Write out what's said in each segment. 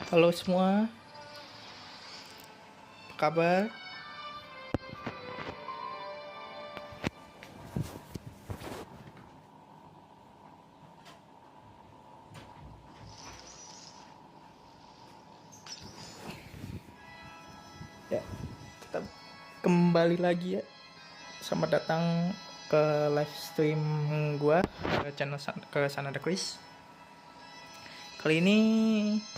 Halo semua, apa kabar? Ya, kita kembali lagi ya. Selamat datang ke live stream gua ke channel ke sana ada Chris. Kali ini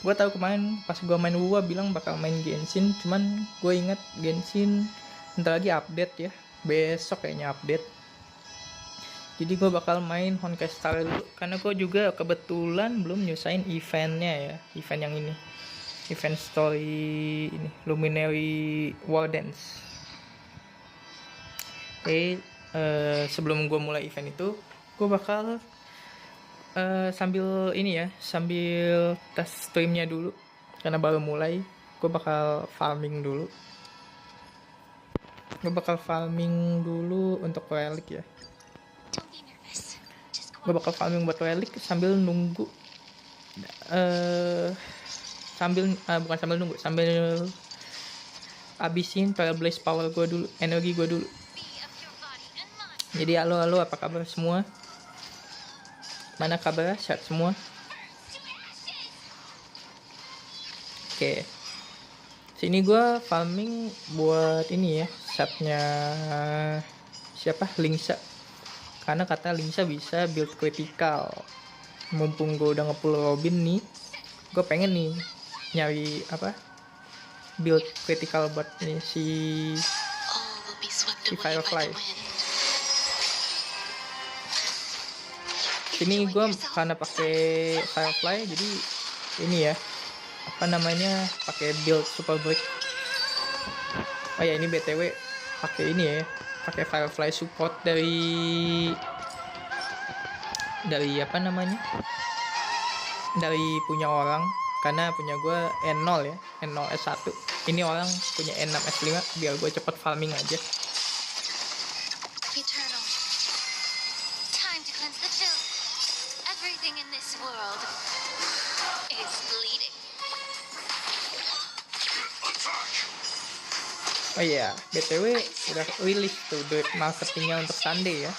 gua tahu kemarin pas gua main gua bilang bakal main Genshin, cuman gua ingat Genshin bentar lagi update ya. Besok kayaknya update. Jadi gue bakal main Honkai Star dulu karena gue juga kebetulan belum nyusahin eventnya ya, event yang ini, event story ini, Luminary Wardens. Oke, sebelum gue mulai event itu, gue bakal sambil ini ya, sambil tes streamnya dulu karena baru mulai. Gue bakal farming dulu. Untuk relik ya. Gue bakal farming buat relik sambil nunggu bukan sambil nunggu, sambil abisin Trailblaze power gue dulu, energi gue dulu. Jadi halo apa kabar semua? Mana kabarnya? Sehat semua? Oke. Sini gue farming buat ini ya, setnya siapa? Lingsa. Karena kata Lingsa bisa build critical. Mumpung gue udah ngepull Robin nih, gue pengen nih nyari apa? Build critical buat nih si Firefly. Sini gue karena pakai Firefly, jadi ini ya, apa namanya, pakai build super break. Oh ya, ini BTW pakai ini ya, pakai Firefly support dari apa namanya, dari punya orang, karena punya gue N0 ya, N0 S1. Ini orang punya N6 S5, biar gue cepet farming aja. Eternal. Time to cleanse the filth. Everything in this world is bleeding. Oh iya, BTW udah rilis tuh duit marketingnya untuk Sunday ya.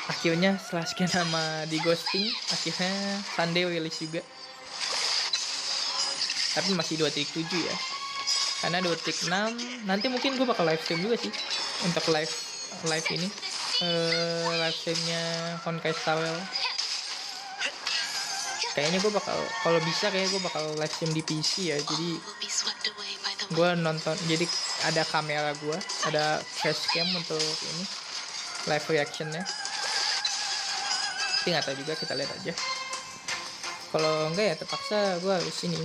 Akhirnya setelah sekian lama di ghosting, akhirnya Sunday rilis juga. Tapi masih 2.7 ya. Karena 2.6 nanti mungkin gue bakal live stream juga sih untuk live ini. Live streamnya Honkai Star Rail. Kayaknya gue bakal, kalau bisa kayak gue bakal live stream di PC ya. Jadi gue nonton, jadi ada kamera gue, ada facecam untuk ini live reactionnya. Tapi nggak tahu juga, kita lihat aja. Kalau enggak ya terpaksa gue harus ini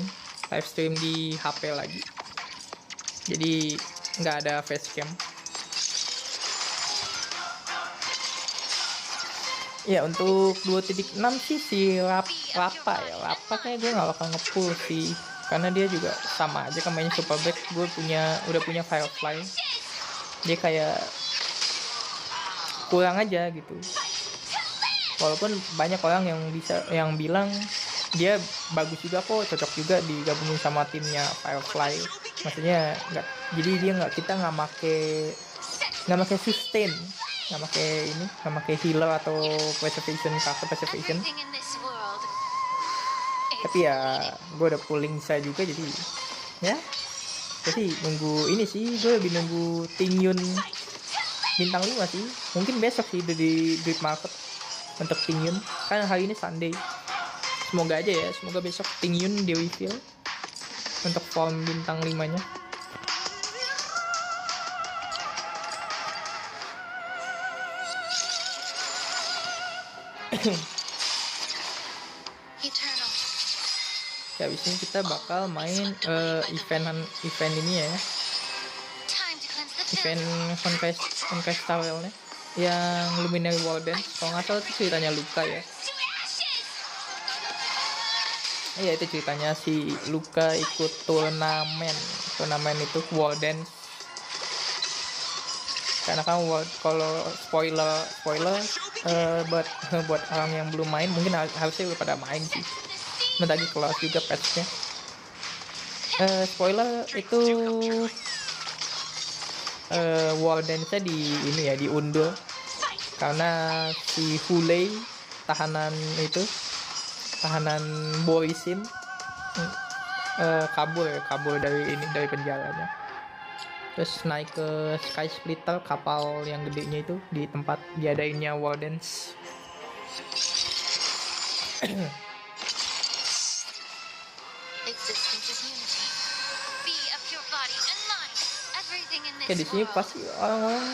live stream di HP lagi. Jadi nggak ada facecam. Ya untuk 2.6 sih si Lapa kayak gue nggak bakal nge-pull sih, karena dia juga sama aja kan mainnya super back. Gue udah punya Firefly, dia kayak kurang aja gitu. Walaupun banyak orang yang bilang dia bagus juga kok, cocok juga digabungin sama timnya Firefly. Maksudnya kita nggak make sustain, nggak make healer atau preservation, tapi ya gue udah pulling saya juga, jadi ya jadi nunggu ini sih. Gue lebih nunggu Tingyun bintang 5 sih, mungkin besok sih di Dream Market untuk Tingyun, kan hari ini Sunday. Semoga aja ya, semoga besok Tingyun di reveal untuk form bintang 5 nya. Ya, abis ini kita bakal main event ini ya, event Honkai Star Rail nya yang Luminary Warden. Kalau nggak salah itu ceritanya Luka ya. Iya, itu ceritanya si Luka ikut turnamen itu Warden. Karena kan kalau spoiler buat orang yang belum main, mungkin harusnya udah pada main sih. bentar lagi keluar juga patchnya. Spoiler itu Wardens-nya diundur karena si Hulei tahanan Boisin kabur dari penjaranya. Terus naik ke Sky Splitter, kapal yang gedenya itu, di tempat diadainnya Wardens. Oke, di sini pasti orang-orang,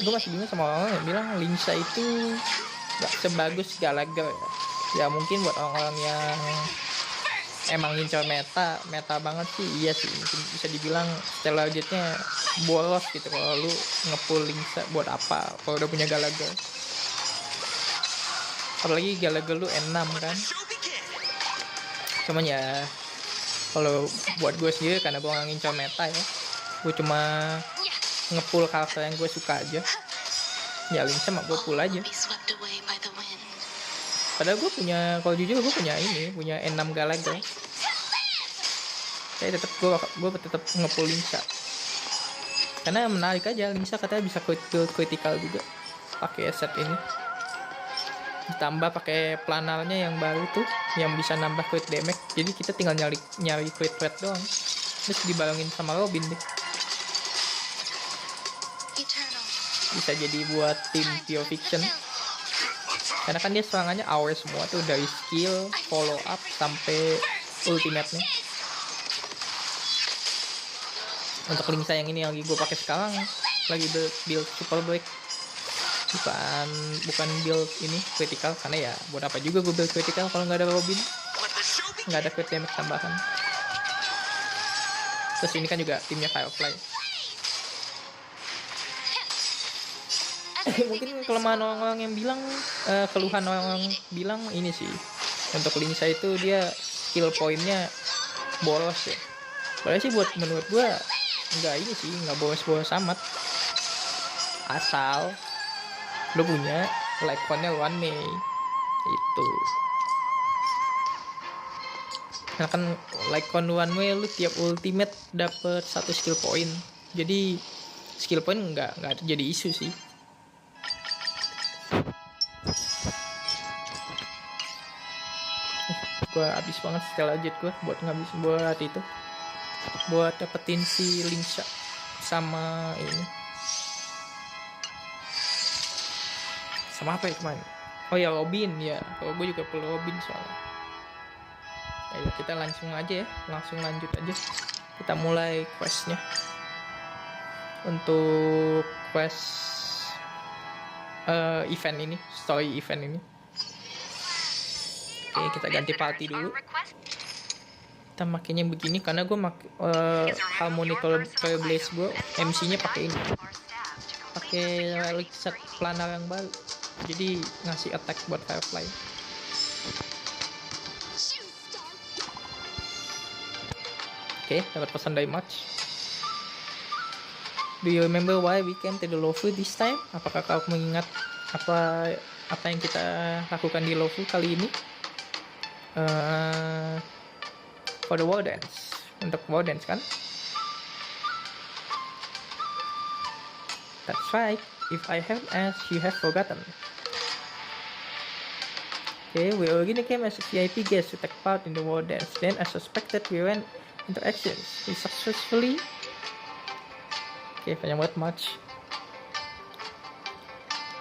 gue masih bingung sama orang yang bilang Linsa itu gak sebagus Gallagher ya. Ya mungkin buat orang-orang yang emang ngincar meta banget sih, iya sih, mungkin bisa dibilang stellar jet-nya bolos gitu kalau lu nge-pull Linsa buat apa kalau udah punya Gallagher. Apalagi Gallagher lu N6 kan. Cuman ya kalau buat gue sendiri, karena gue gak ngincar meta ya, gue cuma nge-pull karakter yang gue suka aja, ya Linsa mah gue pull aja. Padahal gue punya, kalau jujur gue punya N6 Gallagher. Tapi tetap gue tetap nge-pull Linsa karena menarik aja. Linsa katanya bisa critical juga pakai set ini, ditambah pakai planarnya yang baru tuh yang bisa nambah crit damage. Jadi kita tinggal nyari crit rate doang, terus dibarengin sama Robin deh, bisa jadi buat tim Pure Fiction. Karena kan dia serangannya AOE semua tuh, dari skill, follow up, sampai ultimate-nya. Untuk Linsa yang ini yang lagi gue pakai sekarang, lagi build super break, bukan build ini critical, karena ya buat apa juga gue build critical kalau nggak ada Robin, nggak ada crit damage tambahan. Terus ini kan juga timnya Firefly. Mungkin kelemahan orang-orang yang bilang, keluhan orang-orang bilang ini sih, untuk Linsa itu dia skill pointnya bolos ya. Padahal sih menurut gua nggak bolos amat, asal lu punya Lyconnya one May itu. Karena kan Lycon one May lu tiap ultimate dapet 1 skill point, jadi skill point nggak jadi isu sih. Gue habis banget setelah jet gue buat dapetin si Linsa sama ini, sama apa ya kemarin, oh ya Robin ya. Kalau gue juga perlu Robin soalnya. Ya kita langsung lanjut aja, kita mulai questnya. Untuk quest event ini, story event ini. Oke, kita ganti party dulu. Kita makainya begini karena gue harmony blaze gue MC-nya pakai ini, pakai relic set planar yang baru, jadi ngasih attack buat Firefly. Oke, dapat pesan dari March. Do you remember why we came to the Lofu this time? Apakah kau mengingat apa yang kita lakukan di Lofu kali ini? For the Wardens, untuk Wardens kan? That's right. If I have asked, you have forgotten. Okay, we originally came as a VIP guest to take part in the Wardens. Then, as suspected, we went into actions. We successfully. Oke, banyak banget match.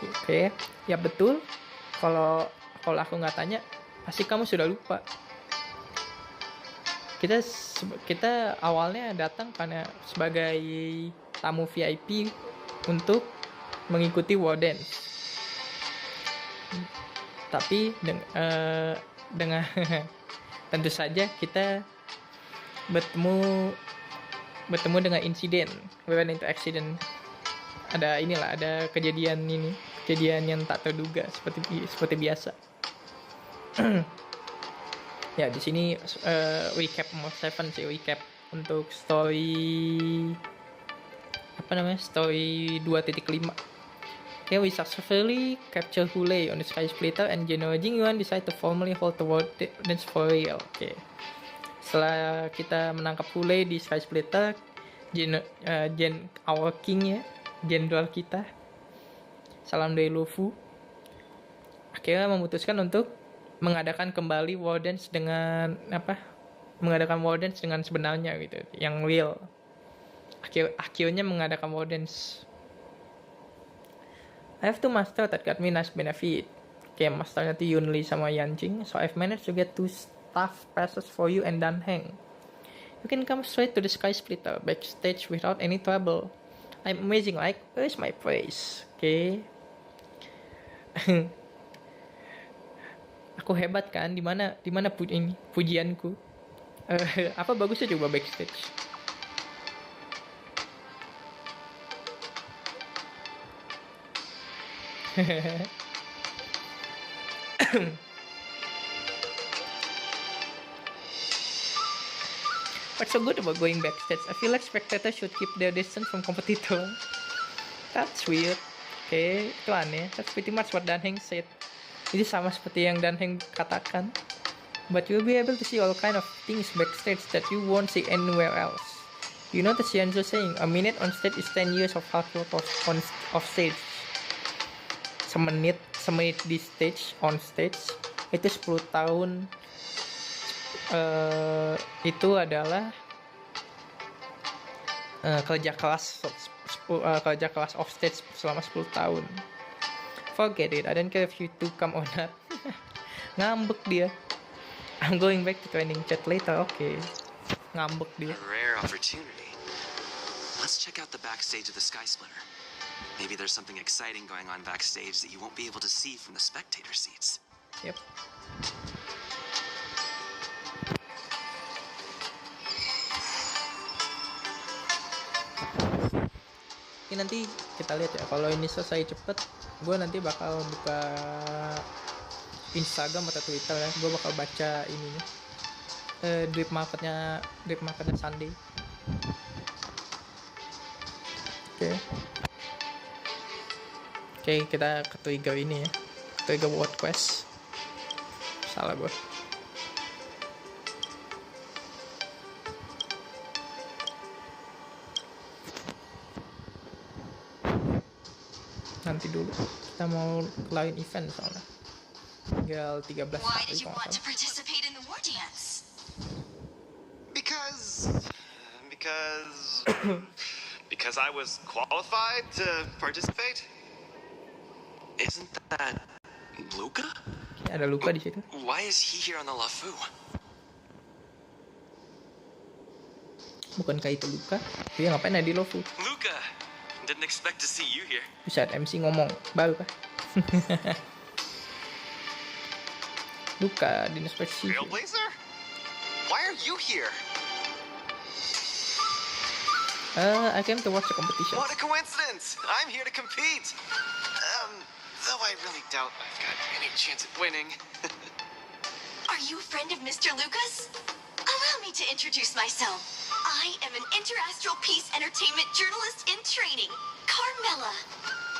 Oke, ya betul. Kalau aku nggak tanya, pasti kamu sudah lupa. Kita awalnya datang karena sebagai tamu VIP untuk mengikuti Wardens. Tapi dengan tentu saja kita bertemu dengan insiden, we went into accident. Ada kejadian yang tak terduga seperti biasa. Ya, di sini recap nomor 7 sih, recap untuk story 2.5. Okay, we successfully capture Hule on the Sky Splitter and General Jingyuan decide to formally hold the Wardens for real. Okay. Setelah kita menangkap Hule di Sky Splitter, our king ya, jenderal kita, Salam dari Lufu, akhirnya memutuskan untuk mengadakan kembali Wardens dengan mengadakan Wardens dengan sebenarnya gitu, yang real. Akhirnya mengadakan Wardens. I have two master that got me nice benefit. Okay, masternya tuh Yunli sama Yanjing. So I've managed to get 2 staff passes for you and Danheng. You can come straight to the Sky Splitter backstage without any trouble. I'm amazing, like, where's my praise? Okay. Aku hebat kan? Di mana pujianku? Apa bagusnya coba backstage? What's so good about going backstage? I feel like spectators should keep their distance from competitor. That's weird. Okay, itu aneh. That's pretty much what Danheng said. Ini sama seperti yang Danheng katakan. But you'll be able to see all kind of things backstage that you won't see anywhere else. You know the Xianzhou saying, a minute on stage is 10 years of hard work off stage. Semenit di stage, on stage, itu 10 tahun. Itu adalah kerja keras off stage selama 10 tahun. Forget it, I don't care if you two come or not. Ngambek dia. I'm going back to training chat later. Okay. Ngambek dia. A rare opportunity. Let's check out the backstage of the Sky Splitter. Maybe there's something exciting going on backstage that you won't be able to see from the spectator seats. Yep. Ini nanti kita lihat ya, kalau ini selesai cepet, gue nanti bakal buka Instagram atau Twitter ya, gue bakal baca ini nih, drip marketnya Sunday. Oke, kita ke trigger ini ya, trigger word quest. Salah gue. Nanti dulu, kita mau lain event soalnya. Tinggal 13 Why hari did you kalau want to nggak salah. participate in the war dance? Because I was qualified to participate. Isn't that Luca? Ya, ada luka di situ. Why is he here on the LeFou? Bukankah itu luka? Dia ngapain ada di Lofu? Luca, didn't expect to see you here. Bisa MC ngomong, baru kah? Luka, dinas presisi. Trailblazer? Why are you here? I came to watch the competition. What a coincidence! I'm here to compete. Though I really doubt I've got any chance at winning. Are you a friend of Mr. Lucas? Allow me to introduce myself. I am an interastral peace entertainment journalist in training, Carmela.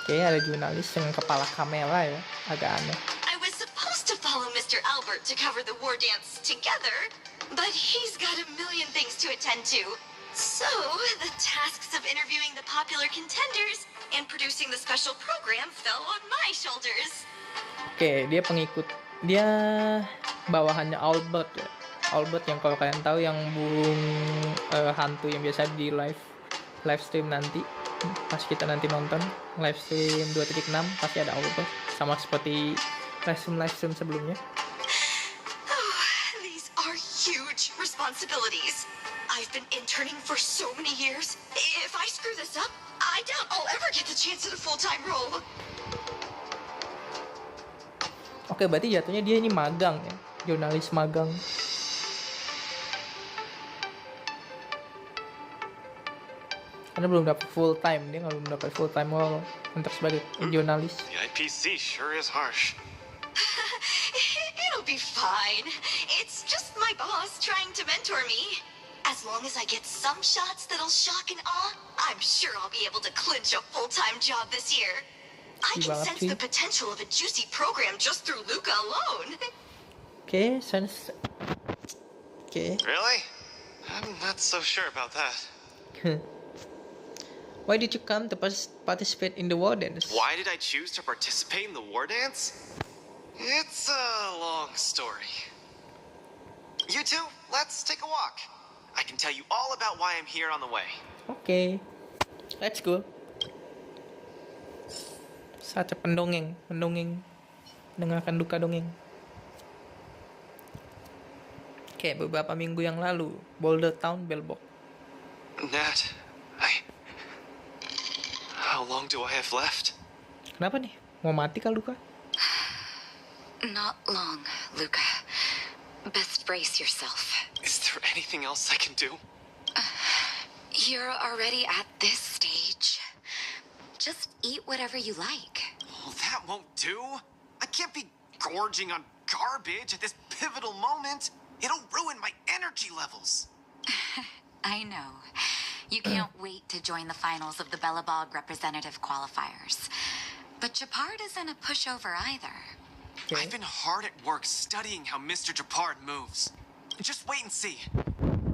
Oke, ada jurnalis dengan kepala kamera ya, agak aneh. I was supposed to follow Mr. Albert to cover the war dance together, but he's got a million things to attend to. So, the tasks of interviewing the popular contenders and producing the special program fell on my shoulders. Oke, dia bawahannya Albert ya. Albert yang kalau kalian tahu yang burung hantu yang biasa di live stream nanti. Pas kita nanti nonton live stream 2.6 pasti ada Albert, sama seperti live stream sebelumnya. Oh, these are huge responsibilities. I've been interning for so many years. If I screw this up, I doubt I'll ever get the chance at a full-time role. Oke, berarti jatuhnya dia ini magang ya, jurnalis magang. Karena belum dapat full time, dia belum dapat full time role untuk sebagai jurnalis. The IPC sure is harsh. It'll be fine. It's just my boss trying to mentor me. As long as I get some shots that'll shock and awe, I'm sure I'll be able to clinch a full-time job this year. I Juicy can banget sense cuy. the potential of a juicy program just through Luca alone. Oke, sense. Oke. Really? I'm not so sure about that. Why did you come to participate in the war dance? Why did I choose to participate in the war dance? It's a long story. You two, let's take a walk. I can tell you all about why I'm here on the way. Oke, let's go. Saatnya pendongeng, mendengarkan duka dongeng. Oke, beberapa minggu yang lalu, Boulder Town Bellbox. Nat, how long do I have left? Kenapa nih? Mau mati kah Luka? Not long, Luca. Best brace yourself. Is there anything else I can do? You're already at this stage. Just eat whatever you like. Well, that won't do. I can't be gorging on garbage at this pivotal moment. It'll ruin my energy levels. I know. You can't wait to join the finals of the Bellabog representative qualifiers. But Japard isn't a pushover either. Okay. I've been hard at work studying how Mr. Japard moves. Just wait and see.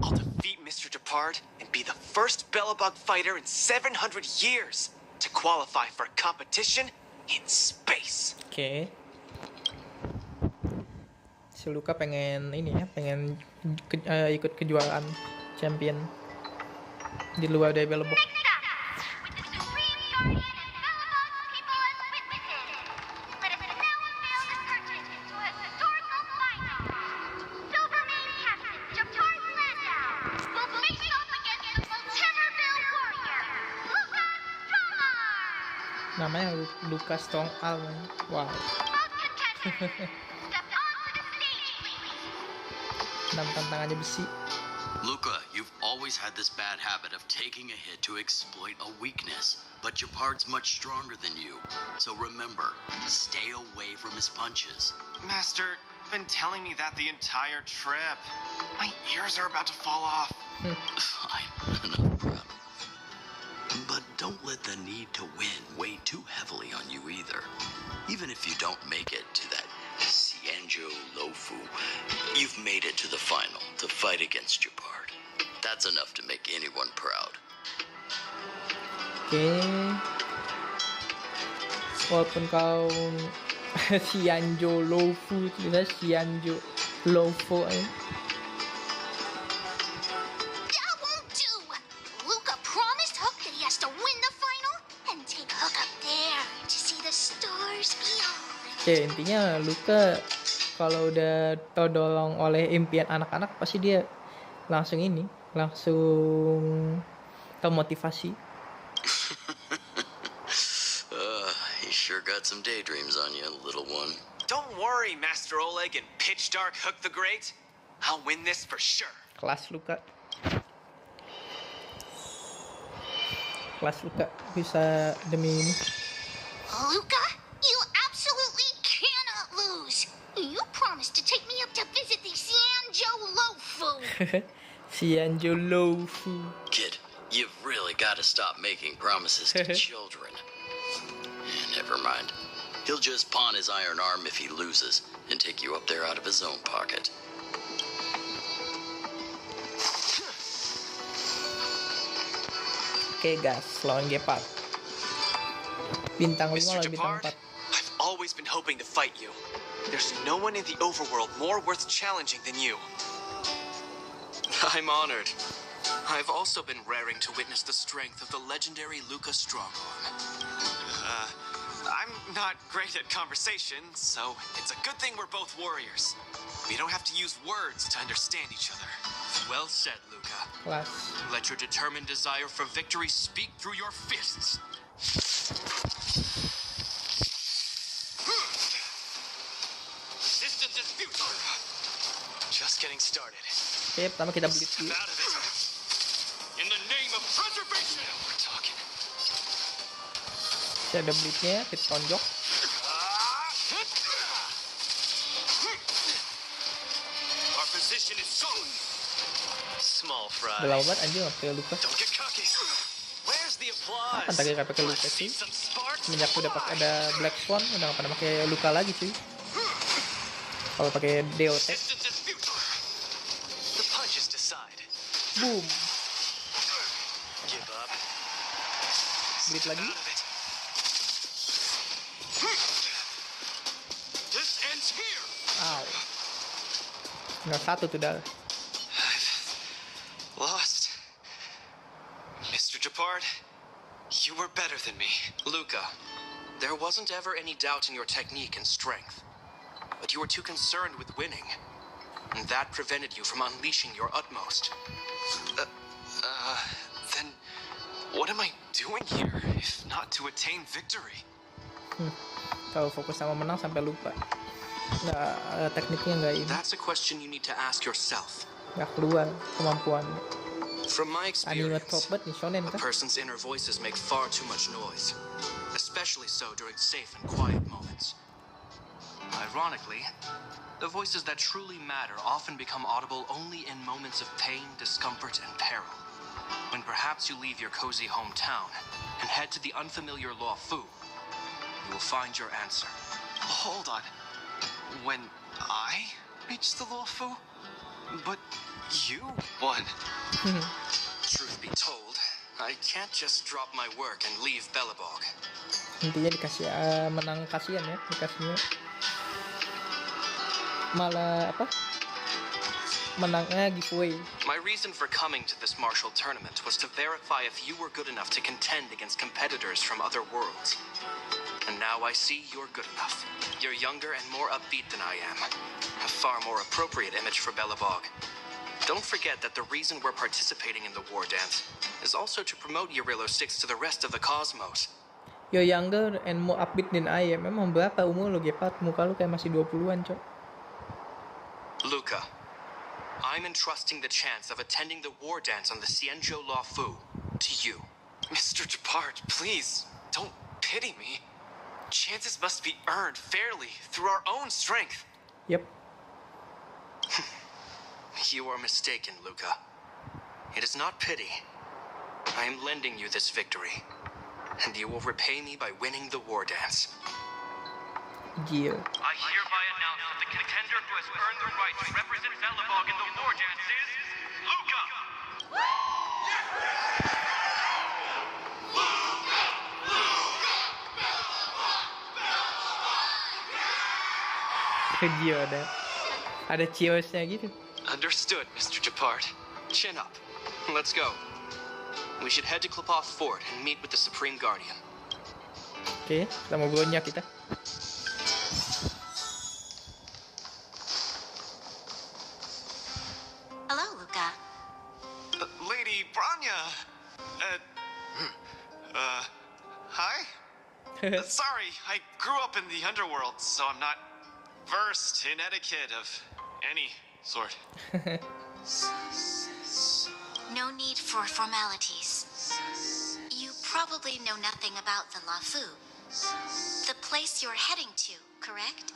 I'll defeat Mr. Japard and be the first Bellabog fighter in 700 years to qualify for a competition in space. Oke. Si Luka pengen ini ya, pengen ikut kejuaraan champion di luar dari Bellbox. Next up, with the Supreme Guardian and Bellabog people as witnesses, let us now unveil the curtain to a historical final. Silvermane Captain Japard Landau will face off against the Multimerville Warrior, Luca Stromar. Namanya Luka Strong Arm. Wow. Both contenders, step onto the stage, please. Enam tantangannya besi. Luca, you've always had this bad habit of taking a hit to exploit a weakness, but Japard's much stronger than you. So remember, stay away from his punches. Master, been telling me that the entire trip. My ears are about to fall off. Fine, enough prep. But don't let the need to win weigh too heavily on you either. Even if you don't make it to that Xianzhou Lofu, you've made it to the final to fight against Japard. That's enough to make anyone proud. Oke. Walaupun kau Xianzhou Lofu, tulisnya Xianzhou Lofu. That won't do. Luca promised Hook that he has to win the final and take Hook up there to see the stars beyond. Oke, intinya Luka kalau udah terdorong oleh impian anak-anak pasti dia langsung termotivasi. You sure got some daydreams on you, little one. Don't worry, Master Oleg and Pitch Dark Hook the Great. I'll win this for sure. Kelas Luka bisa demi ini. Luca, you absolutely cannot lose. You promised to take me up to visit the Xianzhou Lofu. Xianzhou Lofu. Kid, you've really got to stop making promises to children. Never mind. He'll just pawn his iron arm if he loses and take you up there out of his own pocket. Oke guys, lawan Gepard. Bintang 5 Mr. lawan bintang Japard, 4. I've always been hoping to fight you. There's no one in the overworld more worth challenging than you. I'm honored. I've also been raring to witness the strength of the legendary Luca Strongarm. I'm not great at conversation, so it's a good thing we're both warriors. We don't have to use words to understand each other. Well said, Luca. Kelas. Let your determined desire for victory speak through your fists. Resistance is futile. Just getting started. Oke, pertama kita beli Step out of it. In the name of preservation. We're talking. Ada blitnya, kita tonjok. Our position is solid. Small fry. Udah lama banget anjir waktu Luka. Don't get cocky. Where's the Kapan applause. tadi gak pakai Luka Let's see sih? some sparks Semenjak udah fly. ada Black Swan udah gak pernah pakai Luka lagi cuy. Kalau pakai DOT, Resistance is futile. The punches decide. boom, Give up. bleed lagi. Out of it. This ends here. Ow. Tinggal satu tuh dah. Lost. Mr. Japard, you were better than me. Luca, there wasn't ever any doubt in your technique and strength. But you were too concerned with winning. And that prevented you from unleashing your utmost. Then what am I doing here if not to attain victory? Kalau fokus sama menang sampai lupa. Tekniknya nggak ini, That's a question you need to ask yourself. nggak keluar kemampuan. From my Anime experience, top banget nih shonen a kan. person's inner voices make far too much noise, especially so during safe and quiet moments. Ironically, the voices that truly matter often become audible only in moments of pain, discomfort, and peril. When perhaps you leave your cozy hometown and head to the unfamiliar Luo Fu, you will find your answer. Hold on. When I reached the Luo Fu? But you won. Truth be told, I can't just drop my work and leave Belobog. Intinya dikasih menang kasihan ya, dikasihnya malah apa? Menangnya giveaway. My reason for coming to this martial tournament was to verify if you were good enough to contend against competitors from other worlds. And now I see you're good enough. You're younger and more upbeat than I am. A far more appropriate image for Belobog. Don't forget that the reason we're participating in the war dance is also to promote Eurilo 6 to the rest of the cosmos. You're younger and more upbeat than I am. Emang berapa umur lu, Gepat? Muka lu kayak masih 20-an, cok. Luca, I'm entrusting the chance of attending the war dance on the Xianzhou Luo Fu to you. Mr. Japard, please, don't pity me. Chances must be earned fairly through our own strength. Yep. You are mistaken, Luca. It is not pity. I am lending you this victory, and you will repay me by winning the war dance. Gila. I hereby announce that the contender who has earned the right to represent Belobog in the war dance is Luca! Gila ada cheersnya gitu. Understood, Mr. Japard. Chin up. Let's go. We should head to Klipov Fort and meet with the Supreme Guardian. Oke, kita mau gonya kita. Hello, Luca. Lady Branya! Hi? Sorry, I grew up in the underworld, so I'm not versed in etiquette of any sort. No need for formalities. You probably know nothing about the Lafu. The place you're heading to, correct?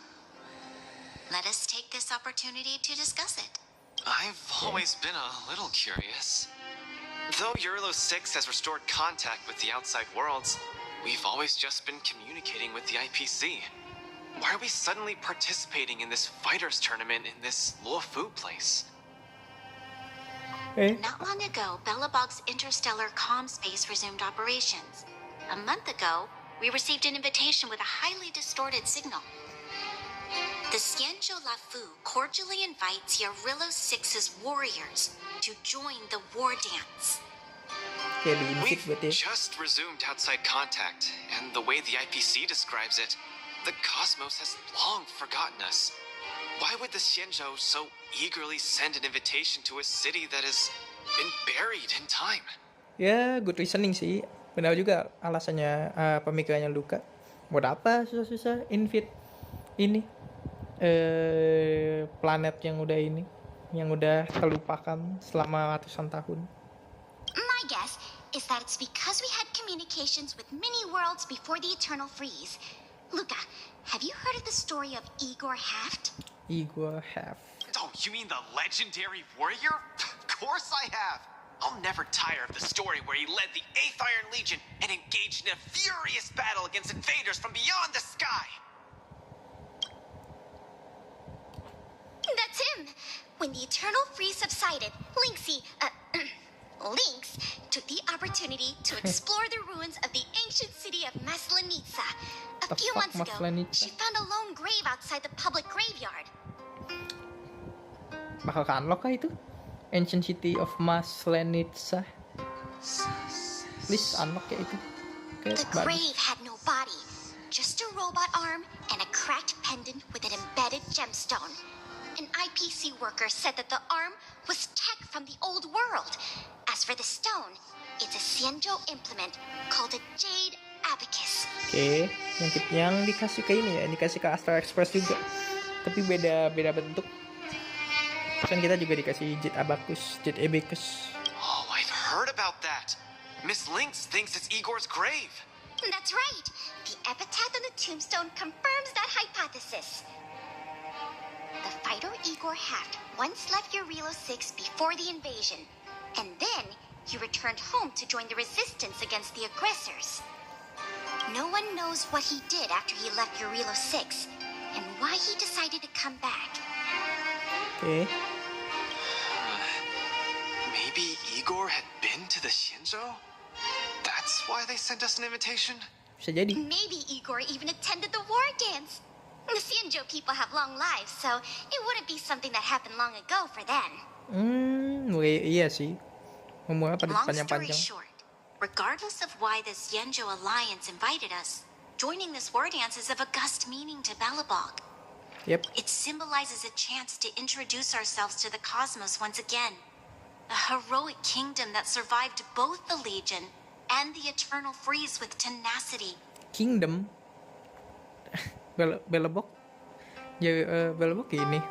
Let us take this opportunity to discuss it. I've always been a little curious. Though Eurilo 6 has restored contact with the outside worlds, we've always just been communicating with the IPC. Why are we suddenly participating in this fighters tournament in this Luo Fu place? Not long ago, Belobog's interstellar comm space resumed operations. A month ago, we received an invitation with a highly distorted signal. The Xianzhou Lafu cordially invites Eurilo 6's warriors to join the war dance. Kayak di invite We've berarti. just resumed outside contact, and the way the IPC describes it, the cosmos has long forgotten us. Why would the Xianzhou so eagerly send an invitation to a city that has been buried in time? Ya, good reasoning sih. Benar juga alasannya, pemikirannya Luka. Buat apa susah-susah invite ini planet yang udah terlupakan selama ratusan tahun. My guess is that it's because we had communications with many worlds before the eternal freeze. Luca, have you heard of the story of Igor Haft? Igor have. Oh, you mean the legendary warrior? Of course I have. I'll never tire of the story where he led the 8th Iron Legion and engaged in a furious battle against invaders from beyond the sky. That's him! When the Eternal Freeze subsided, Lynx took the opportunity to explore the ruins of the ancient city of Maslenitsa. A few months ago, she found a lone grave outside the public graveyard. Bakal ke-unlock kah itu? Ancient City of Maslenitsa. Please unlock ya itu. Oke, The bagus. grave had no body, just a robot arm and a cracked pendant with an embedded gemstone. An IPC worker said that the arm was tech from the old world. As for the stone, it's a Xianzhou implement called a jade abacus. Oke, yang dikasih ke ini ya, yang dikasih ke Astral Express juga. Tapi beda bentuk. Kan kita juga dikasih jade abacus. Oh, I've heard about that. Miss Lynx thinks it's Igor's grave. That's right. The epitaph on the tombstone confirms that hypothesis. The fighter Igor Haft once left Eurilo 6 before the invasion, and then he returned home to join the resistance against the aggressors. No one knows what he did after he left Eurilo 6, and why he decided to come back. Oke. Maybe Igor had been to the Xianzhou? That's why they sent us an invitation? Bisa jadi. Maybe Igor even attended the war dance. The Xianzhou people have long lives, so it wouldn't be something that happened long ago for them. Iya sih. Umurnya pada Long story panjang-panjang. short, regardless of why the Xianzhou Alliance invited us, joining this war dance is of august meaning to Belobog. Yep. It symbolizes a chance to introduce ourselves to the cosmos once again. A heroic kingdom that survived both the Legion and the Eternal Freeze with tenacity. Kingdom. Belobog. Ya, Belobog ini.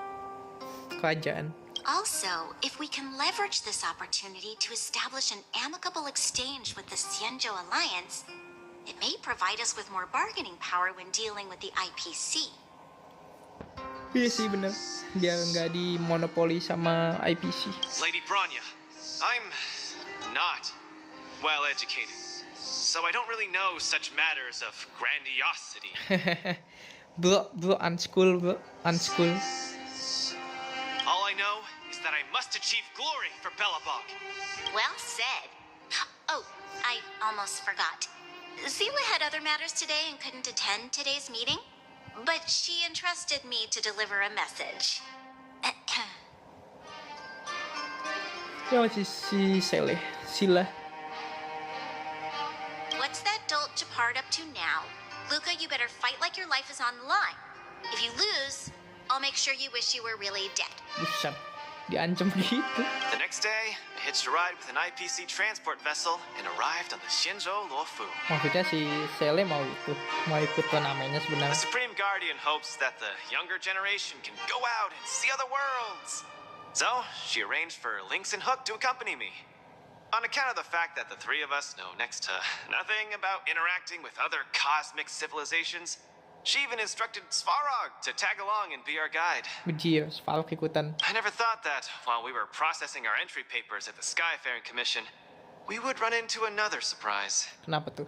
Kerajaan. Also, if we can leverage this opportunity to establish an amicable exchange with the Xianzhou Alliance, it may provide us with more bargaining power when dealing with the IPC. Iya sih bener. Biar nggak dimonopoli sama IPC. Lady Bronya, I'm not well educated, so I don't really know such matters of grandiosity. bro, unschool. All I know is that I must achieve glory for Belobog. Well said. Oh, I almost forgot. Zila had other matters today and couldn't attend today's meeting, but she entrusted me to deliver a message. Ya si Sila. What's that dolt Japard up to now? Luca, you better fight like your life is on the line. If you lose, I'll make sure you wish you were really dead. Buset, diancam gitu. The next day, I hitched a ride with an IPC transport vessel and arrived on the Xianzhou Luofu. Maksudnya si Sele mau ikut turnamennya The sebenarnya. Supreme Guardian hopes that the younger generation can go out and see other worlds. So, she arranged for Lynx and Hook to accompany me. On account of the fact that the three of us know next to nothing about interacting with other cosmic civilizations, she even instructed Svarog to tag along and be our guide. Bejir, Svalk ikutan. I never thought that while we were processing our entry papers at the Skyfaring Commission, we would run into another surprise. Kenapa tuh?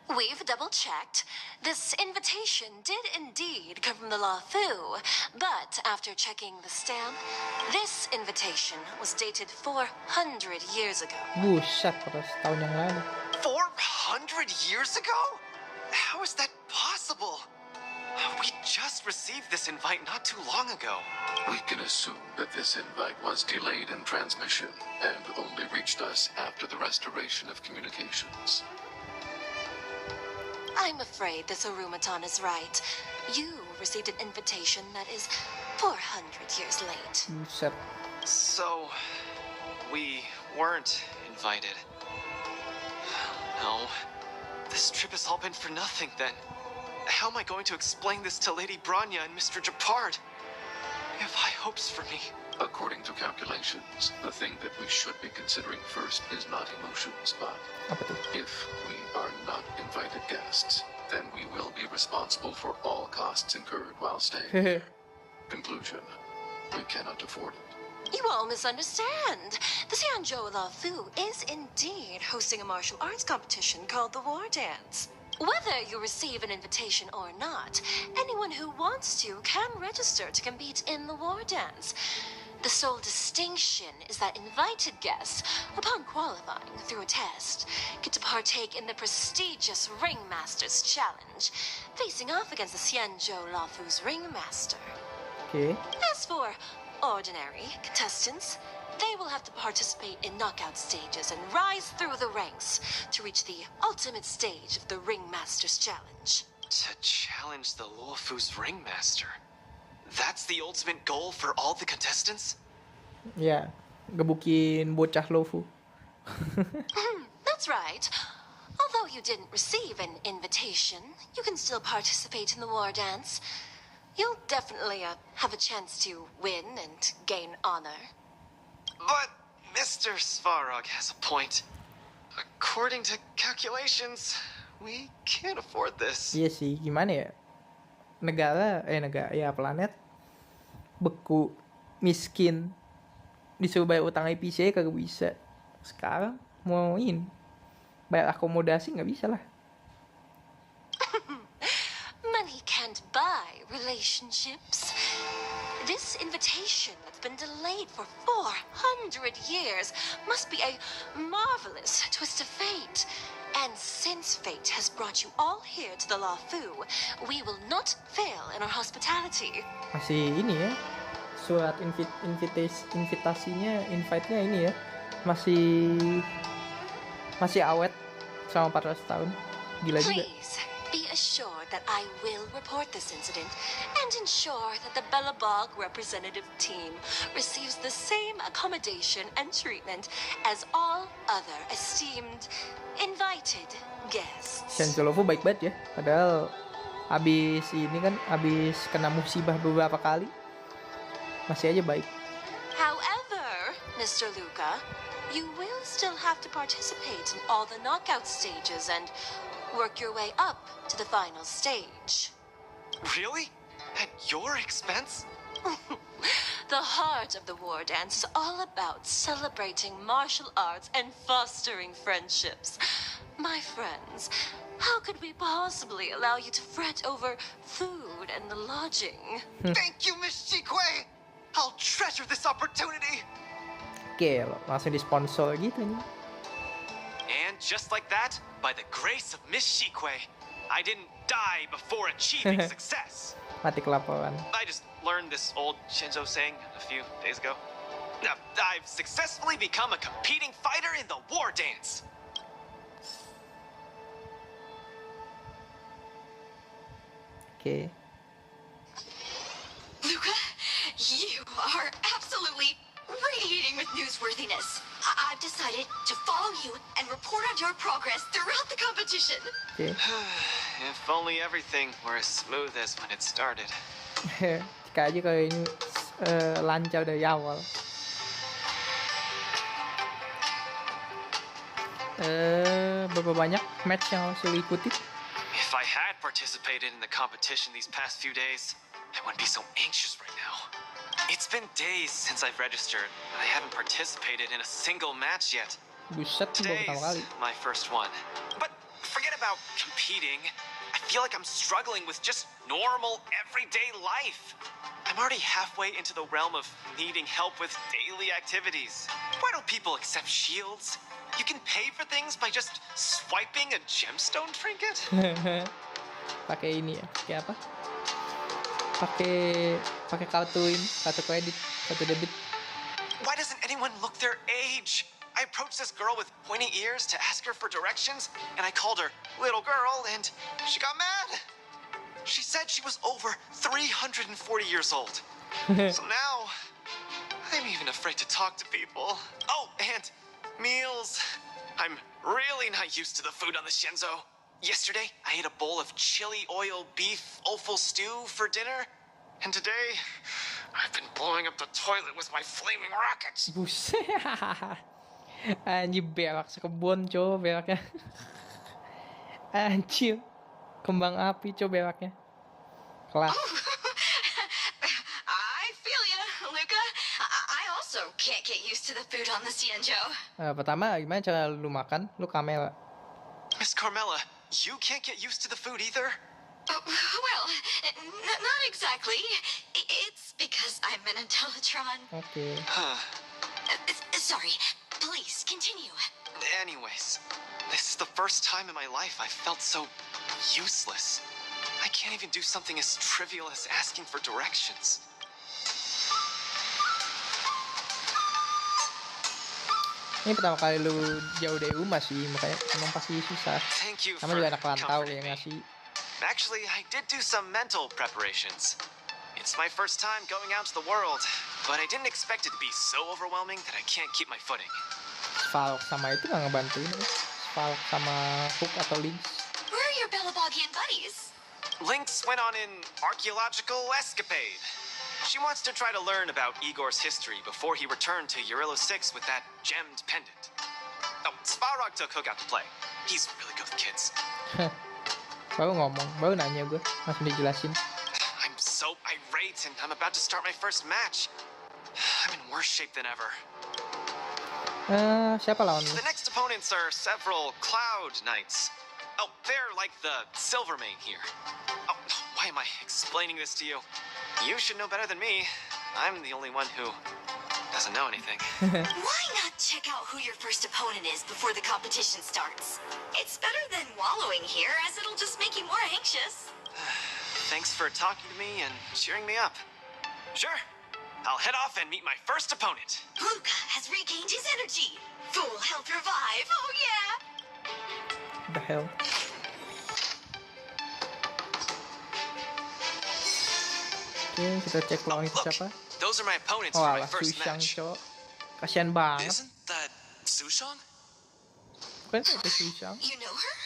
We've double-checked. This invitation did indeed come from the Luofu, but after checking the stamp, this invitation was dated 400 years ago. Buset, pada setahun yang lalu. 400 years ago? How is that possible? We just received this invite not too long ago. We can assume that this invite was delayed in transmission and only reached us after the restoration of communications. I'm afraid this Arumaton is right. You received an invitation that is 400 years late. Buset. So, we weren't invited. No, this trip has all been for nothing then. How am I going to explain this to Lady Bronya and Mr. Japard? They have high hopes for me. According to calculations, the thing that we should be considering first is not emotions, but Apa tuh? if we are not invited guests, then we will be responsible for all costs incurred while staying. Conclusion: we cannot afford it. You all misunderstand. The Xianzhou Lafu is indeed hosting a martial arts competition called the War Dance. Whether you receive an invitation or not, anyone who wants to can register to compete in the War Dance. The sole distinction is that invited guests, upon qualifying through a test, get to partake in the prestigious Ringmasters Challenge, facing off against the Xianzhou Lafu's Ringmaster. Oke. As for ordinary contestants, they will have to participate in knockout stages and rise through the ranks to reach the ultimate stage of the Ringmasters Challenge. To challenge the Luofu's ringmaster. That's the ultimate goal for all the contestants? Ya, gebukin bocah Lofu. That's right. Although you didn't receive an invitation, you can still participate in the war dance. You'll definitely have a chance to win and gain honor. But Mr. Svarog has a point. According to calculations, we can't afford this. Iya sih, gimana ya? Negara, ya planet beku, miskin, disuruh bayar utang IPC kagak bisa. Sekarang mau bayar akomodasi nggak bisa lah. Money can't buy relationships. This invitation that's been delayed for 400 years must be a marvelous twist of fate. And since fate has brought you all here to the Lafu, we will not fail in our hospitality. Masih ini ya, surat invitasinya, invite-nya ini ya, masih awet sama 400 tahun. Gila juga. Please be assured that I will report this incident and ensure that the Belobog representative team receives the same accommodation and treatment as all other esteemed invited guests. Shenjolovo baik banget ya, padahal abis kena musibah beberapa kali masih aja baik. However, Mr. Luca, you will still have to participate in all the knockout stages and work your way up to the final stage. Really? At your expense? The heart of the war dance is all about celebrating martial arts and fostering friendships. My friends, how could we possibly allow you to fret over food and the lodging? Thank you, Miss Shikwe! I'll treasure this opportunity! Oke, langsung disponsor gitu nih. And just like that, by the grace of Miss Shikwe, I didn't die before achieving success. Mati kelaparan. I just learned this old Shinzo saying a few days ago. I've successfully become a competing fighter in the war dance. Oke. Luca, you are absolutely radiating with newsworthiness. I've decided to follow you and report on your progress throughout the competition. Oke. If only everything were as smooth as when it started. Jika aja kalau ini lancar dari awal. Berapa banyak match yang harus lo ikuti? If I had participated in the competition these past few days, I wouldn't be so anxious right now. It's been days since I've registered, and I haven't participated in a single match yet. Buset, itu baru pertama kali. Today's my first one. But forget about competing. I feel like I'm struggling with just normal, everyday life. I'm already halfway into the realm of needing help with daily activities. Why don't people accept shields? You can pay for things by just swiping a gemstone trinket? Pakai ini ya, pakai apa? Pakai kartu kredit, kartu debit. Why doesn't anyone look their age? I approached this girl with pointy ears to ask her for directions, and I called her little girl, and she got mad. She said she was over 340 years old. So now, I'm even afraid to talk to people. Oh, and meals. I'm really not used to the food on the Shinzo. Yesterday, I ate a bowl of chili oil beef offal stew for dinner. And today, I've been blowing up the toilet with my flaming rockets. Buset. Anjir, berak sekebun cow beraknya. Anjir, kembang api cow beraknya. Kelas. I feel ya. Luca. I also can't get used to the food on the Xianzhou. Pertama, gimana cara lu makan? Lu kamera. Miss Carmela, you can't get used to the food either? Well, not exactly. It's because I'm an Intellitron. Oke. Sorry. Please, continue. Anyways, this is the first time in my life I felt so useless. I can't even do something as trivial as asking for directions. Ini pertama kali lu jauh dari rumah sih, makanya emang pasti susah. Thank you Sama for juga anak rantau comforting ya me. nggak sih? Actually, I did do some mental preparations. It's my first time going out to the world, but I didn't expect it to be so overwhelming that I can't keep my footing. Svalok sama itu nggak ngebantuin kan? Svalok sama Hook atau Lynx. Where are your Belabogian buddies? Lynx went on an archaeological escapade. She wants to try to learn about Igor's history before he returned to Urilo 6 with that gemmed pendant. Oh, Svarog took Hook out to play. He's really good with kids. Baru ngomong, baru nanya gue, langsung dijelasin. I'm so irate and I'm about to start my first match. I'm in worse shape than ever. Siapa lawan lu? The next opponents are several Cloud Knights. Oh, they're like the Silvermane here. Oh, why am I explaining this to you? You should know better than me. I'm the only one who doesn't know anything. Why not check out who your first opponent is before the competition starts? It's better than wallowing here, as it'll just make you more anxious. Thanks for talking to me and cheering me up. Sure, I'll head off and meet my first opponent. Luca has regained his energy. Full health revive, oh yeah! The hell? Oke, kita cek lawan itu Look, siapa? those are my opponents Oh for my alah, first Sushang match. cowok. Kasian banget. Isn't that Sushang? Bukan itu Sushang. You know her?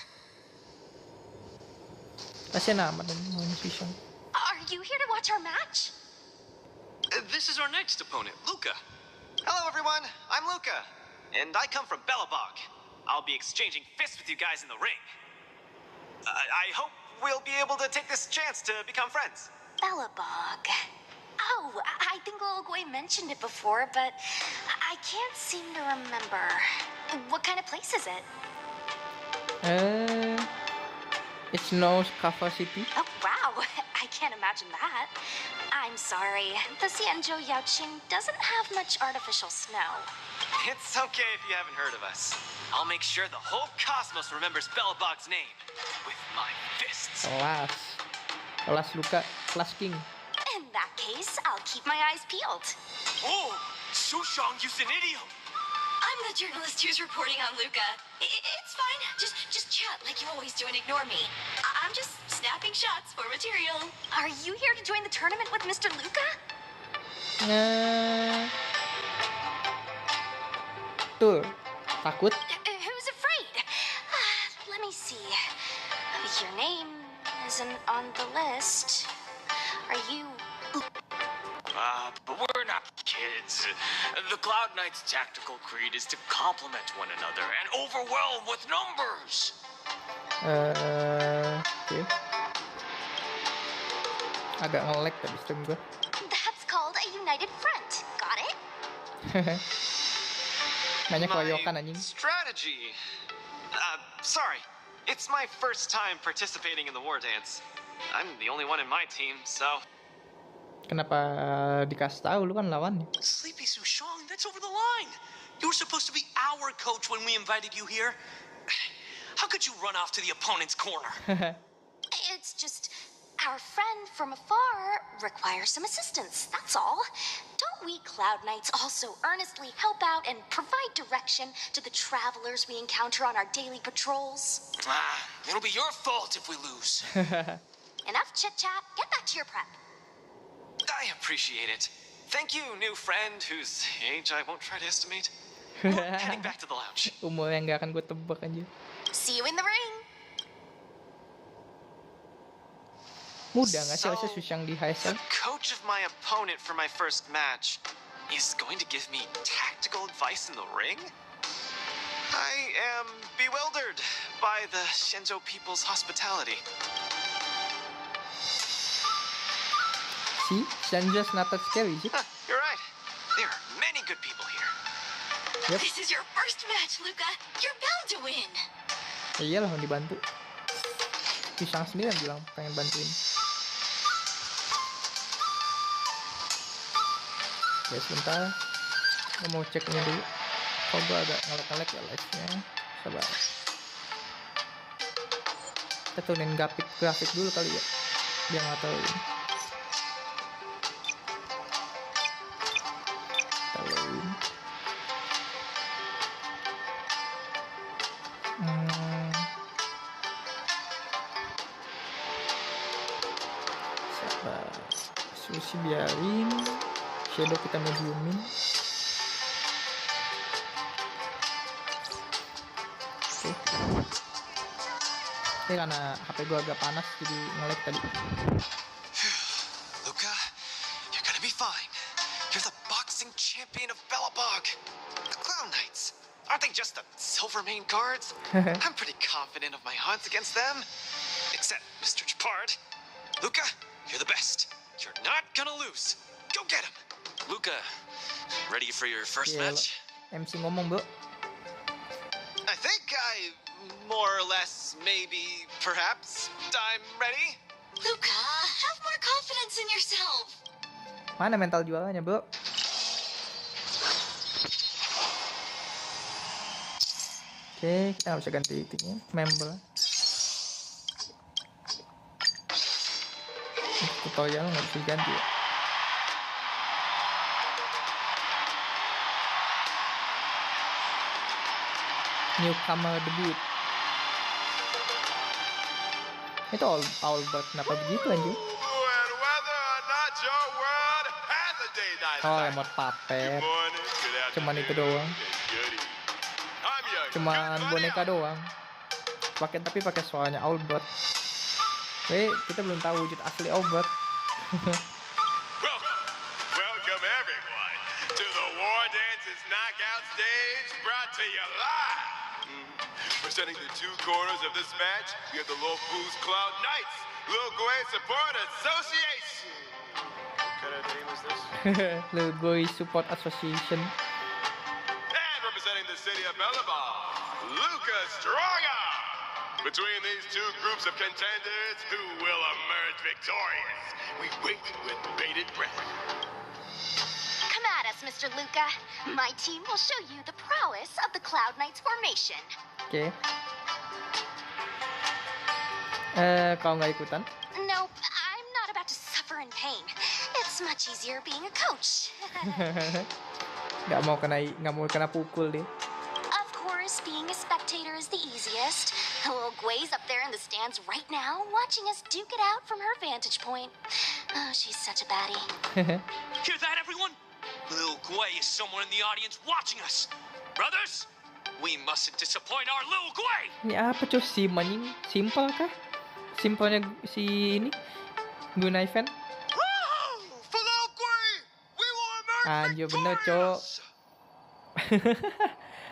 Kasian amat ini lawan Sushang. Are you here to watch our match? This is our next opponent, Luca. Hello, everyone. I'm Luca, and I come from Belobog. I'll be exchanging fists with you guys in the ring. I hope we'll be able to take this chance to become friends. Bellabog. Oh, I think Little Guay mentioned it before, but I can't seem to remember. What kind of place is it? It's no Kava City. Oh, wow. I can't imagine that. I'm sorry. The Xianzhou Yaoqing doesn't have much artificial snow. It's okay if you haven't heard of us. I'll make sure the whole cosmos remembers Belobog's name with my fists. Kelas Luka, kelas King. In that case, I'll keep my eyes peeled. Oh, Sushang used an idiom. I'm the journalist who's reporting on Luca. It's fine. Just chat like you always do and ignore me. I'm just snapping shots for material. Are you here to join the tournament with Mr. Luca? Tuh, takut. Who's afraid? Let me see. Your name isn't on the list. Are you... But we're not kids. The Cloud Knight's tactical creed is to complement one another and overwhelm with numbers. Oke. Agak nge-lag tadi stream gue. That's called a united front. Got it? Banyak My koyokan anjing. strategy. Sorry. It's my first time participating in the war dance. I'm the only one in my team, so... Kenapa dikasih tahu lu kan lawannya? Sleepy Sushang, that's over the line. You were supposed to be our coach when we invited you here. How could you run off to the opponent's corner? It's just our friend from afar requires some assistance, that's all. Don't we Cloud Knights also earnestly help out and provide direction to the travelers we encounter on our daily patrols? It'll be your fault if we lose. Enough chit-chat, get back to your prep. I appreciate it. Thank you, new friend whose age I won't try to estimate. We're heading back to the lounge. Umur yang gak akan gue tebak anjir. See you in the ring. Mudah gak sih harusnya Sushang di HSR? The coach of my opponent for my first match is going to give me tactical advice in the ring? I am bewildered by the Shenzhou people's hospitality. See, Sanja's not that scary, is it? You're right. There are many good people here. Yep. This is your first match, Luca. You're bound to win. Ya iyalah, mau dibantu. Pisang sendiri yang bilang pengen bantuin. Ya sebentar, gue mau cek ini dulu. Kok gue agak ngelek-ngelek ya live-nya. Sabar. Kita turunin grafik dulu kali ya, biar nggak tahu ini. Sabar. Susi biarin. Shadow kita mediumin. Oke. Ini karena HP gue agak panas jadi nge-lag tadi. Luca, you're gonna be fine. You're the boxing champion of Belobog. The Clown Knights. Aren't they just the Silvermane guards? I'm pretty confident of my odds against them. Except Mr. Japard. Luca, you're the best. You're not gonna lose. Go get him. Luca, ready for your first Iya, match? MC ngomong, bro. I think more or less, maybe, perhaps, I'm ready. Luca, have more confidence in yourself. Mana mental jualannya, bro? Oke, kita nggak bisa ganti itunya, member. Tutorial nggak bisa diganti ya. Newcomer debut. Itu Albert, kenapa begitu anjir? Oh, emot puppet. Cuman itu doang. Cuman boneka doang. Tapi pakai suaranya Albert. Kita belum tahu wujud asli Albert. Welcome everyone to the War Dances Knockout Stage, brought to you live. Presenting the two corners of this match, we have the Lofu's Cloud Knights, Lil Guay Support Association. What kind of name is this? Lil Guay Support Association. And representing the city of Bellabong, Luca Stronga. Between these two groups of contenders, who will emerge victorious? We wait with bated breath. Come at us, Mr. Luca. My team will show you the prowess of the Cloud Knights formation. Oke. Kau nggak ikutan? Nope, I'm not about to suffer in pain. It's much easier being a coach. Nggak mau kena pukul deh. Of course, being a spectator is the easiest. Little Guay's up there in the stands right now, watching us duke it out from her vantage point. Oh, she's such a baddie. Hear that, everyone? Lil Guay is someone in the audience watching us. Brothers, we mustn't disappoint our Lil Guay. Ini apa cuy? Anjing? Simple kah? Simpelnya si ini Guna event. For Lil Guay, we will emerge Anjir bener cok.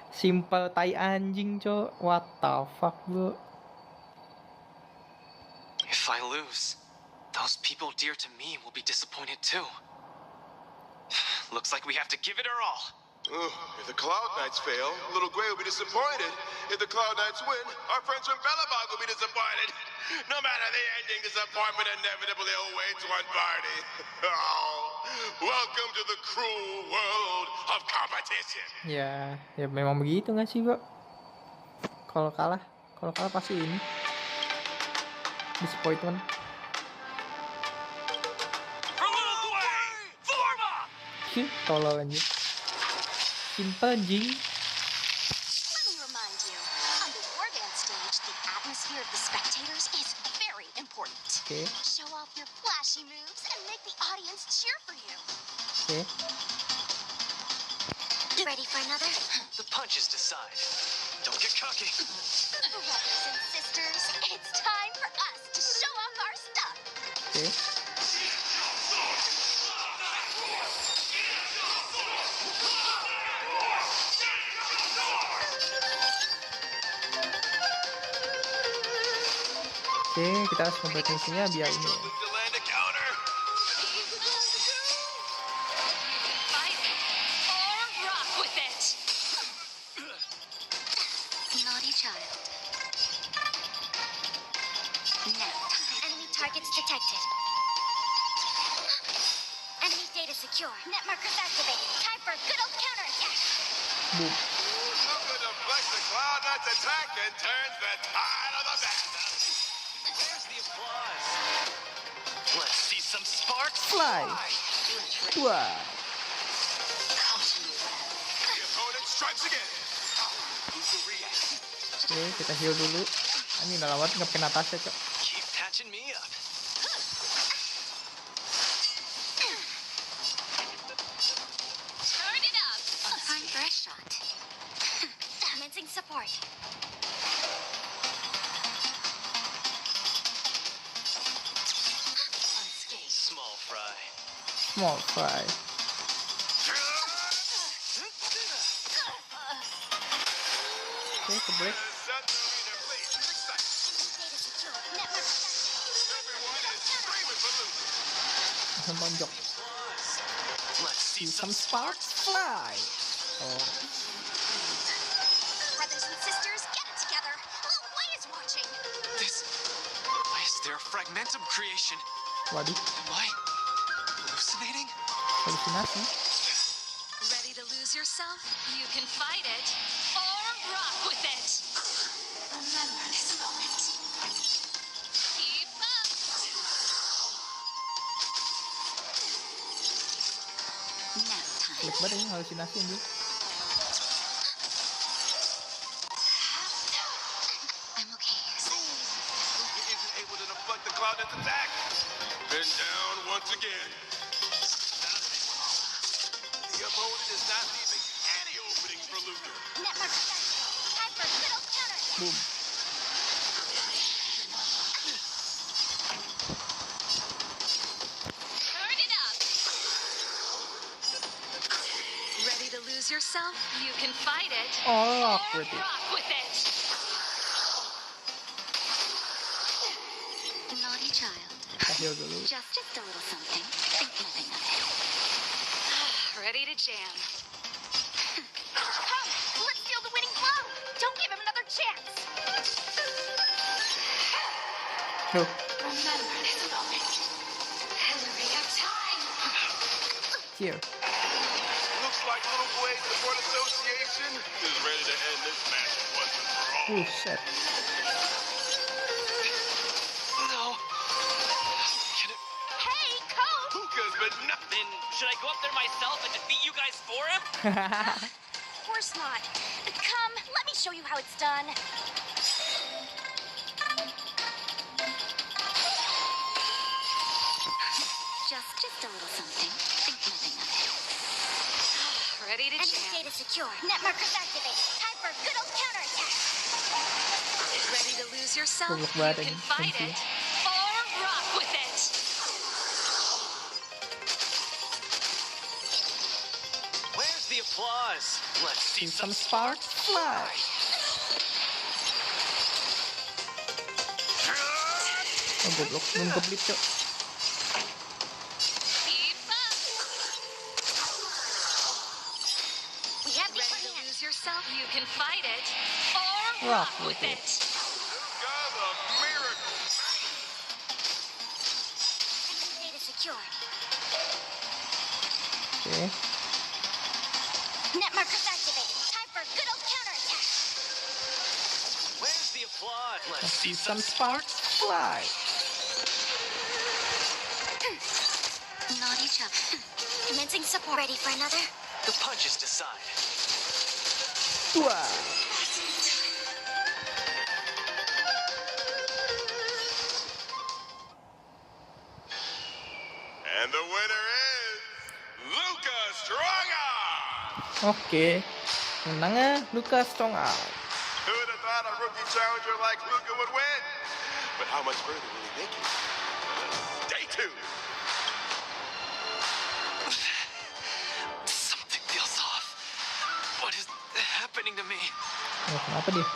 Simple tai anjing cok. What the fuck bro? If I lose, those people dear to me will be disappointed too. Looks like we have to give it our all. If the Cloud Knights fail, Little Guay will be disappointed. If the Cloud Knights win, our friends from Bellabog will be disappointed. No matter the ending, disappointment inevitably awaits one party. Welcome to the cruel world of competition. Ya memang begitu nggak sih bro? Kalau kalah pasti ini disappointment. Tolol anjir. Simple anjing. Let me remind you, on the war dance stage, the atmosphere of the spectators is very important. Okay. Show off your flashy moves and make the audience cheer for you. Okay. Ready for another? The punches decide. Don't get cocky. Brothers and sisters, it's time for us to show off our stuff. Okay. Oke, kita harus membuat misinya biar ini. Net markers activated. Time for a good old counterattack. Boom. Luka deflects the Cloud Knight's attack and turns the tide of the battle. Where's the applause? Let's see some sparks Fly. Wah. The opponent strikes again. Luka reacts. Oke, kita heal dulu. Ini udah lewat nggak pakai Natasha, Cok. Keep patching me up. Turn it up. Time for a shot. Commencing support. Unscathed. Small fry. Small fry. Oke, ke break. Suddenly the place is excited. Data secure. Net markers activated. Everyone is screaming for Luka. Langsung tonjok. Let's see See some sparks fly. Oh, Brothers and sisters, get it together. Lil Gwei is watching. this. Why is there a fragmentum creation? waduh, Am I hallucinating? halusinasi. Ready to lose yourself? You can fight it or rock with it. Remember this moment. Keep up. Nap time. Jelek banget ini halusinasi anjir. I'm okay. Luka isn't able to deflect the Cloud Knight's attack. Been down once again. The opponent is not leaving any openings for Luka. Net markers activated. Time for a good old counterattack. Boom. Turn it up. Ready to lose yourself? You can fight it Oh, or pretty. rock with it. Naughty child. Kita heal dulu. Just a little something. Think nothing of it. Ready to jam. Come, let's steal the winning blow. Don't give him another chance. Tuh, Remember this moment. Hillary of time. here. Looks like Little Gwei Support Association is ready to end this match once and for all. Buset. No. Can it? Hey, coach. Luka's been nothing. Then should I go up there myself and defeat you guys for him? Of course not. Come, let me show you how it's done. Just a little something. Think nothing of it. Ready to Enemy jam. data secure. Net markers activated. Time for a good old counterattack. Ready to lose yourself? Goblok You banget can ini, fight tensi. it or rock with it. Where's the applause? Let's see See some some sparks fly. Oh, goblok. Belum keblit, Cok. Keep up. We have the upper Ready to hand. lose yourself? You can fight it or Rock rock with with it. Luka the miracle. Enemy data secured. Oke. Net markers activated. Time for a good old counterattack. Where's the applause? Let's See see some some sparks fly. Naughty child. Commencing support. Ready for another? The punches decide. Wah. And the winner is Luka Strongarm. Oke. Menangnya Luka Strong Out. Who would have thought a rookie challenger like Luka would win? But how much further will he make it? Stay tuned. Something feels off. What is happening to me? Oh, kenapa dia?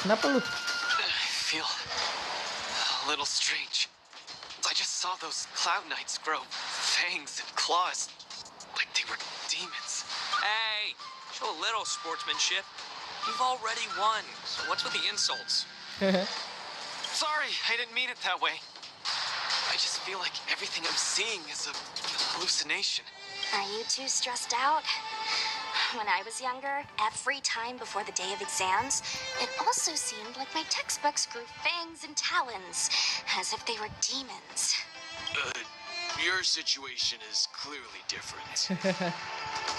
Kenapa lu? I feel a little strange. I just saw those Cloud Knights grow fangs and claws like they were demons. Hey, show a little sportsmanship. You've already won, so what's with the insults? Sorry, I didn't mean it that way. I just feel like everything I'm seeing is a hallucination. Are you too stressed out? When I was younger, every time before the day of exams, it also seemed like my textbooks grew fangs and talons, as if they were demons. Your situation is clearly different.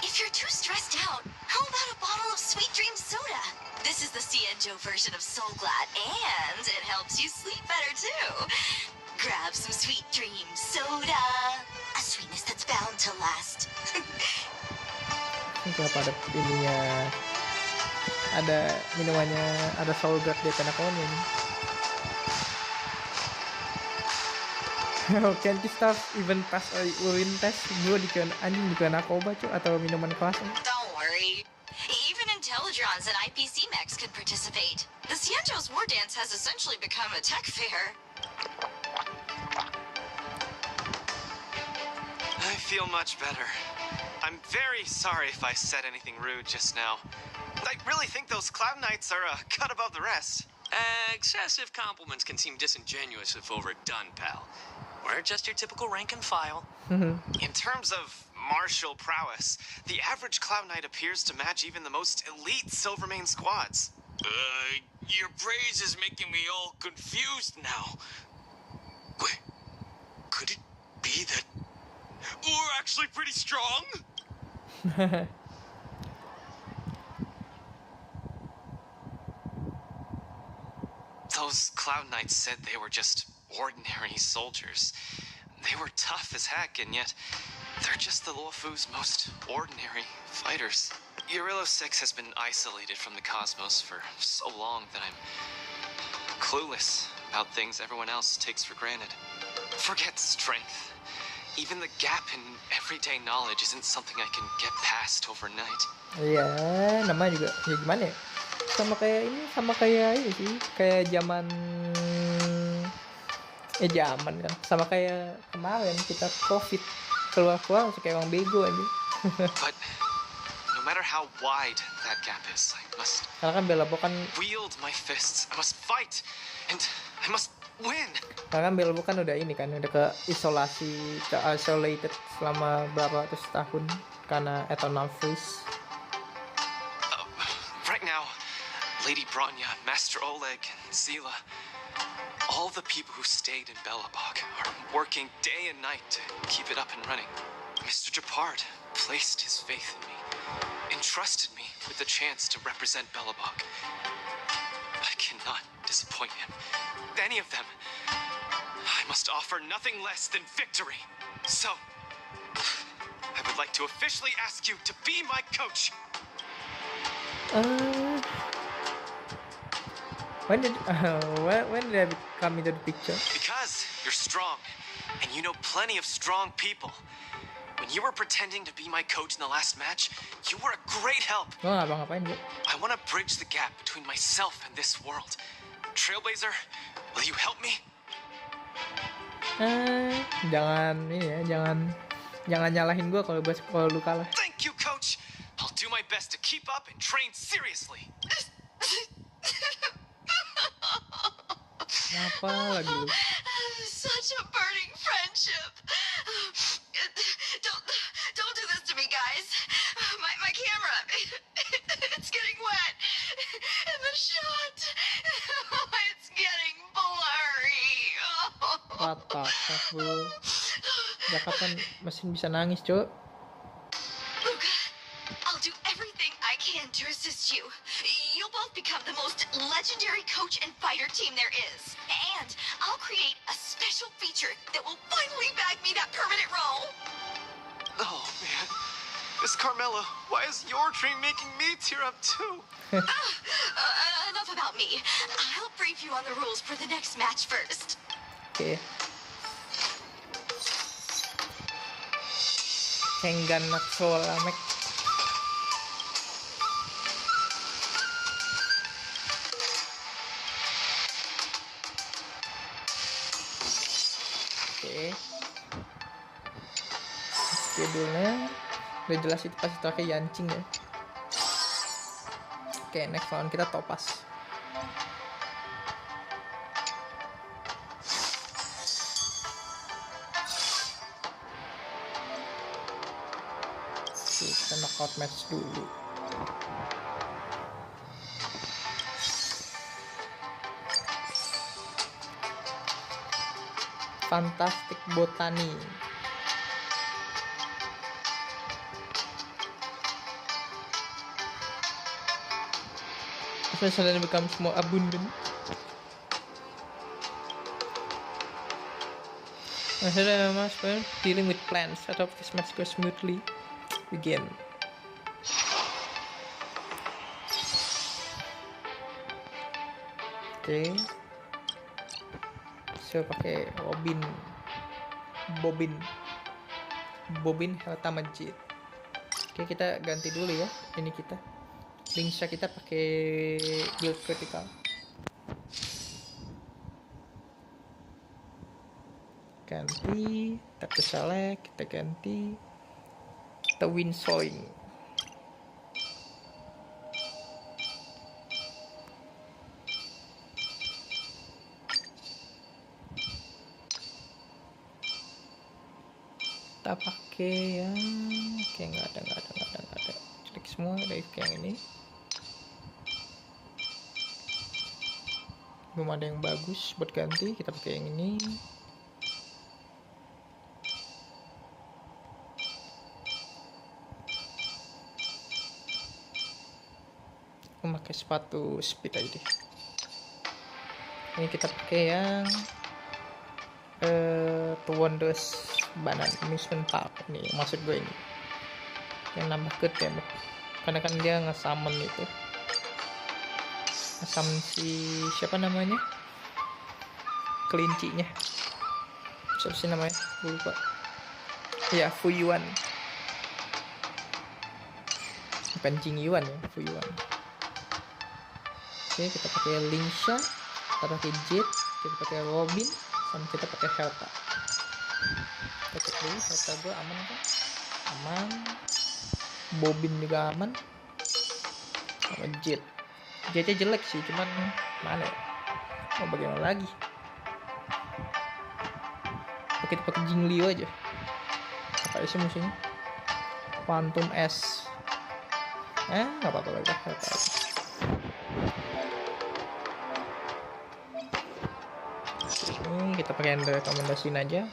If you're too stressed out, how about a bottle of Sweet Dream soda? This is the Cienjo version of Soul Glad, and it helps you sleep better too. Grab some Sweet Dream soda, a sweetness that's bound to last. Kenapa ada ininya, ada minumannya, ada soul guard di Panakonya nih. Can't you stop even pass urine test? Gue anjing di narkoba cuy, atau minuman kelas. Don't worry. Even Intellitrons and IPC mechs could participate. The Cienjo's war dance has essentially become a tech fair. I feel much better. I'm very sorry if I said anything rude just now. I really think those Cloud Knights are a cut above the rest. Excessive compliments can seem disingenuous if overdone, pal. We're just your typical rank and file. In terms of martial prowess, the average Cloud Knight appears to match even the most elite Silvermane squads. Your praise is making me all confused now. Wait, could it be that we're actually pretty strong? Those Cloud Knights said they were just ordinary soldiers. They were tough as heck, and yet they're just the Luofu's most ordinary fighters. Urilo 6 has been isolated from the cosmos for so long that I'm clueless about things everyone else takes for granted. Forget strength. Even the gap in everyday knowledge isn't something I can get past overnight. Iya, nama juga ya gimana ya? Sama kayak ini sih, kayak zaman kan. Sama kayak kemarin kita COVID, keluar langsung kayak orang bego aja. But no matter how wide that gap is, I must Karena kan Belabo kan wield my fists. I must fight, and I must win. Karena kan Belabo kan udah ini kan, udah ke isolated selama berapa ratus tahun karena eternal freeze. Right now, Lady Bronya, Master Oleg, and Zila, all the people who stayed in Belobog are working day and night to keep it up and running. Mr. Japard placed his faith in me, entrusted me with the chance to represent Belobog. I cannot disappoint him. Any of them. I must offer nothing less than victory. So, I would like to officially ask you to be my coach. When did I come into the picture? Because you're strong, and you know plenty of strong people. When you were pretending to be my coach in the last match, you were a great help. Lo ngapa-ngapain dia? I want to bridge the gap between myself and this world. Trailblazer, will you help me? Jangan ini ya, jangan nyalahin gue kalau lu kalah. Thank you, coach. I'll do my best to keep up and train seriously. Kenapa lagi lu? Such a burning friendship. Don't do this to me, guys. My camera, it's getting wet. And the shot, it's getting blurry. Patah, bro. Udah kapan mesin bisa nangis, Cok? Luca, I'll do everything I can to assist you. You'll both become the most legendary coach and fighter team there is. And I'll create a special feature that will finally bag me that permanent role. Oh, man. Miss Carmela, why is your dream making me tear up too? Enough about me. I'll brief you on the rules for the next match first. Oke. Kengan Natsolamek. Oke. Schedule-nya udah jelas, itu pasti pakai yancing ya. Oke, next lawan kita Topaz. Kita knockout match dulu. Fantastic Botany. Suddenly becomes more abundant. Dealing with plants. Out of this match goes smoothly. Begin. Oke. So pakai bobin Helta Majid. Oke, kita ganti dulu ya. Ini kita Linksa kita pakai build critical. Ganti, kita select, kita ganti, kita win sowing. Kita pakai yang oke, nggak ada. Klik semua dari yang ini. Belum ada yang bagus buat ganti, kita pakai yang ini. Pakai sepatu speed aja deh. Ini kita pakai yang The Wonders Banan Amusement Park. Nih maksud gue ini yang nambah ke damage, karena kan dia nge-summon itu, nge-summon si siapa namanya, kelincinya, siapa sih namanya, gue lupa ya, Fuyuan, bukan Jingyuan ya, Fuyuan. Oke, kita pakai Linsha, kita pakai Jet, kita pakai Robin, sama kita pakai Helta. Kita cek dulu, Helta gue aman kan? Aman. Bobin juga aman. Sama Jet. Jetnya jelek sih, cuman mana ya? Mau bagaimana lagi? Oke, kita pakai Jingliu aja. Apa sih musuhnya? Quantum S. Nggak apa-apa lagi, Helta aja. Ini kita pakai yang rekomendasiin aja.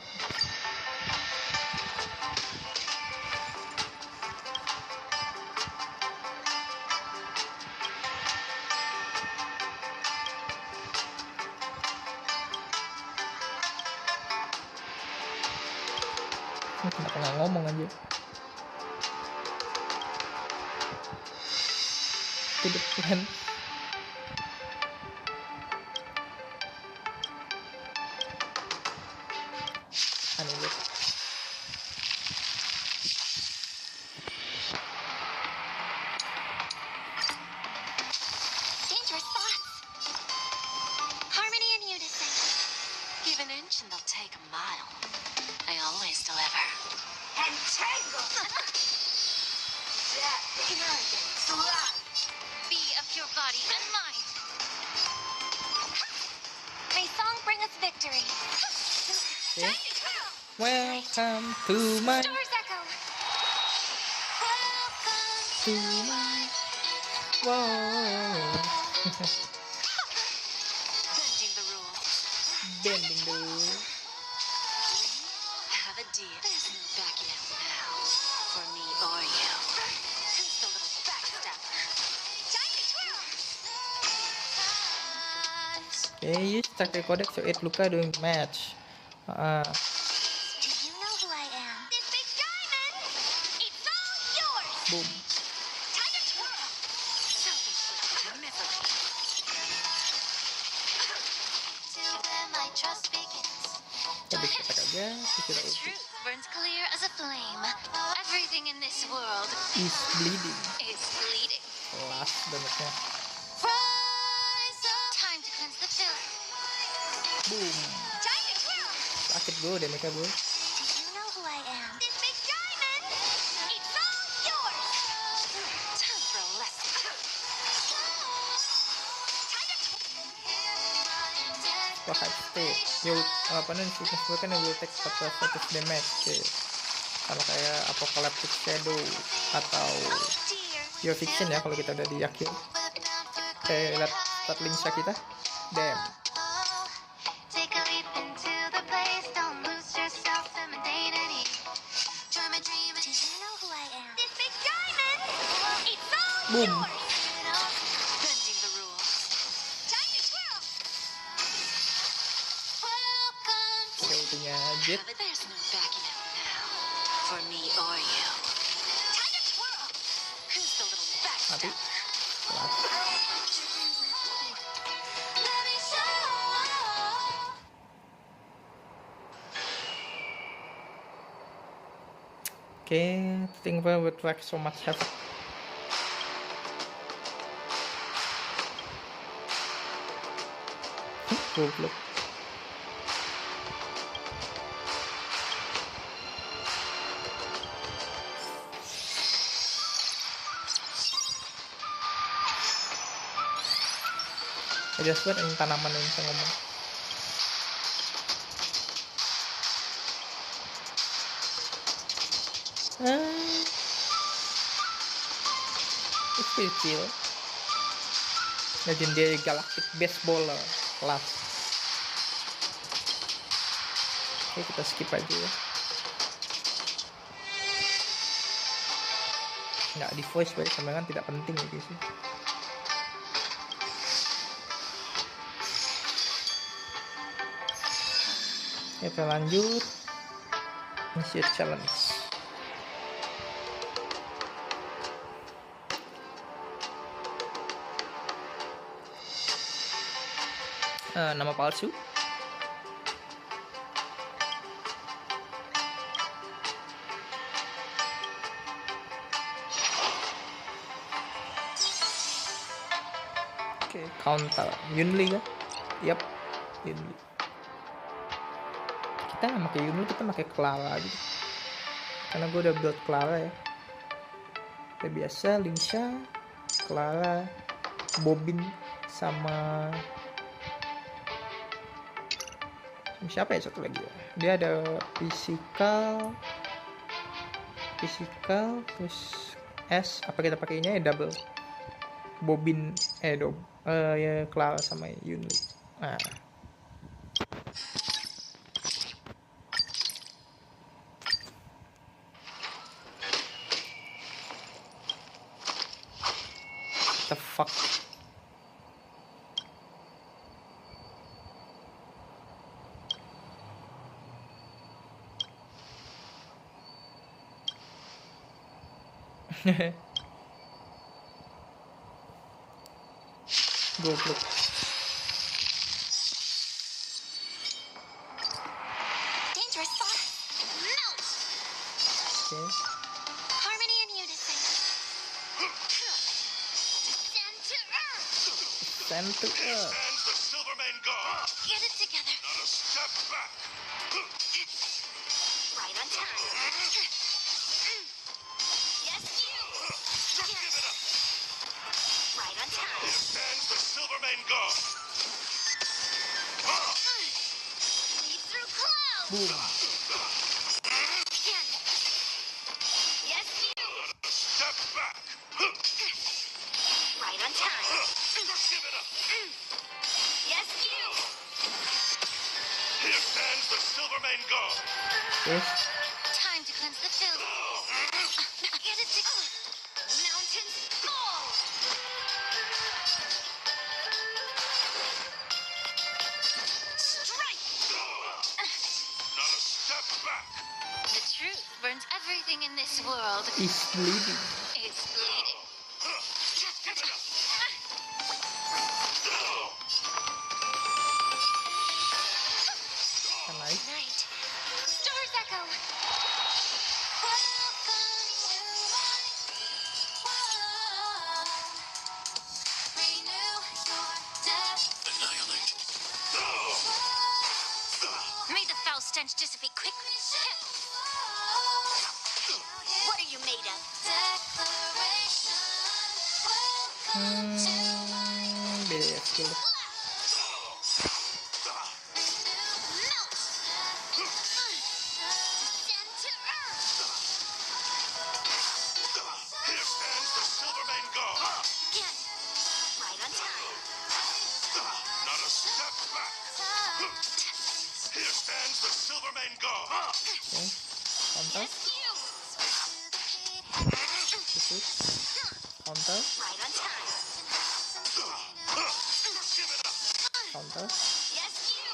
Kenapa nggak ngomong aja? Tidak kan? Dangerous thoughts. Harmony and unison. Give an inch and they'll take a mile. I always deliver. And tangle! That arrogant slut! Be of your body and mind. May song bring us victory. Okay. Welcome to my Stars echo. to my world. Bending the rules. Bending the rules. Have a deal. There's no backing out now. For me or you. Who's the little backstabber? Time to twirl. Okay, use tactical codex to aid Luca during the match. Do you know who I am? This big diamond. It's all yours. Boom. Time to twirl. Self-inflicted misery. Till then my trust begins. Kita bisa aja, kita The truth burns clear as a flame. Everything in this world is bleeding. is bleeding. Last damage-nya. Rise up. Time to cleanse the filth. Boom. Time to twirl. Sakit bro damage-nya bro. Do you know who I am? This big diamond. It's all yours. Time for a lesson. Time to twirl. Wah, high state. Yo, apa nih? Fitness gue kan will take 14 damage. Oke. sama kayak Apocalyptic Shadow atau Your Fiction ya kalau kita udah di akhir. Lihat start linsa kita, damn. Take a leap into the place, don't lose yourself in mundanity. Join my dream. Do you know who I am? This big diamond! It's all Boom. yours! Bending the rules. Time to twirl! Welcome to Oke, punya Jet. But there's no backing out now. For me or you. time to twirl! Who's the little Mati. backstabber? Kelas. Let me show. Oke, think would like so much havoc. Goblok. Jelas banget ini tanaman yang bisa ngomong. It's pretty chill. Legendary Galactic Baseballer kelas. Oke, kita skip aja ya. Nggak di voice baik, karena kan tidak penting gitu sih. Kita lanjut misi challenge. Nama palsu. Oke, counter Yunli kan? Yap, Yunli. Kita nggak pakai Yunli, kita pakai Clara gitu. Karena gue udah build Clara ya. Udah biasa, Linsha, Clara, Bobin, sama siapa ya satu lagi ya? Dia ada physical, terus S. Apa kita pakainya ya double? Bobin, ya Clara sama Yunli. Nah. The fuck? Goblok. Dangerous spot. Melt. Oke. Harmony and unison. Descend to earth. Send to Earth. Stands the Silvermane Guard. Get it together. Not a step back. Right on time. Yes, you. Just give it up. Right on time. Here stands the Silvermane Guard. Lead through clouds. Boom. Again. Yes, you. Step back. Right on time. Just give it up. Yes, you. Here stands the Silvermane Guard. Terus Time to cleanse the filth. Get it together. Mountains fall. Strike. Not a step back. The truth burns everything in this world. is bleeding. It's bleeding. Just give it up. Kan naik. Night. Stars echo. Welcome to my world. Renew your depth. Annihilate. May the foul stench dissipate quickly. What are you made of? Beda skill. Melt. Descend to earth. masuk. Counter. Right on time. Counter. Yes, you.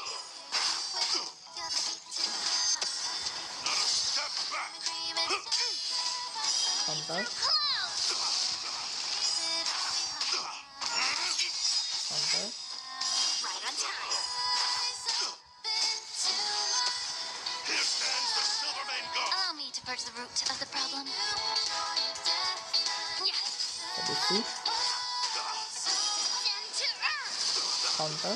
Counter. Close. Counter. Right on time. Here stands the Silvermane God. Allow me to purge the root of the problem. Yes. Tadeushi. Send to earth. Counter.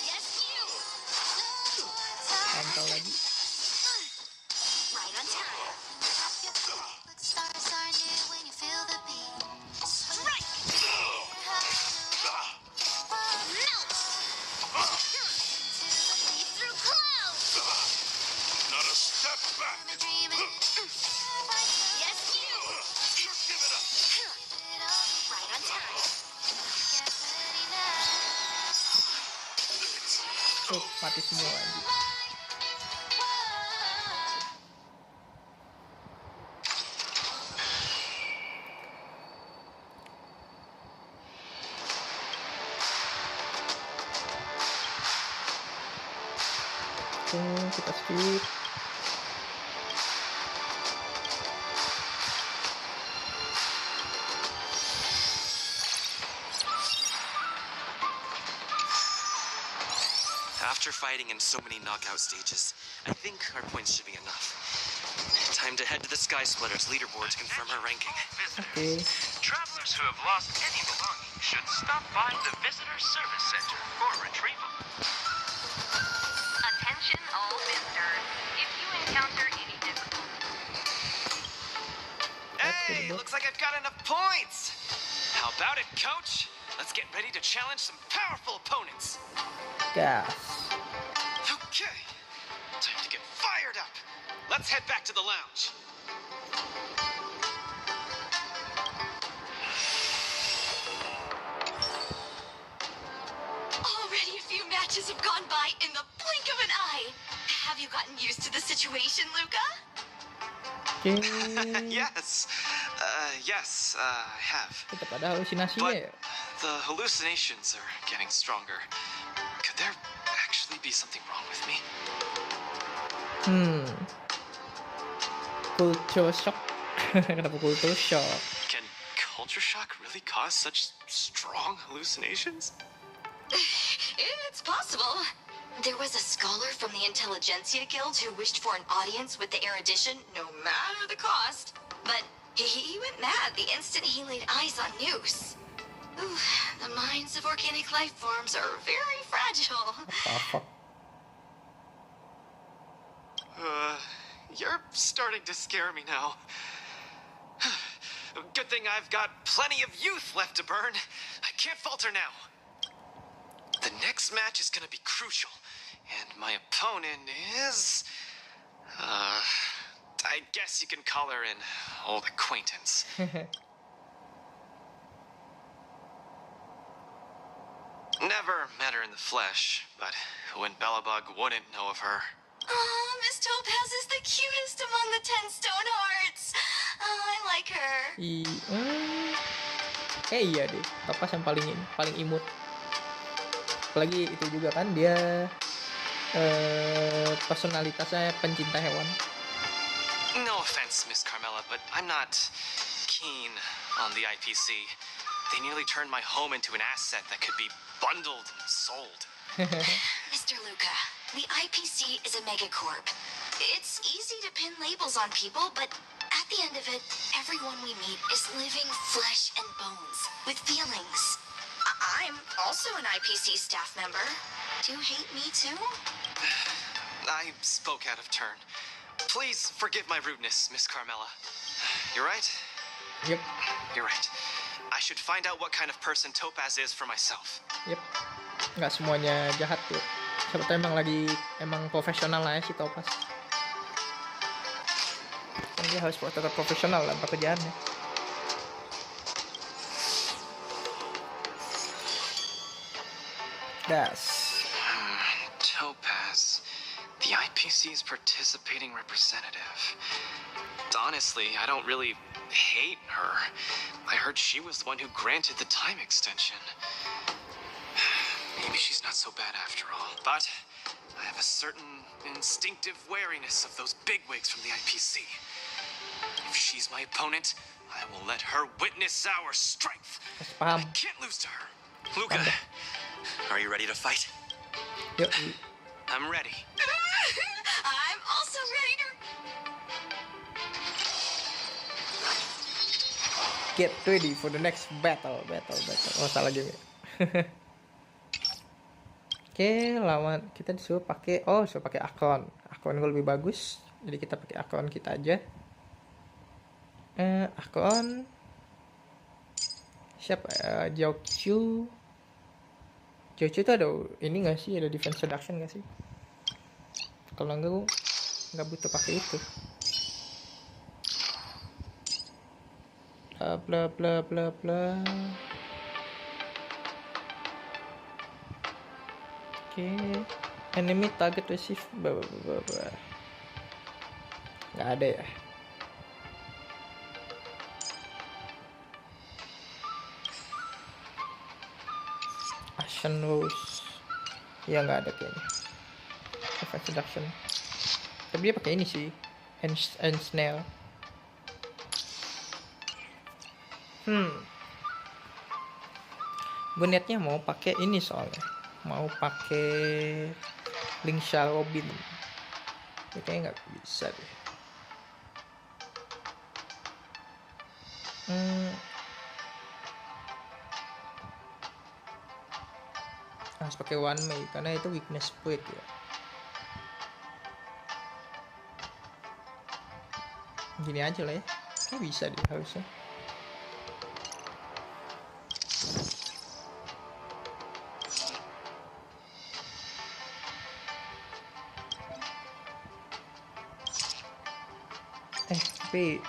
Yes, you. Counter lagi. Right on time. Stars are near when you feel the beat. Strike. Melt. Leap through clouds. Not a step back. Yes, you. Right on time. Mati semua anjing. Oke, kita skip. After fighting in so many knockout stages, I think our points should be enough. Time to head to the Sky Splitters leaderboard to confirm her ranking. Oke. Travelers who have lost any belongings should stop by the Visitor Service Center for retrieval. Attention all visitors. If you encounter any difficulties, Hey, looks like I've got enough points. How about it, coach? Let's get ready to challenge some powerful opponents. Gas. Okay, time to get fired up. Let's head back to the lounge. Already a few matches have gone by in the blink of an eye. Have you gotten used to the situation, Luca? Oke. Yes, I have. Tetap ada halusinasinya But ya. the hallucinations are getting stronger. Could there actually be something wrong with me? Culture shock. Kenapa culture shock? Can culture shock really cause such strong hallucinations? It's possible. There was a scholar from the Intelligentsia Guild who wished for an audience with the erudition, no matter the cost. But he went mad the instant he laid eyes on Noose. Ooh, the minds of organic life forms are very fragile. Apa? You're starting to scare me now. Good thing I've got plenty of youth left to burn. I can't falter now. The next match is gonna be crucial, and my opponent is... I guess you can call her an old acquaintance. Never met her in the flesh, but who in Bellabug wouldn't know of her? Oh, Miss Topaz is the cutest among the 10 stone hearts. Oh, I like her. Iya deh, Topaz yang paling imut. Apalagi itu juga kan dia personalitasnya pencinta hewan. No offense, Miss Carmela, but I'm not keen on the IPC. They nearly turned my home into an asset that could be bundled and sold. Mr. Luca, the IPC is a megacorp. It's easy to pin labels on people, but at the end of it, everyone we meet is living flesh and bones with feelings. I'm also an IPC staff member. Do you hate me too? I spoke out of turn. Please forgive my rudeness, Miss Carmela. You're right. Yep. You're right. I should find out what kind of person Topaz is for myself. Yep. Nggak semuanya jahat tuh. Siapa tahu emang profesional lah ya si Topaz. Kan dia harus tetap profesional dalam pekerjaannya. Das. Topaz. The IPC IPC's participating representative. Honestly, I don't really hate her. I heard she was the one who granted the time extension. Maybe she's not so bad after all. But I have a certain instinctive wariness of those bigwigs from the IPC. If she's my opponent, I will let her witness our strength. I can't lose to her. Luca, are you ready to fight? Yuk. I'm ready. I'm also ready to. Get ready for the next battle. Oh, salah game. Oke, lawan kita disuruh pakai akun gue lebih bagus, jadi kita pakai akun kita aja. Akun siapa? Jauchu itu ada ini nggak sih, ada defense reduction nggak sih? Kalau enggak gue nggak butuh pakai itu. Bla bla bla bla. Oke, enemy target receive bla. Nggak ada ya. Action Rose ya nggak ada kayaknya. Defense reduction, tapi dia pakai ini sih, and snail. Gue niatnya mau pakai ini, soalnya mau pakai Lingsha Robin, tapi kayaknya nggak bisa deh. Harus pakai One May karena itu weakness point ya. Gini aja lah ya, kayak bisa deh harusnya. Tapi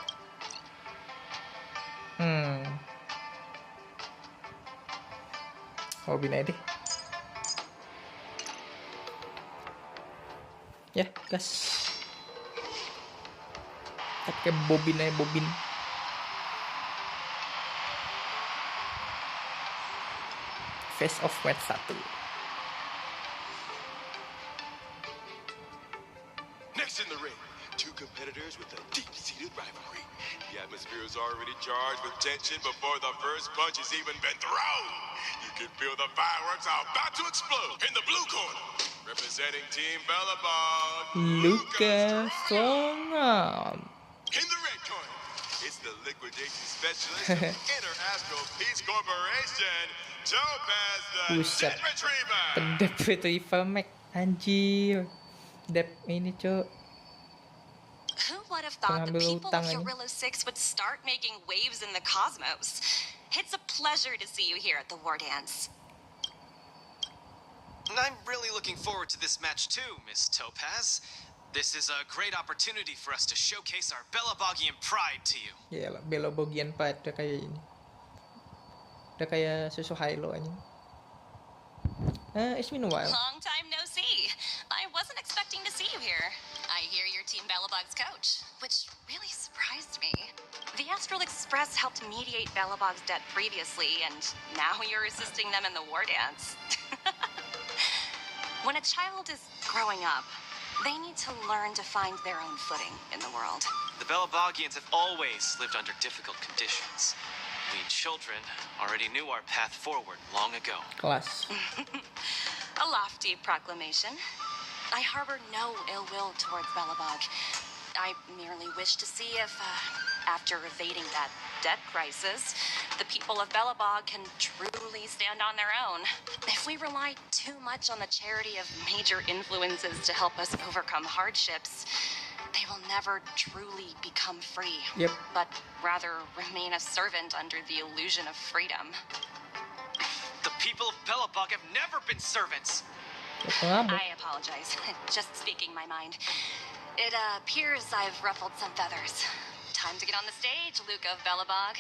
Robin aja deh. Ya, gas. Pakai bobin aja, bobin. Face off match 1. Next in the ring, two competitors with a deep-seated rivalry. The atmosphere is already charged with tension before the first punch has even been thrown. You can feel the fireworks are about to explode. In the blue corner, representing Team Bellabog, Luca Selamat. In the red corner, it's the liquidation specialist of Inter-Astral Peace Corporation, Topaz the Buset. Debt Retriever. Debt Retriever Mac, anjir. Debt ini cok. Who would have thought the Pengambil people utang of aja. Eurilla 6 would start making waves in the cosmos? It's a pleasure to see you here at the War Dance. I'm really looking forward to this match too, Miss Topaz. This is a great opportunity for us to showcase our Bellabogian pride to you. Ya lah, Bellabogian Pride udah kayak ini. Udah kayak susu Hilo aja. It's been a while. Long time no see. I wasn't expecting to see you here. I hear you're Team Bellabog's coach, which really surprised me. The Astral Express helped mediate Bellabog's debt previously, and now you're assisting them in the War Dance. When a child is growing up, they need to learn to find their own footing in the world. The Bellabogians have always lived under difficult conditions. We children already knew our path forward long ago. Kelas. A lofty proclamation. I harbor no ill will towards Bellabog. I merely wish to see if, after evading that debt crisis, the people of Bellabog can truly stand on their own. If we rely too much on the charity of major influences to help us overcome hardships, they will never truly become free, Yep. but rather remain a servant under the illusion of freedom. The people of Bellabog have never been servants. I apologize. Just speaking my mind. It appears I've ruffled some feathers. Time to get on the stage, Luca of Bellabog.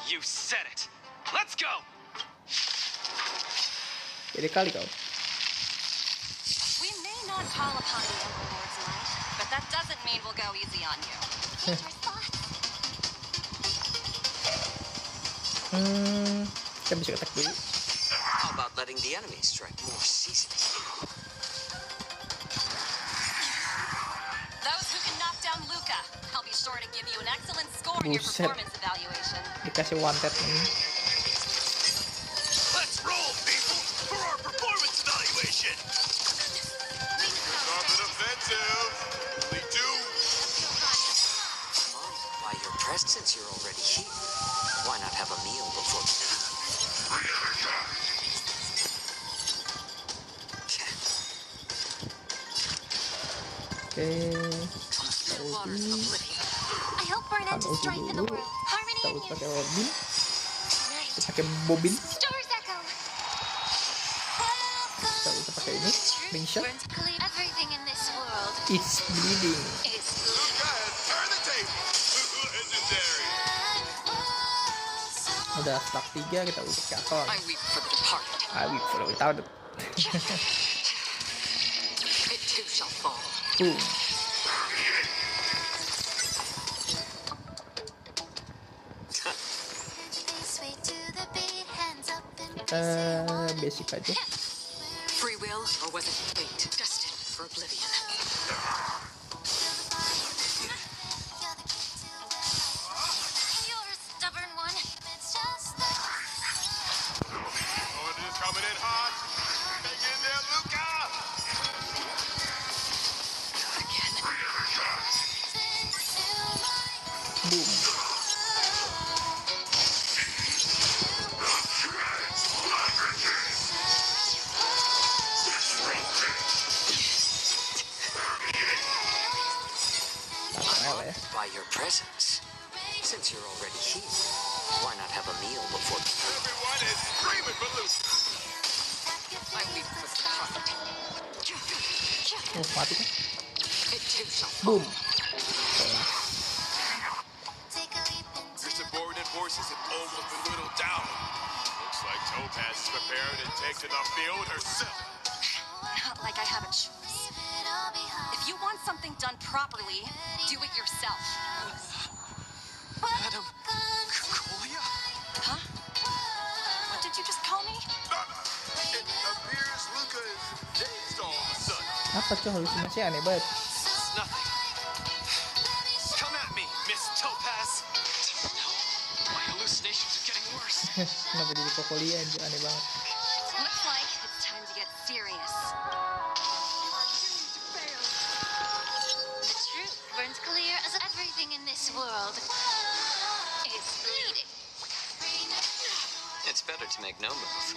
You said it. Let's go. Jadi kali kau. We may not call upon the Overlord's might, but that doesn't mean we'll go easy on you. Kita bisa attack dulu. How about letting the enemy strike more seasoned? Those who can knock down Luca, I'll be sure to give you an excellent score in your Buset. performance evaluation. Dikasih wanted ini. Let's roll, people, for our performance evaluation. On the defensive. Only two. Mom, by your presence, since you're already here, why not have a meal before? Oke. I hope we're not to Ulti strife in the dulu. world. Harmony Kita and ulti pakai unity. Robin. Night. Kita pakai Bobin. Stars echo. Kita ulti pakai ini. Ring shot. Burns clear. Everything in this world It's bleeding. is Luca has turned the table. Legendary. Udah stack 3, kita ulti ke akal. I weep for the departed. I weep for the without it. It too shall fall. Boom. Basic aja. Free will, or was it fate? Destined for oblivion. You're a stubborn one. Orders coming in hot. Hang in there, Luca. Boom. Langsung L ya. By your presence, since you're already here, why not have a meal before? Everyone is screaming for Luca. I weep for the departed. Oh, mati kan? It too shall fall. Boom. Your subordinate forces have almost been whittled down. Looks like Topaz is preparing to take to the field herself. Not like I have a choice. If you want something done properly, do it yourself. Madam Cocolia? Huh? What did you just call me? It appears Luca is dazed all of a sudden. Apa tuh halusinasi aneh banget. It's nothing. Come at me, Miss Topaz. No, my hallucinations are getting worse. Kenapa jadi Kokolia aja aneh banget. Looks like it's time to get serious. The truth burns clear as everything in this world is bleeding. It's better to make no move.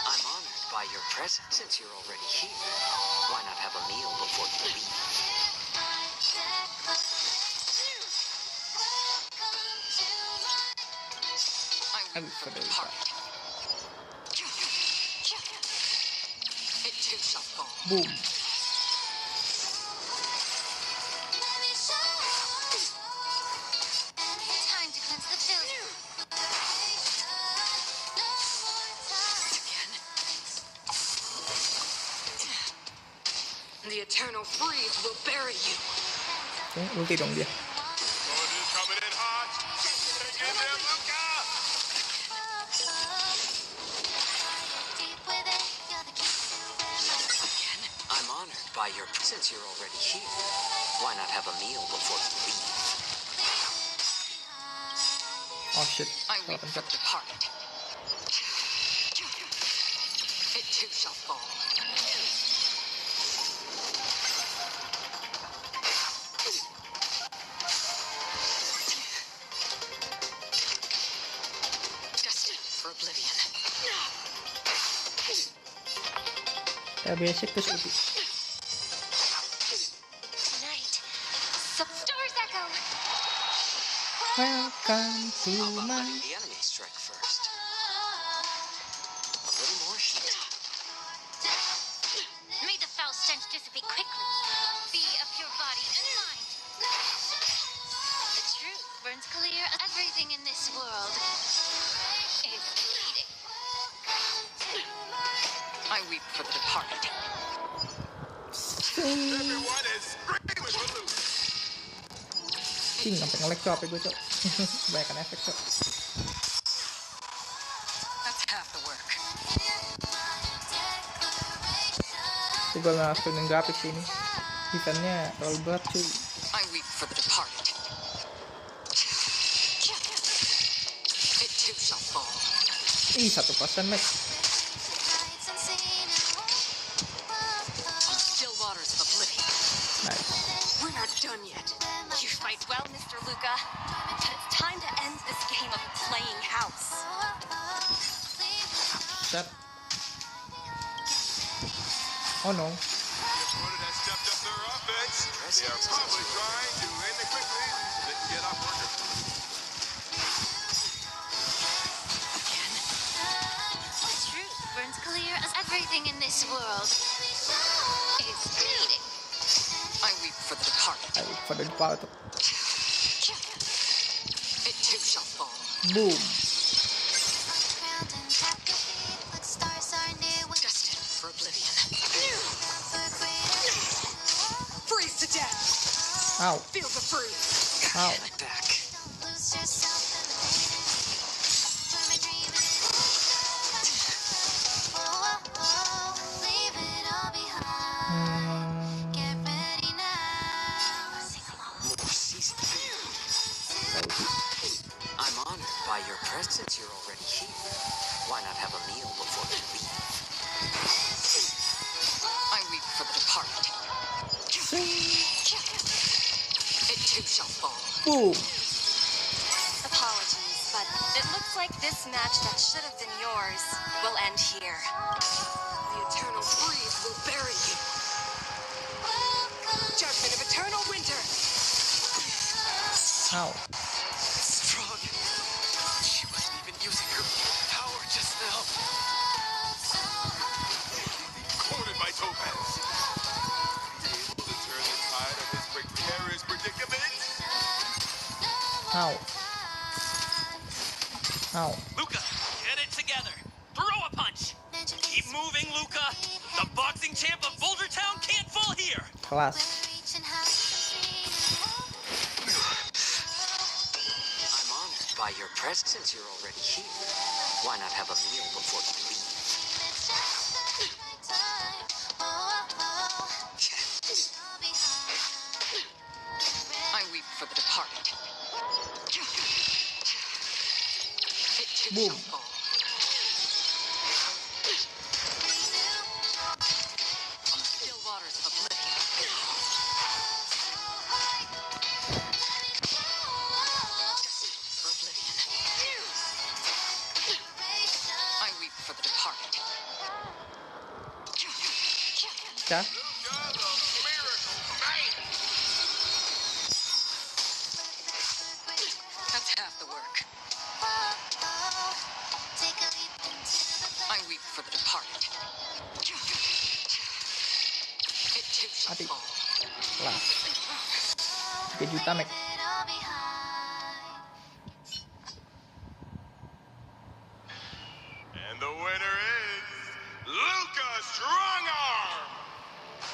I'm honored by your presence, since you're already here. Why not have a meal before you leave? I weep for the departed. It too shall fall. Boom. Time to cleanse the filth. The eternal freeze will bury you. Oke, ulti dong dia. Orders coming in hot. Hang in there, Luca. I'm honored by your since you're already here. Why not have a meal before you leave? Oh shit. I Salah weep for pencet. the departed. It too shall fall. Destined for oblivion. Ya basic terus ulti. Tonight, stars echo. Welcome to How about my... letting the enemy strike first? A little more shit. May the foul stench dissipate quickly. Be of your body and mind. The truth burns clear. Everything in this world is bleeding. I I weep for the departed. Everyone is screaming for Luke. Cing, sampai nge-lag cok, gue cok. Kebanyakan efek cok. That's half the work. Tapi gue nggak turunin grafik sih ini. Eventnya terlalu berat cuy. I weep for the departed. It too shall fall. Ih, 1% Max. Still waters of oblivion. Nice. We're not done yet. You fight well, Mr. Luca, but it's time to end this game of playing house. Set. Oh no. Opponent has stepped up their offense. They are probably trying to end it quickly so they can get off worker. The truth burns clear as everything in this world is fleeting. I weep for the departed. Ayo, pada depan tuh. It too shall fall. Boom. Destined for oblivion. Freeze to death. Ow. Feel the freeze. Ow. Back. I'm honored by your presence. You're already here. Why not have a meal before we leave? I weep for the departed. It too shall fall. Boom. Apologies, but it looks like this match that should have been yours will end here. The eternal freeze will bury you. Judgment of eternal winter. Ow. Strong. She wasn't even using her power just now. Cornered by Topaz. Able to turn the tide of this precarious predicament. Ow. Ow. Luca, get it together. Throw a punch. Keep moving, Luca. The boxing champ of Boulder Town can't fall here. Kelas. I'm honored by your presence. You're already here. Why not have a meal before you leave? I weep for the departed. It too Boom. shall fall. On the still waters of oblivion. Destined for oblivion. I weep for the departed. Cah. That's half the work. I weep for the departed. It too shall Adik. fall. Kelas. 3 juta Max. And the winner is Luca Strongarm.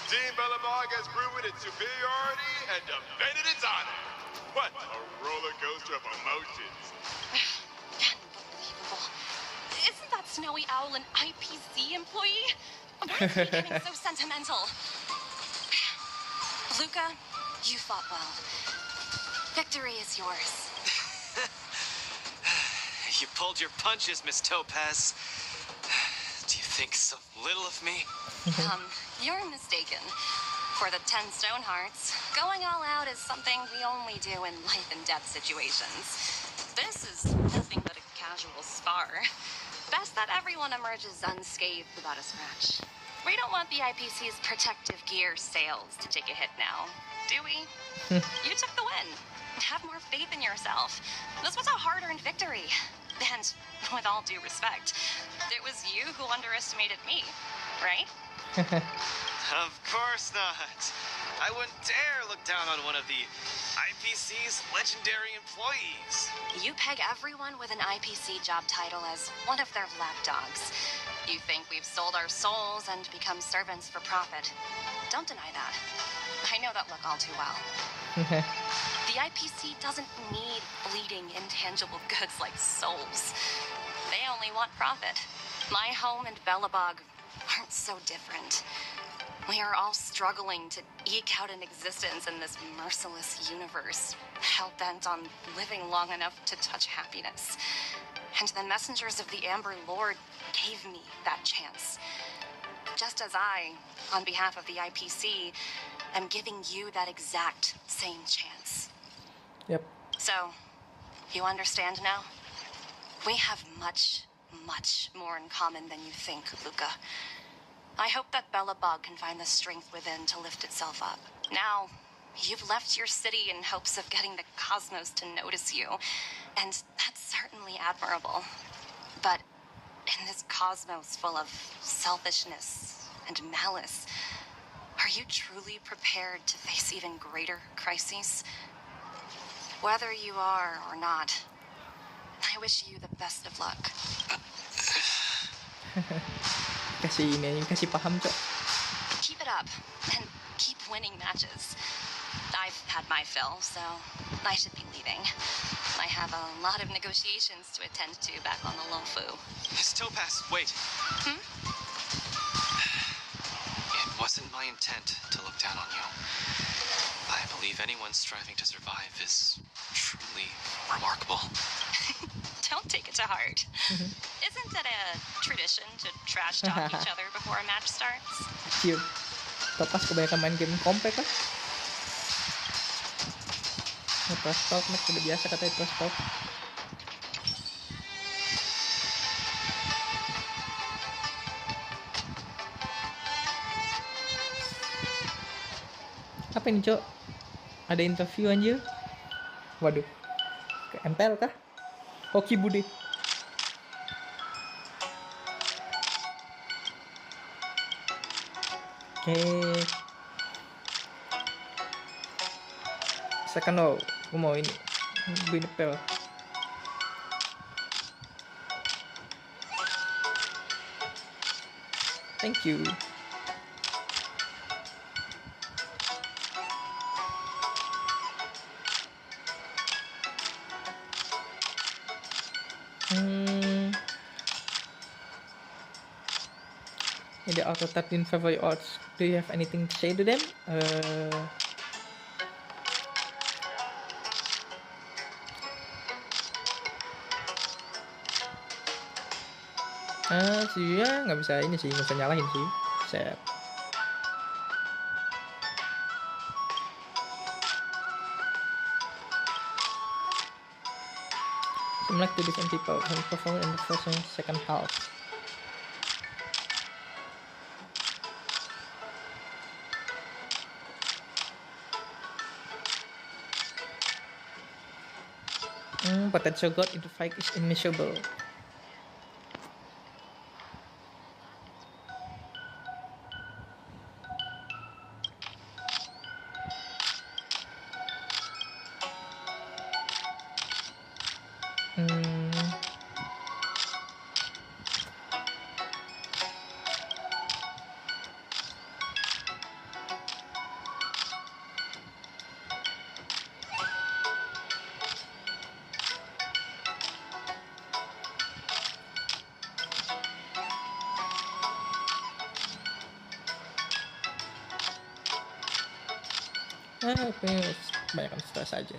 Team Bellamog has proven its superiority and defended its honor. What a roller coaster of emotions. Unbelievable. Isn't that Snowy Owl an IPC employee? Why is he getting so sentimental? Luca, you fought well. Victory is yours. You pulled your punches, Miss Topaz. Do you think so little of me? You're mistaken. For the 10 stone hearts, going all out is something we only do in life and death situations. This is nothing but a casual spar. Best that everyone emerges unscathed without a scratch. We don't want the IPC's protective gear sails to take a hit now, do we? You took the win. Have more faith in yourself. This was a hard-earned victory. And with all due respect, it was you who underestimated me, right? Of course not. I wouldn't dare look down on one of the IPC's legendary employees. You peg everyone with an IPC job title as one of their lapdogs. You think we've sold our souls and become servants for profit. Don't deny that. I know that look all too well. The IPC doesn't need bleeding, intangible goods like souls. They only want profit. My home and Belobog aren't so different. We are all struggling to eke out an existence in this merciless universe, hell-bent on living long enough to touch happiness. And the messengers of the Amber Lord gave me that chance. Just as I, on behalf of the IPC, am giving you that exact same chance. Yep. So, you understand now? We have much, much more in common than you think, Luca. I hope that Belobog can find the strength within to lift itself up. Now, you've left your city in hopes of getting the cosmos to notice you, and that's certainly admirable. But in this cosmos full of selfishness and malice, are you truly prepared to face even greater crises? Whether you are or not, I wish you the best of luck. Kasih ini aja, kasih paham, Cok. Keep it up, and keep winning matches. I've had my fill, so I should be leaving. I have a lot of negotiations to attend to back on the Lofu. Miss Topaz, wait. It wasn't my intent to look down on you. I believe anyone striving to survive is truly remarkable. Don't take it to heart. Isn't it a tradition to trash talk each other before a match starts? Cium. Topas kebanyakan main game komplek lah. Trash talk, udah biasa katanya trash talk. Apa ini, Cok? Ada interview anjir. Waduh. Ke MPL kah? Hoki Bude. Oke. Second row. Gue mau ini. Gue nepel. Thank you. The auto 13 favorite odds. Do you have anything to say to them? Sih ya nggak bisa ini sih, nggak bisa nyalahin sih. Set. Similar to different people who perform in the first and second half. Potential growth into fight is immeasurable. Kebanyakan stres aja.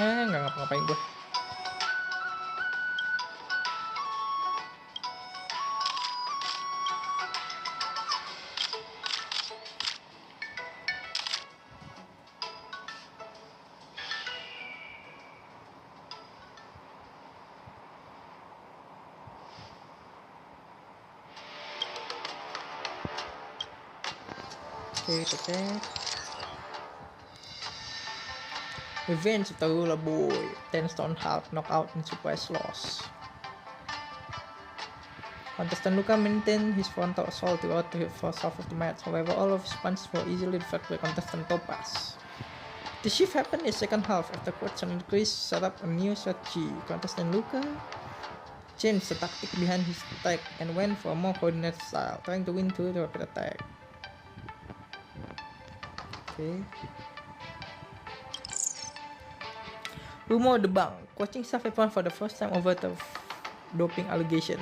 Nggak ngapa-ngapain gue. Oke, kita cek. Revenge of the Ruler Boy, 10 stone half, knockout and surprise loss. Contestant Luca maintained his frontal assault throughout the first half of the match. However, all of his punches were easily deflected by contestant Topaz. The shift happened in the second half after Coach and Chris set up a new strategy. Contestant Luca changed the tactic behind his attack and went for a more coordinated style, trying to win through the rapid attack. Okay. Rumor debunked. Coaching staff found for the first time over the doping allegation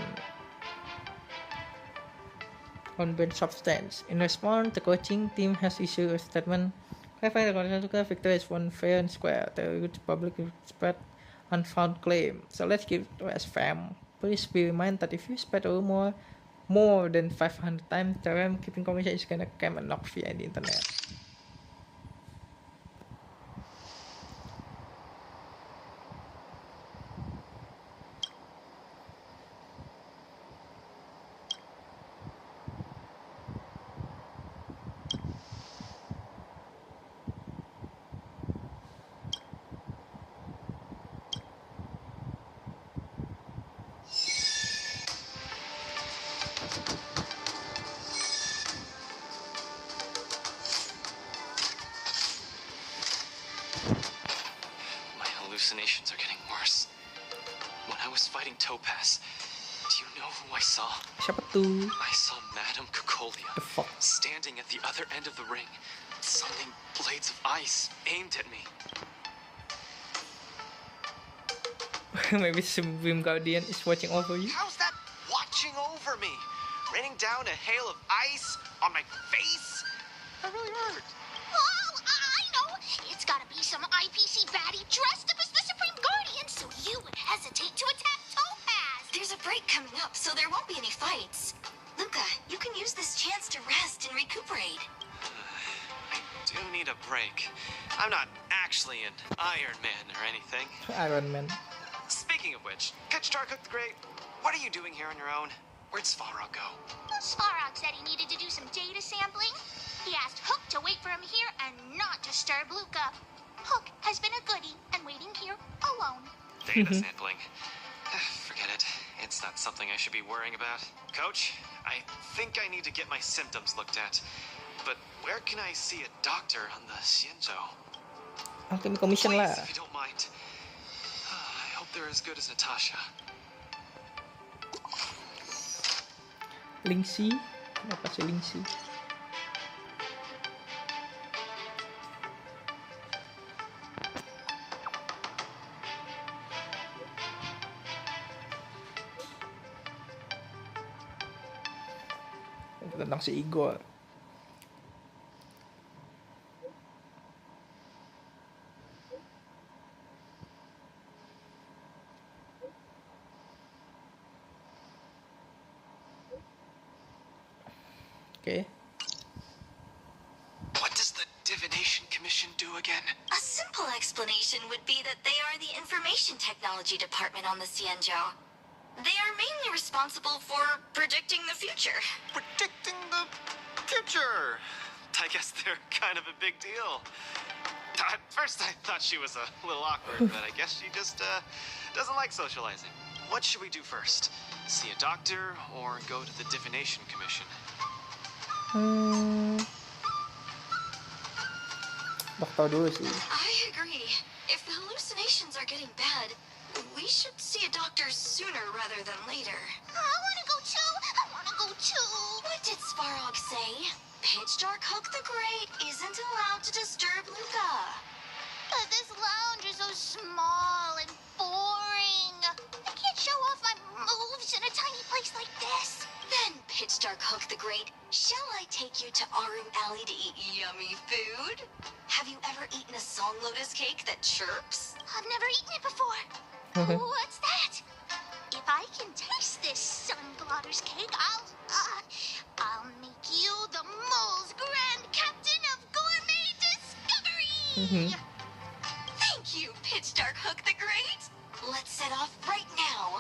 on bench substance. In response, the coaching team has issued a statement clarifying the contestant victory is one fair and square. The public spread unfounded claim. So let's give it as fam. Please be reminded that if you spread a rumor more than 500 times, the RAM keeping commission is gonna come and knock via the internet. Hallucinations are getting worse. When I was fighting Topaz, do you know who I saw? Siapa tuh? I saw Madame Cocolia The fuck? standing at the other end of the ring, summoning blades of ice aimed at me. Maybe some Beam Guardian is watching over you. How's that watching over me? Raining down a hail of ice on my face? That really hurt. Oh, I know. It's gotta be some IPC baddie dressed up as the Supreme Guardian, so you would hesitate to attack Topaz. There's a break coming up, so there won't be any fights. Luca, you can use this chance to rest and recuperate. I do need a break. I'm not actually an Iron Man or anything. Iron Man. Speaking of which, Pitch Darkhook the Great, what are you doing here on your own? Where'd Svarog go? Svarog said he needed to do some data sampling. He asked Hook to wait for him here and not disturb Luca. Hook has been a goodie and waiting here alone. Data sampling. Forget it. It's not something I should be worrying about. Coach, I think I need to get my symptoms looked at. But where can I see a doctor on the Xianzhou? Alchemy Commission Please, lah. if you don't mind. I hope they're as good as Natasha. Lingxi. Kenapa sih Lingxi? Tentang si Igor. Okay. What does the Divination Commission do again? A simple explanation would be that they are the information technology department on the Xianzhou. They are mainly responsible for predicting the future. Predicting the future. I guess they're kind of a big deal. At first I thought she was a little awkward, but I guess she just doesn't like socializing. What should we do first? See a doctor or go to the Divination Commission? Dokter dulu sih. I agree. If the hallucinations are getting bad, we should see a doctor sooner rather than later. I wanna go too. I wanna go too. What did Svarog say? Pitch Darkhook the Great isn't allowed to disturb Luca. But this lounge is so small and boring. I can't show off my moves in a tiny place like this. Then, Pitch Darkhook the Great, shall I take you to Arum Alley to eat yummy food? Have you ever eaten a song lotus cake that chirps? I've never eaten it before. What's that? If I can taste this sunblotter's cake, I'll make you the mole's grand captain of gourmet discovery. Thank you, Pitch Darkhook the Great. Let's set off right now.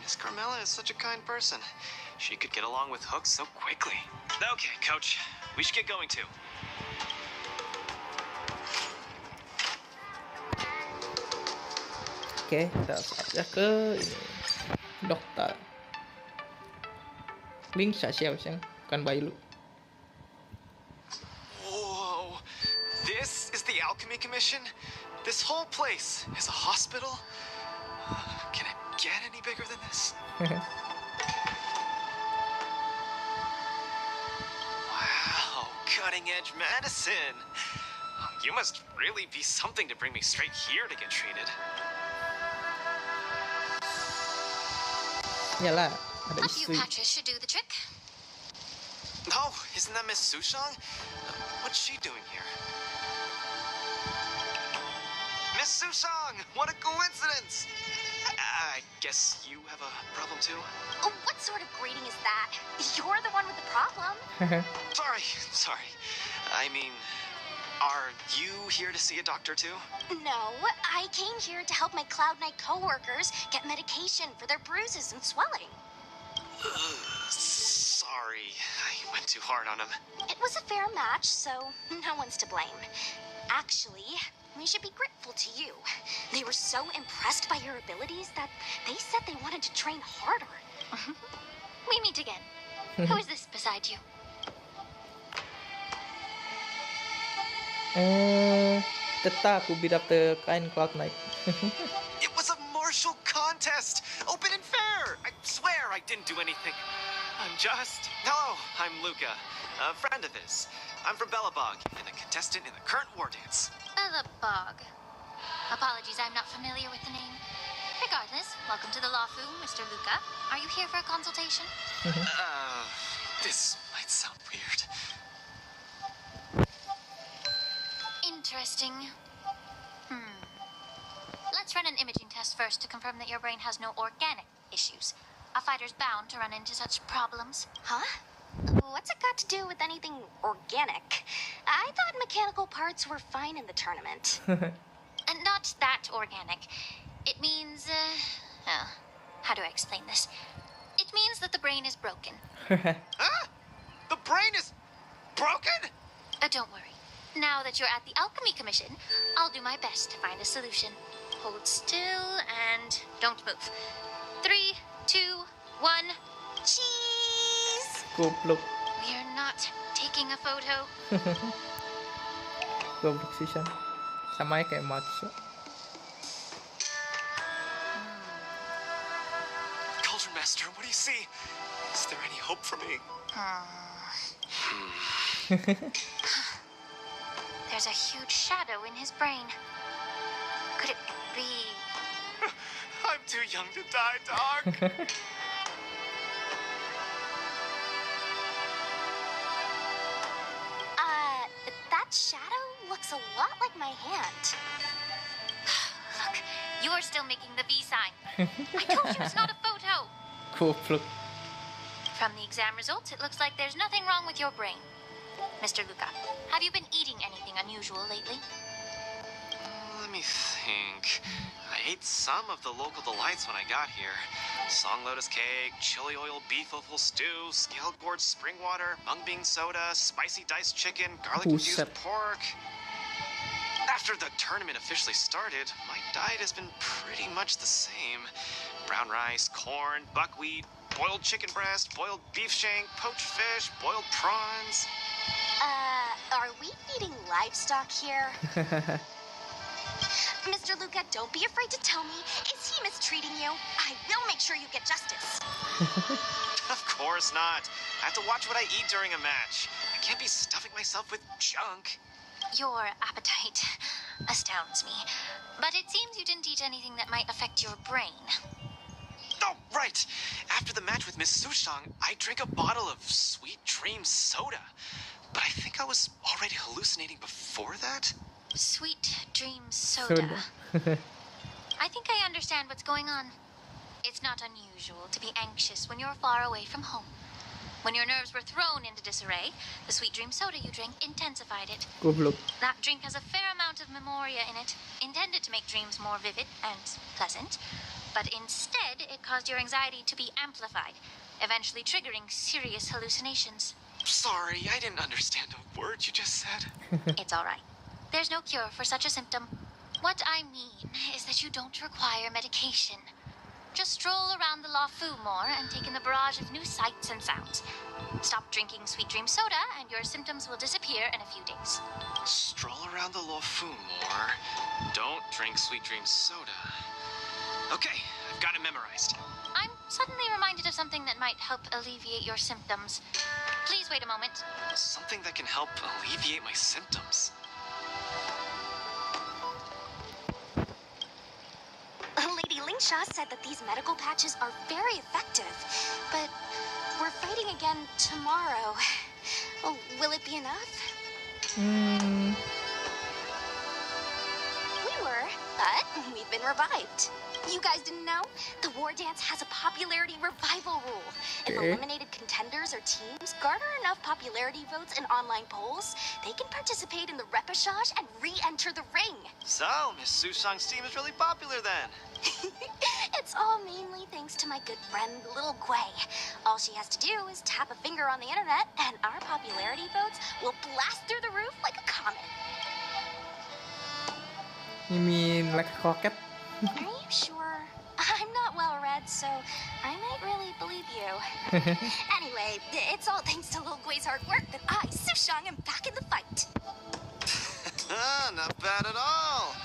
Miss Carmela is such a kind person. She could get along with Hook so quickly. Okay, Coach. We should get going too. Oke, kita saatnya ke ini. Dokter. Link siapa sih? Bukan Bailu. Whoa. This is the Alchemy Commission? This whole place is a hospital? Can it get any bigger than this? Wow, cutting-edge medicine. You must really be something to bring me straight here to get treated. Yalah, ada A few istri. patches should do the trick. Oh, isn't that Miss Sushang? What's she doing here? Miss Sushang! What a coincidence! I guess you have a problem too? Oh, what sort of greeting is that? You're the one with the problem. Sorry. I mean, are you here to see a doctor too? No, I came here to help my Cloud Knight coworkers get medication for their bruises and swelling. Sorry, I went too hard on him. It was a fair match, so no one's to blame. Actually, we should be grateful to you. They were so impressed by your abilities that they said they wanted to train harder. We meet again. Who is this beside you? Tetap aku beat up the kind Cloud Knight. It was a martial contest! Open and fair! I swear I didn't do anything. Hello, I'm Luca, a friend of his. I'm from Belobog, and a contestant in the current war dance. Bog. Apologies, I'm not familiar with the name. Regardless, welcome to the Lafu, Mr. Luca. Are you here for a consultation? This might sound weird. Interesting. Let's run an imaging test first to confirm that your brain has no organic issues. A fighter's bound to run into such problems. Huh? What's it got to do with anything organic? I thought mechanical parts were fine in the tournament. And not that organic. It means, how do I explain this? It means that the brain is broken. Huh? The brain is broken? Don't worry. Now that you're at the Alchemy Commission, I'll do my best to find a solution. Hold still and don't move. 3, 2, 1, cheese! Goblok. We're not taking a photo. Goblok sih Shan. Sama kayak Matsu. Cauldron Master, what do you see? Is there any hope for me? There's a huge shadow in his brain. Could it be... I'm too young to die, Doc. That shadow looks a lot like my hand. Look, you're still making the V sign. I told you it's not a photo. Goblok. From the exam results, it looks like there's nothing wrong with your brain. Mr. Luca, have you been eating anything unusual lately? Let me think. I ate some of the local delights when I got here. Song lotus cake, chili oil beef offal stew, scaled gourd spring water, mung bean soda, spicy diced chicken, garlic infused Buset. pork. After the tournament officially started, my diet has been pretty much the same. Brown rice, corn, buckwheat, boiled chicken breast, boiled beef shank, poached fish, boiled prawns. Are we feeding livestock here? Mr. Luca, don't be afraid to tell me. Is he mistreating you? I will make sure you get justice. Of course not. I have to watch what I eat during a match. I can't be stuffing myself with junk. Your appetite astounds me. But it seems you didn't eat anything that might affect your brain. Oh, right. After the match with Miss Sushang, I drank a bottle of Sweet Dream soda. But I think I was already hallucinating before that. Sweet Dream Soda. Soda. I think I understand what's going on. It's not unusual to be anxious when you're far away from home. When your nerves were thrown into disarray, the Sweet Dream Soda you drank intensified it. Goblok. That drink has a fair amount of memoria in it, intended to make dreams more vivid and pleasant. But instead, it caused your anxiety to be amplified, eventually triggering serious hallucinations. sorry, I didn't understand a word you just said. It's all right. There's no cure for such a symptom. What I mean is that you don't require medication. Just stroll around the Lafu more and take in the barrage of new sights and sounds. Stop drinking Sweet Dream soda and your symptoms will disappear in a few days. Stroll around the Lofu more. Don't drink Sweet Dream soda. Okay, I've got it memorized. I'm suddenly reminded of something that might help alleviate your symptoms. Please wait a moment. Something that can help alleviate my symptoms. Lady Lingsha said that these medical patches are very effective, but we're fighting again tomorrow. Oh, will it be enough? We were, but we've been revived. You guys didn't know? The war dance has a popularity revival rule. If Okay. eliminated contenders or teams garner enough popularity votes in online polls, they can participate in the repechage and re-enter the ring. So, Miss Sushang's team is really popular then. It's all mainly thanks to my good friend, Little Gui. All she has to do is tap a finger on the internet, and our popularity votes will blast through the roof like a comet. You mean like a rocket? Are you sure? I'm not well read, so I might really believe you. Anyway, it's all thanks to Little Gui's hard work that I, Sushang, am back in the fight. Not bad at all.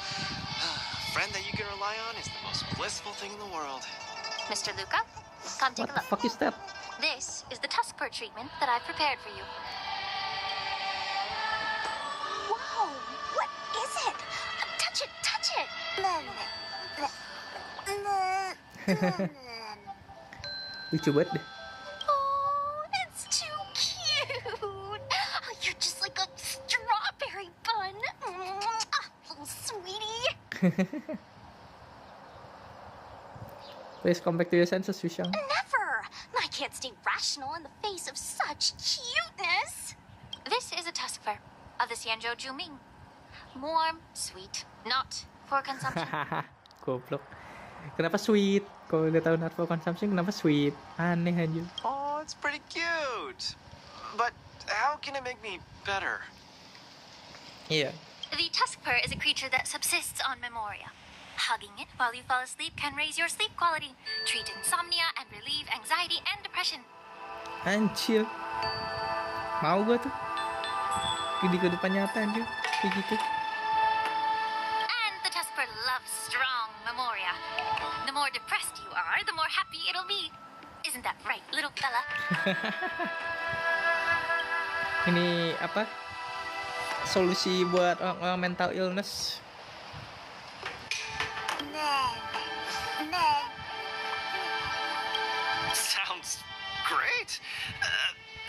A friend that you can rely on is the most blissful thing in the world. Mr. Luca, come take What a the look. fuck is that? This is the tusk fur treatment that I've prepared for you. Whoa! What is it? Touch it! Touch it! Lucu banget deh. Oh, it's too cute! You're just like a strawberry bun. Little sweetie. Please come back to your senses, Sushang. Never! I can't stay rational in the face of such cuteness. This is a tusk fur of the Xianzhou Juming. Warm, sweet, not for consumption. Goblok. Kenapa sweet? Kalau udah tahu not for consumption, kenapa sweet? Aneh aja. Oh, it's pretty cute. But how can it make me better? Iya. The tusk fur is a creature that subsists on memoria. Hugging it while you fall asleep can raise your sleep quality, treat insomnia, and relieve anxiety and depression. Anjir. Mau gua tuh. Di kehidupan nyata anjir. Kayak gitu. And the tusk fur loves strong memoria. The more depressed you are, the more happy it'll be. Isn't that right, little fella? Ini apa? Solusi buat orang mental illness. Sounds great.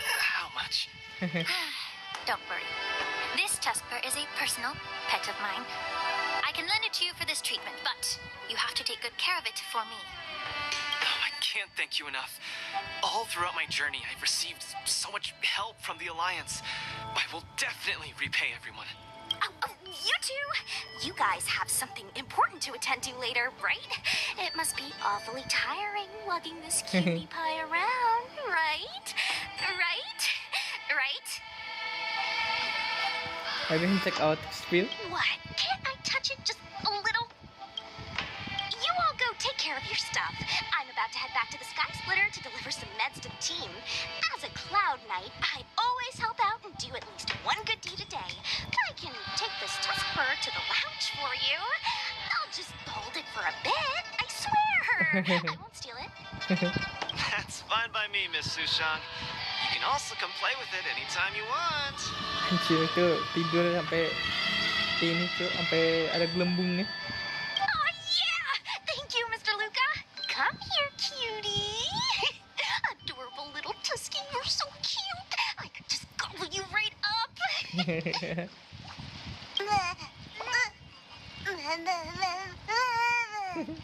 How much? Don't worry. This tusk fur is a personal pet of mine. I can lend it to you for this treatment, but you have to take good care of it for me. Oh, I can't thank you enough. All throughout my journey, I've received so much help from the Alliance. I will definitely repay everyone. Oh, you two? You guys have something important to attend to later, right? It must be awfully tiring lugging this cutie pie around, right? Right? Right? I didn't check out spill. What? Can't I touch it just a little? You all go take care of your stuff. I'm about to head back to the Sky Splitter to deliver some meds to the team. As a Cloud Knight, I always help out and do at least one good deed a day. I can take this tusk fur to the lounge for you. I'll just hold it for a bit, I swear. I won't steal it. That's fine by me, Miss Sushang. You can also come play with it anytime you want. Anjir itu tidur sampai ini tuh sampai ada gelembungnya. Oh yeah! Thank you, Mr. Luca. Come here, cutie. Adorable little tusky, you're so cute. I could just gobble you right up.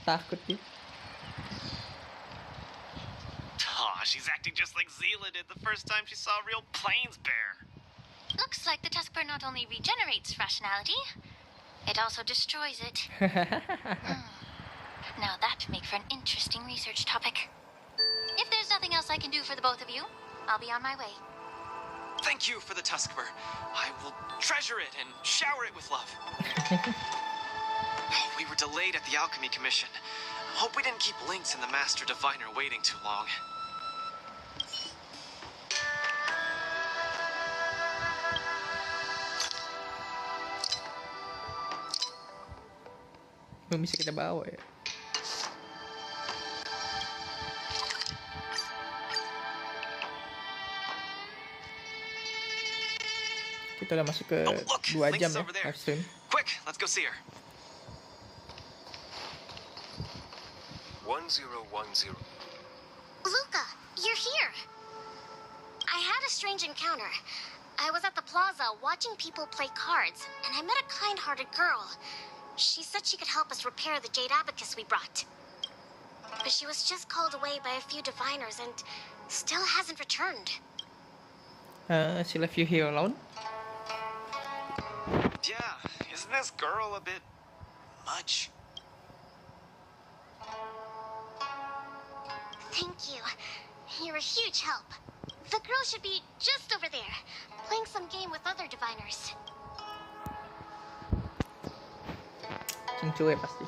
Takut dia. Aw, she's acting just like Zila did the first time she saw a real plains bear. Looks like the tusk fur not only regenerates rationality, it also destroys it. Now that would make for an interesting research topic. If there's nothing else I can do for the both of you, I'll be on my way. Thank you for the Tuskver. I will treasure it and shower it with love. We were delayed at the Alchemy Commission. Hope we didn't keep Lynx and the Master Diviner waiting too long. Belum bisa kita bawa ya. Kita udah masuk ke Look, 2 Lynx jam is ya over there. live stream. Quick, let's go see her. 1010. Luca, you're here. I had a strange encounter. I was at the plaza watching people play cards, and I met a kind-hearted girl. She said she could help us repair the jade abacus we brought. But she was just called away by a few diviners and still hasn't returned. She left you here alone? Yeah, isn't this girl a bit much? Thank you. You're a huge help. The girl should be just over there, playing some game with other diviners. Cincue pasti.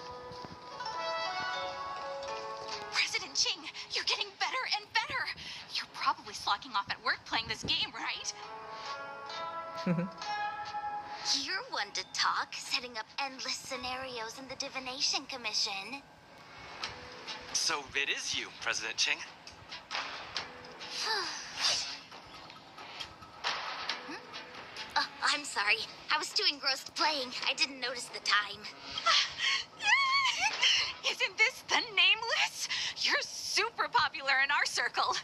President Ching, you're getting better and better. You're probably slacking off at work playing this game, right? You're one to talk, setting up endless scenarios in the Divination Commission. So it is you, President Ching. Oh, I'm sorry. I was too engrossed playing. I didn't notice the time. Isn't this the Nameless? You're super popular in our circle.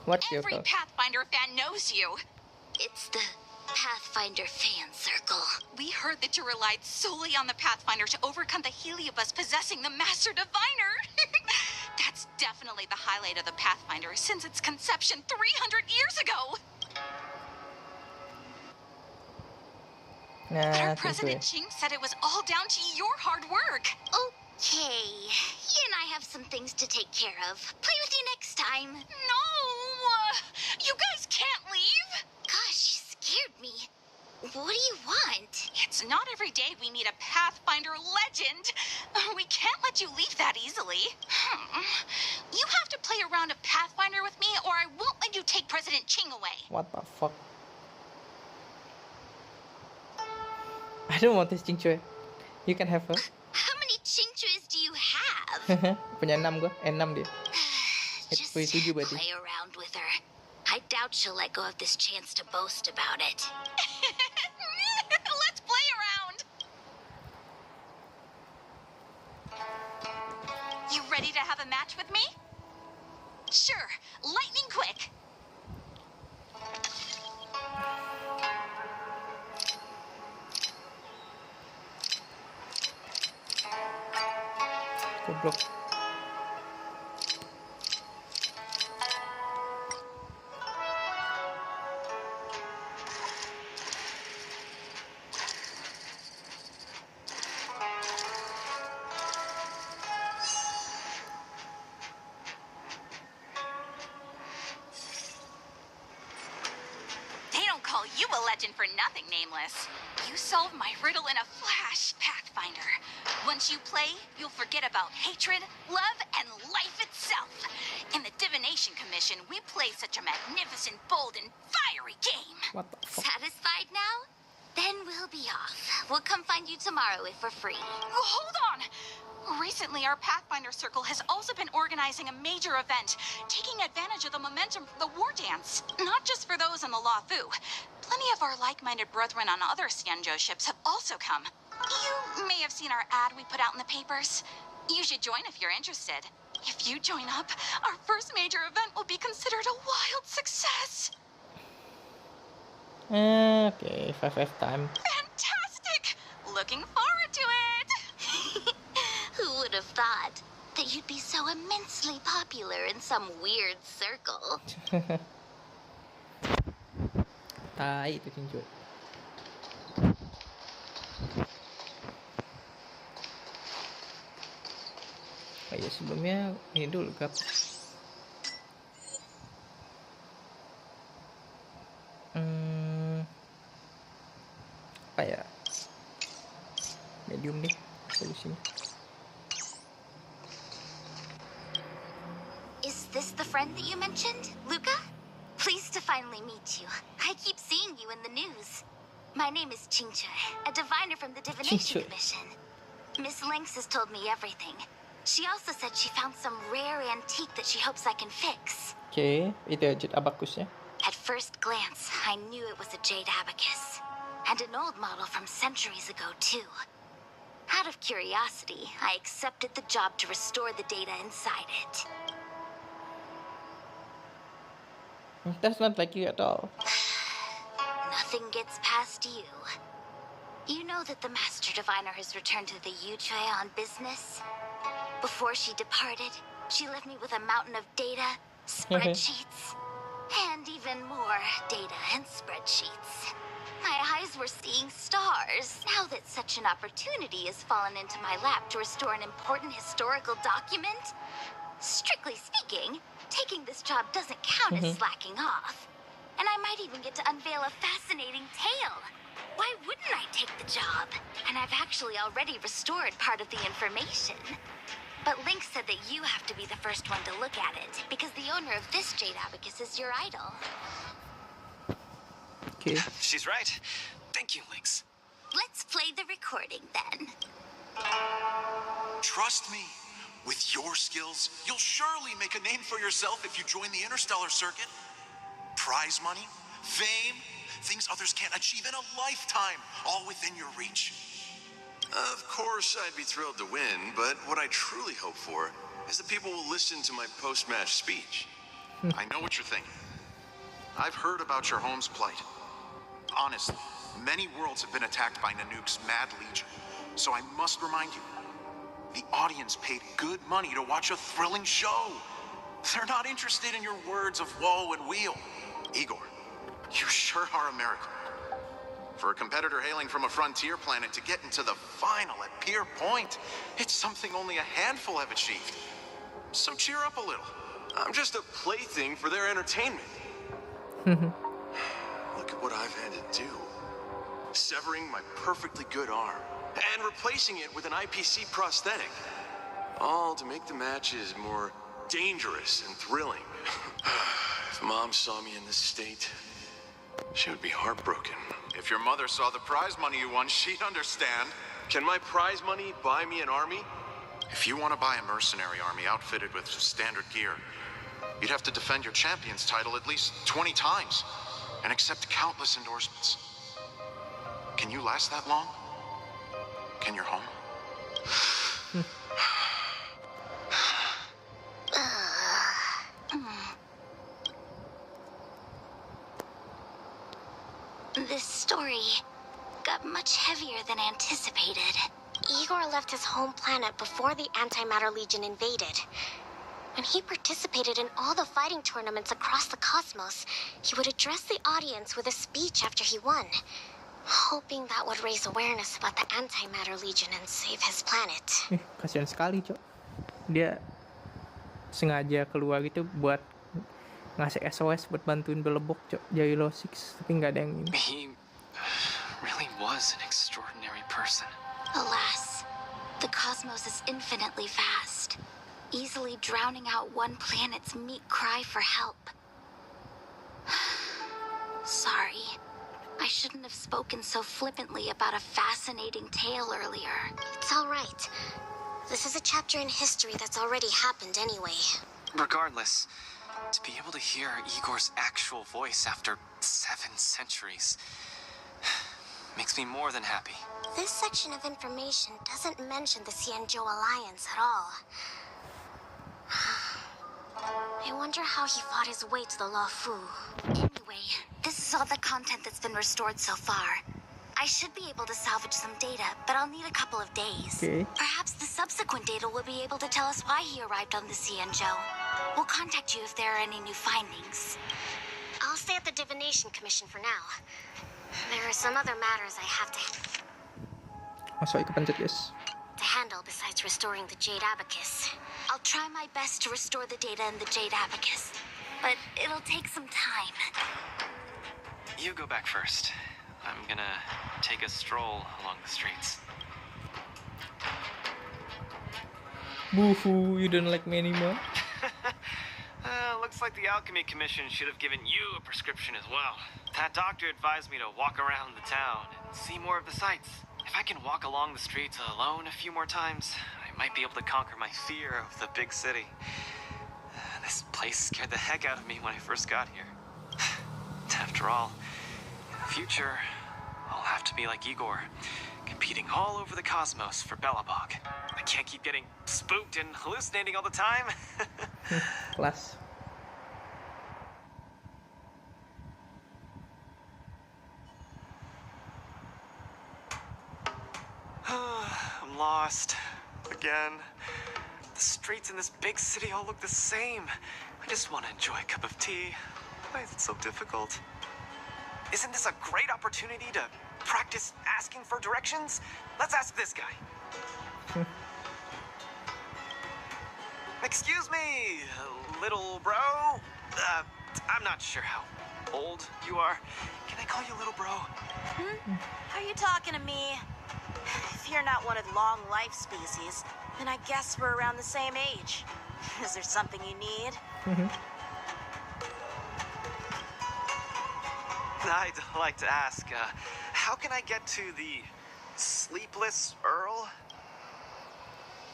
What's your Every thought? Pathfinder fan knows you. It's the Pathfinder fan circle. We heard that you relied solely on the Pathfinder to overcome the Heliobus possessing the Master Diviner. That's definitely the highlight of the Pathfinder since its conception 300 years ago. But our President Ching said it was all down to your hard work. Okay. He and I have some things to take care of. Play with you next time. No! You guys can't leave! Gosh, you scared me. What do you want? It's not every day we meet a Pathfinder legend. We can't let you leave that easily. You have to play a round of Pathfinder with me, or I won't let you take President Ching away. What the fuck? I don't want this Cincue. You can have her. How many chinchues do you have? Punya 6 gua. 6 dia. Just 7 berarti. play around with her. I doubt she'll let go of this chance to boast about it. Let's play around. You ready to have a match with me? Sure. Lightning quick. Goblok. They don't call you a legend for nothing, Nameless. You solved my riddle in a flash, Pathfinder. Once you play, you'll forget about hatred, love, and life itself. In the Divination Commission, we play such a magnificent, bold, and fiery game. What the fuck? Satisfied now? Then we'll be off. We'll come find you tomorrow if we're free. Hold on! Recently, our Pathfinder Circle has also been organizing a major event, taking advantage of the momentum from the war dance. Not just for those in the Lafu. Plenty of our like-minded brethren on other Xianzhou ships have also come. You may have seen our ad we put out in the papers. You should join if you're interested. If you join up, our first major event will be considered a wild success. Okay, 5F time. Fantastic! Looking forward to it! Who would have thought that you'd be so immensely popular in some weird circle? Tai itu Cincue. Oh iya, sebelumnya ini dulu Gap. Apa ya? Medium deh, dari sini. Is this the friend that you mentioned, Luca? Pleased to finally meet you. I keep seeing you in the news. My name is Chingche, a diviner from the Divination Chingche. Commission. Miss Lynx has told me everything. She also said she found some rare antique that she hopes I can fix. Oke, itu ya jade abacus ya. At first glance, I knew it was a jade abacus. And an old model from centuries ago, too. Out of curiosity, I accepted the job to restore the data inside it. That's not like you at all. Nothing gets past you. You know that the Master Diviner has returned to the Yuchue on business? Before she departed, she left me with a mountain of data, spreadsheets, and even more data and spreadsheets. My eyes were seeing stars. Now that such an opportunity has fallen into my lap to restore an important historical document, strictly speaking, taking this job doesn't count as slacking off. And I might even get to unveil a fascinating tale. Why wouldn't I take the job? And I've actually already restored part of the information. But Link said that you have to be the first one to look at it, because the owner of this jade abacus is your idol. Oke. She's right. Thank you, Lynx. Let's play the recording then. Trust me, with your skills, you'll surely make a name for yourself if you join the interstellar circuit. Prize money, fame, things others can't achieve in a lifetime, all within your reach. Of course, I'd be thrilled to win, but what I truly hope for is that people will listen to my post-match speech. I know what you're thinking. I've heard about your home's plight. Honestly, many worlds have been attacked by Nanook's Mad Legion, so I must remind you, the audience paid good money to watch a thrilling show. They're not interested in your words of woe and weal. Igor, you sure are American. For a competitor hailing from a frontier planet to get into the final at Pier Point, it's something only a handful have achieved. So cheer up a little. I'm just a plaything for their entertainment. Look at what I've had to do. Severing my perfectly good arm and replacing it with an IPC prosthetic. All to make the matches more dangerous and thrilling. If Mom saw me in this state, she would be heartbroken. If your mother saw the prize money you won, she'd understand. Can my prize money buy me an army? If you want to buy a mercenary army outfitted with standard gear, you'd have to defend your champion's title at least 20 times and accept countless endorsements. Can you last that long? Can your home? This story got much heavier than anticipated. Igor left his home planet before the Antimatter Legion invaded. When he participated in all the fighting tournaments across the cosmos, he would address the audience with a speech after he won, hoping that would raise awareness about the Antimatter Legion and save his planet. Kasihan sekali, Cok. Dia sengaja keluar gitu buat ngasih SOS buat bantuin belebok, Cok, Jailo 6, tapi nggak ada yang ini. He really was an extraordinary person. Alas, the cosmos is infinitely vast, easily drowning out one planet's meek cry for help. Sorry. I shouldn't have spoken so flippantly about a fascinating tale earlier. It's all right. This is a chapter in history that's already happened anyway. Regardless, to be able to hear Igor's actual voice after 7 centuries makes me more than happy. This section of information doesn't mention the Xianzhou Alliance at all. I wonder how he fought his way to the Luofu. Anyway, this is all the content that's been restored so far. I should be able to salvage some data, but I'll need a couple of days. Okay. Perhaps the subsequent data will be able to tell us why he arrived on the Xianzhou. We'll contact you if there are any new findings. I'll stay at the Divination Commission for now. There are some other matters I have to Masuk kepencet, guys. handle besides restoring the Jade Abacus. I'll try my best to restore the data in the Jade Abacus, but it'll take some time. You go back first. I'm gonna take a stroll along the streets. Boo-hoo, you don't like me anymore? Looks like the Alchemy Commission should have given you a prescription as well. That doctor advised me to walk around the town and see more of the sights. If I can walk along the streets alone a few more times, I might be able to conquer my fear of the big city. This place scared the heck out of me when I first got here. After all, in the future, I'll have to be like Igor, competing all over the cosmos for Belobog. I can't keep getting spooked and hallucinating all the time. Kelas. I'm lost. Again. The streets in this big city all look the same. I just want to enjoy a cup of tea. Why is it so difficult? Isn't this a great opportunity to practice asking for directions? Let's ask this guy. Excuse me, little bro. I'm not sure how old you are. Can I call you little bro? Are you talking to me? If you're not one of the long life species, then I guess we're around the same age. Is there something you need? I'd like to ask, how can I get to the Sleepless Earl?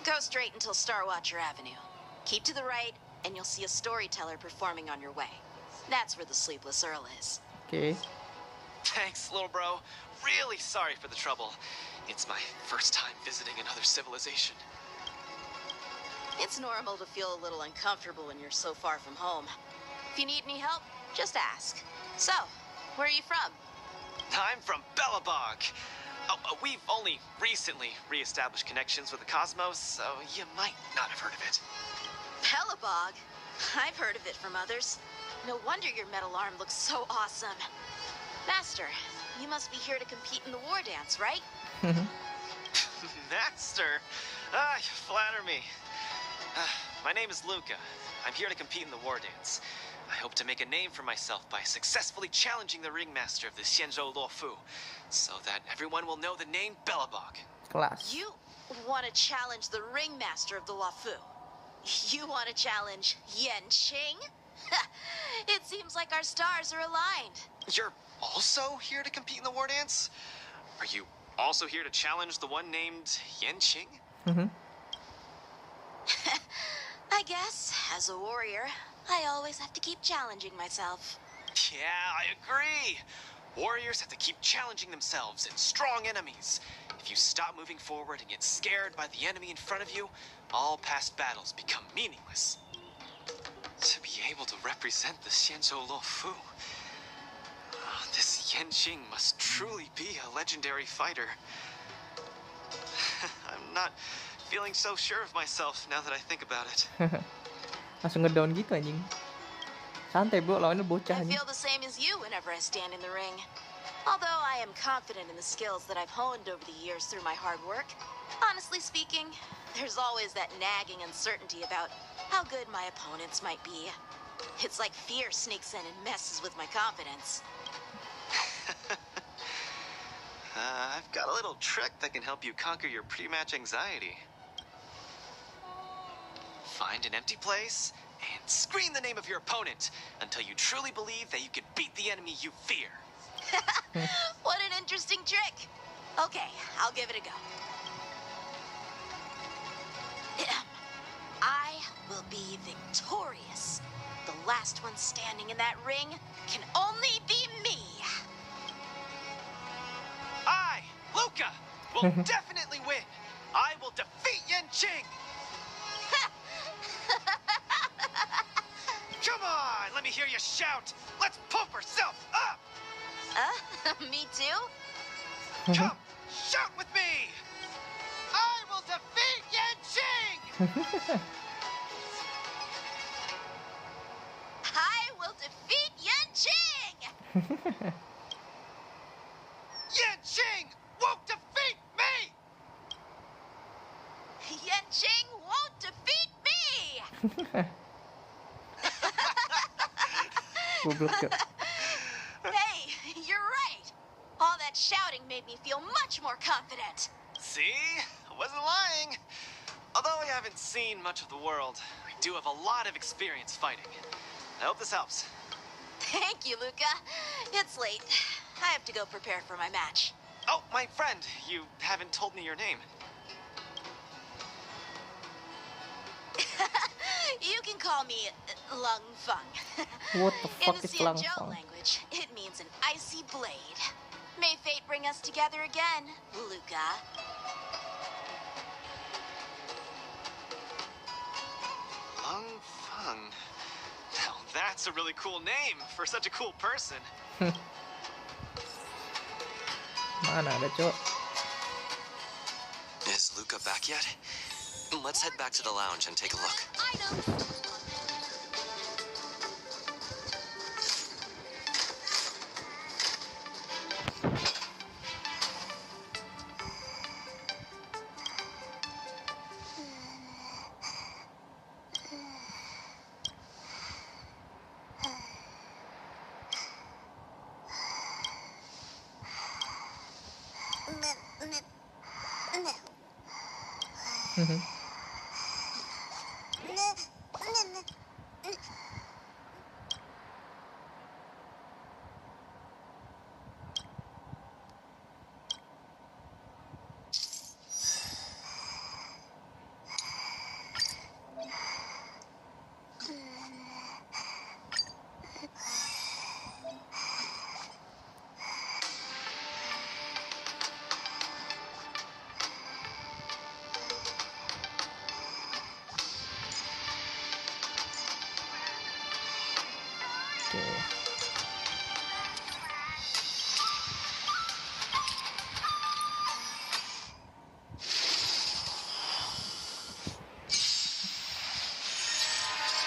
Go straight until Starwatcher Avenue. Keep to the right, and you'll see a storyteller performing on your way. That's where the Sleepless Earl is. Okay. Thanks, little bro. Really sorry for the trouble. It's my first time visiting another civilization. It's normal to feel a little uncomfortable when you're so far from home. If you need any help, just ask. So, where are you from? I'm from Belobog. We've only recently re-established connections with the cosmos, so you might not have heard of it. Belobog? I've heard of it from others. No wonder your metal arm looks so awesome. Master, you must be here to compete in the war dance, right? Master? You flatter me. My name is Luca. I'm here to compete in the war dance. I hope to make a name for myself by successfully challenging the ringmaster of the Xianzhou Luofu, so that everyone will know the name Belobog. Kelas. You want to challenge the ringmaster of the Luofu? You want to challenge Yanqing? It seems like our stars are aligned. You're also here to compete in the war dance? Are you also here to challenge the one named Yanqing? I guess, as a warrior, I always have to keep challenging myself. Yeah, I agree. Warriors have to keep challenging themselves and strong enemies. If you stop moving forward and get scared by the enemy in front of you, all past battles become meaningless. To be able to represent the Xianzhou Luofu, this Yanqing must truly be a legendary fighter. I'm not feeling so sure of myself now that I think about it. Langsung ngedown gitu anjing. Santai bro, lawannya bocah I anjing. feel the same as you whenever I stand in the ring. Although I am confident in the skills that I've honed over the years through my hard work, honestly speaking, there's always that nagging uncertainty about how good my opponents might be. It's like fear sneaks in and messes with my confidence. I've got a little trick that can help you conquer your pre-match anxiety. Find an empty place and scream the name of your opponent until you truly believe that you can beat the enemy you fear. What an interesting trick. Okay, I'll give it a go. I will be victorious. The last one standing in that ring can only be me. I, Luca, will definitely win. I will defeat Yanqing. Come on, let me hear you shout. Let's pump ourselves up. Me too? Come, shout with me. I will defeat Yanqing. I will defeat Yanqing! Yanqing won't defeat me! Yanqing won't defeat me! Goblok ya. Hey, shouting made me feel much more confident. See? I wasn't lying. Although I haven't seen much of the world, I do have a lot of experience fighting. I hope this helps. Thank you, Luca. It's late. I have to go prepare for my match. Oh, my friend, you haven't told me your name. You can call me Lung Feng. What the fuck In the is Lang Xianzhou Feng? language, it means an icy blade. May fate bring us together again, Luca. Lung Feng. Now that's a really cool name for such a cool person. Mana ada, Cok? Is Luca back yet? Let's head back to the lounge and take a look. Oke.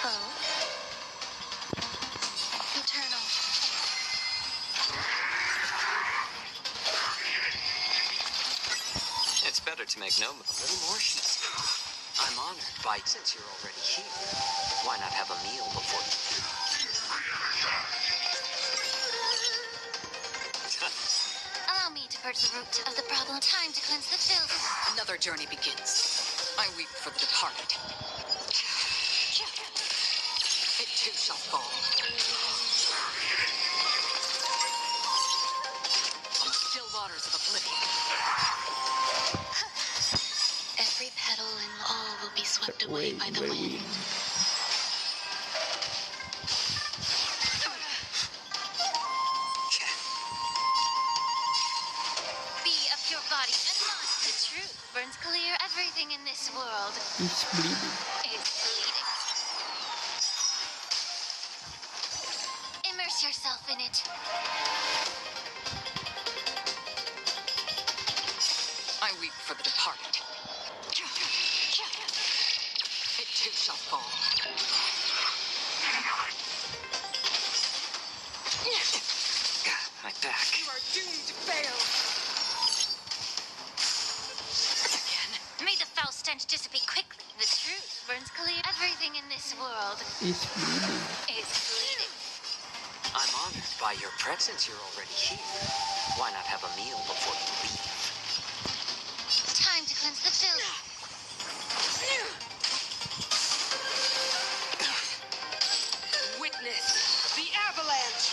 Oh. Eternal. It's better to make no move. A little more, she said. I'm honored by, since you're already here, why not have a meal before you leave? Allow me to purge the root of the problem. Time to cleanse the filth. Another journey begins. I weep for the departed. It too shall fall. On the still waters of oblivion. Every petal and all will be swept away by the wind. Be of your body and mind. The truth burns clear. Everything in this world It's bleeding. is bleeding. Immerse yourself in it. I weep for the departed. It too shall fall. My back. You are doomed to fail. May the foul stench dissipate quickly. The truth burns clear. Everything in this world It's bleeding. is bleeding. I'm honored by your presence. You're already here. Why not have a meal before you leave? Time to cleanse the filth. Witness the avalanche.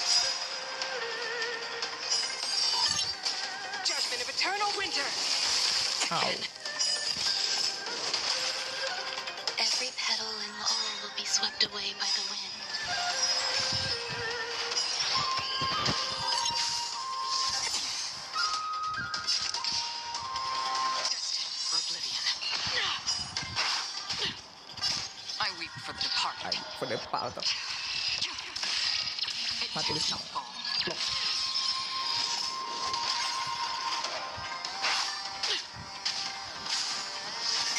Judgment of eternal winter. Ow. Every petal and all will be swept away by the wind. Destined for oblivion. I weep for the departed. Ay, for the part. It Mati too di shall sini. fall. Blok.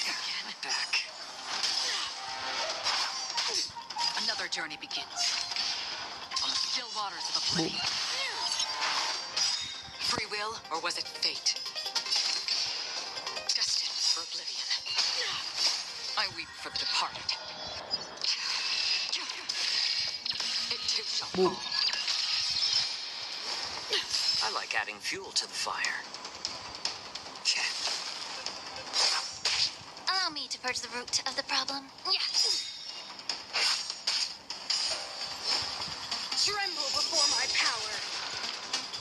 Again, back. Another journey begins. On the still waters of Boom. oblivion. Free will, or was it fate? Destined for oblivion. I weep for the departed. It too shall Boom. fall. I like adding fuel to the fire. Allow me to purge the root of the problem. Yeah. Tremble before my power.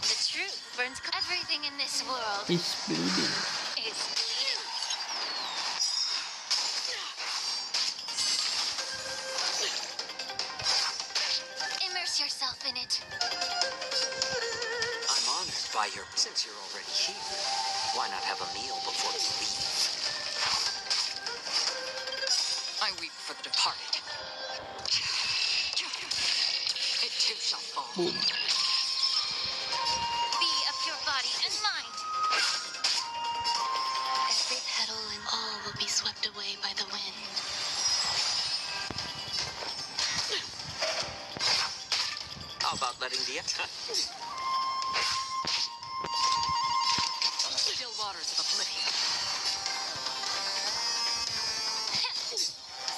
The truth burns everything in this world. He's bleeding. Is bleeding. Immerse yourself in it. I'm honored by your... Since you're already here, why not have a meal before you leave? I weep for the departed. It too shall fall. Boom. Be of your body and mind. Every petal and all will be swept away by the wind. How about letting the... Still waters of oblivion.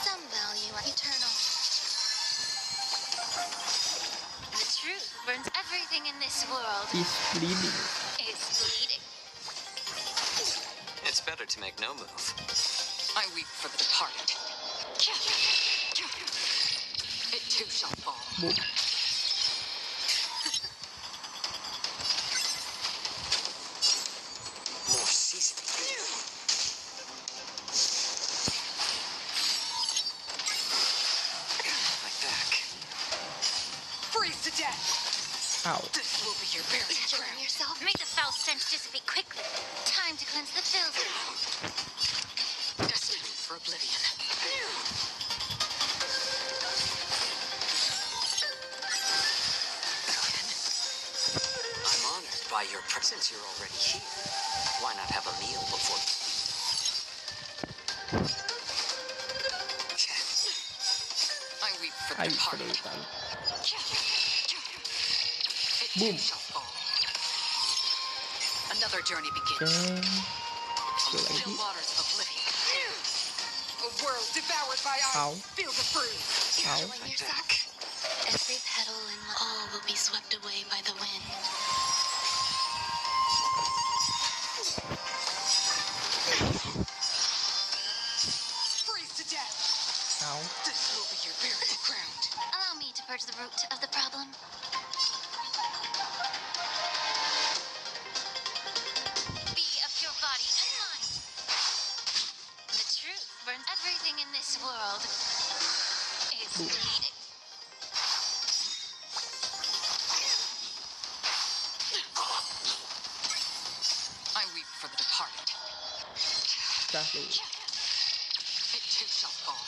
Some value are eternal. The truth burns everything in this world. He's bleeding. Is bleeding. It's better to make no move. I weep for the departed. It too shall fall. Boom. More seasoning. My back. Freeze to death. Ow. This will be your burial Enjoy ground. yourself. Make the foul stench dissipate quickly. Time to cleanse the filth. Destiny for oblivion. I'm honored by your presence. You're already here. Why not have a meal before... I weep for the Ay, departed. brutal. It Boom. too shall fall. Another journey begins. Okay. On the Go still lagi. waters of oblivion. A world devoured by Ow. ice. Feel the freeze. Ow. Enjoying yourself. Every petal and all will be swept away by the wind. Freeze to death. Ow. This will be your burial ground. Allow me to purge the root of the problem. Be of your body and mind. The truth burns everything in this world. Is bleeding. I weep for the departed. Dah lu. It too shall fall.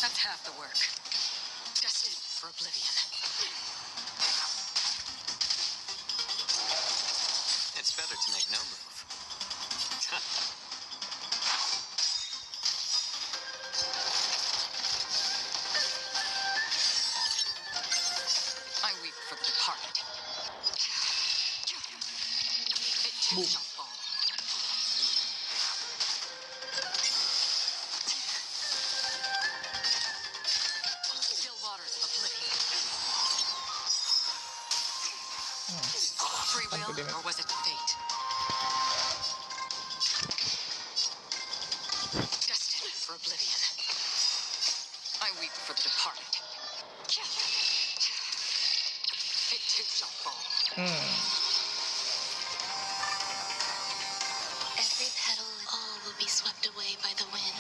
That's half the work. Destined for oblivion. It's better to make no move. I weep for the departed. It too shall fall. On the still waters of oblivion. Free will, or was it fate? Destined for oblivion. I weep for the departed. It too shall fall. Every petal and all will be swept away by the wind.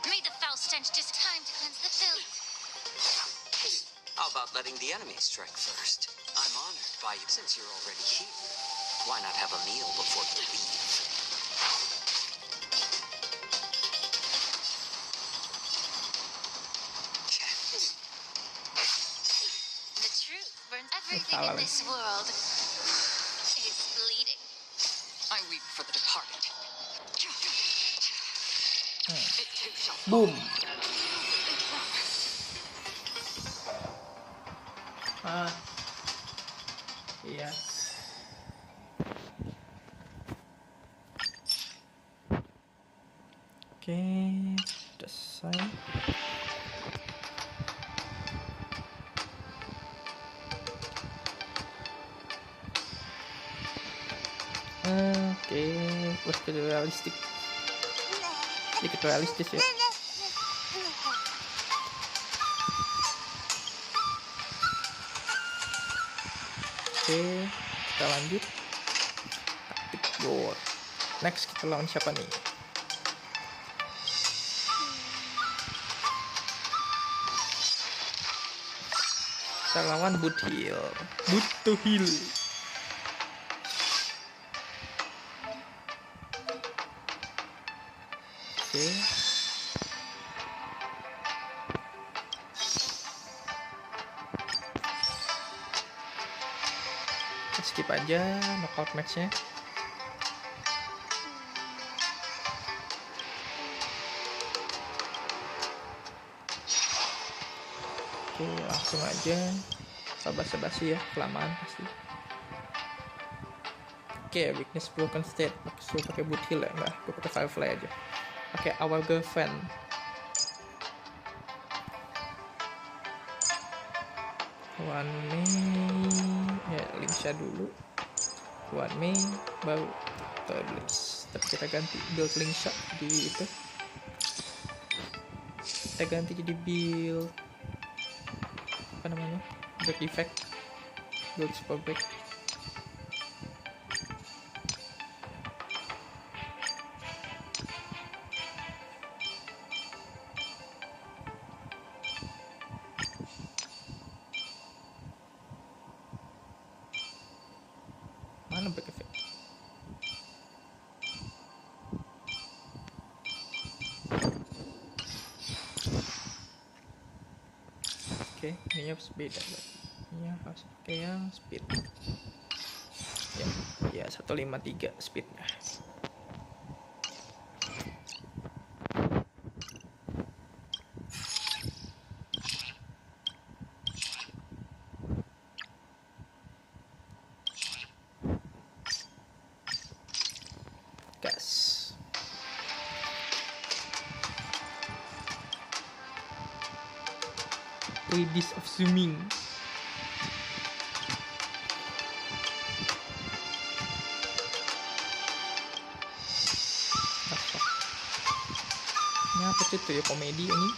May the foul stench just time to cleanse the filth. How about letting the enemy strike first? I'm honored by you since you're already here. Why not have a meal before you leave? The truth burns everything in this world. Is bleeding. I weep for the departed. It too shall fall. Boom. Ah. Iya. Oke, selesai. Oke, prosedur realistik, sedikit realistis ya. Oke, kita lanjut. Taktik board. Next kita lawan siapa nih? Kita lawan Butuhil. Oke. Skip aja knockout match-nya. Oke, langsung aja. Basa-basi ya, kelamaan pasti. Oke, weakness broken state. Maksud pakai Butuhil ya, enggak? Gue pakai Firefly aja. Pakai our girlfriend. One Mei, ya Linsha dulu. One Mei, baru Iblis. Tapi kita ganti build Linsha di itu. Kita ganti jadi build apa namanya? Break effect. Build super break. Mana break effect? Oke, ini harus beda berarti. Ini harus pakai yang speed. Ya 153 speednya. Gas. Rilis of zooming. Ini apa tuh ya, komedi ini?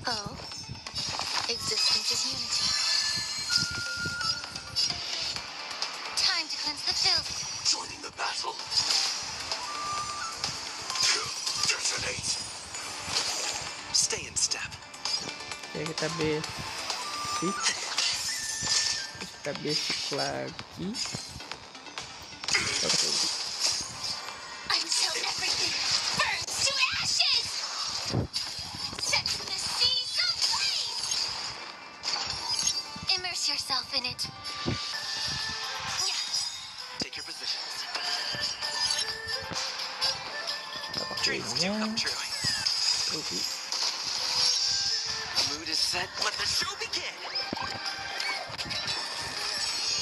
Oh, existence is unity. Time to cleanse the filth. Joining the battle. Detonate. Stay in step. Oke, kita basic. Terus kita basic lagi. Oke. Until everything burns to ashes! Set the seas ablaze! Immerse yourself in it. Take your positions. Kita pakai Dreams do ininya. come true. Oke. The mood is set. Let the show begin.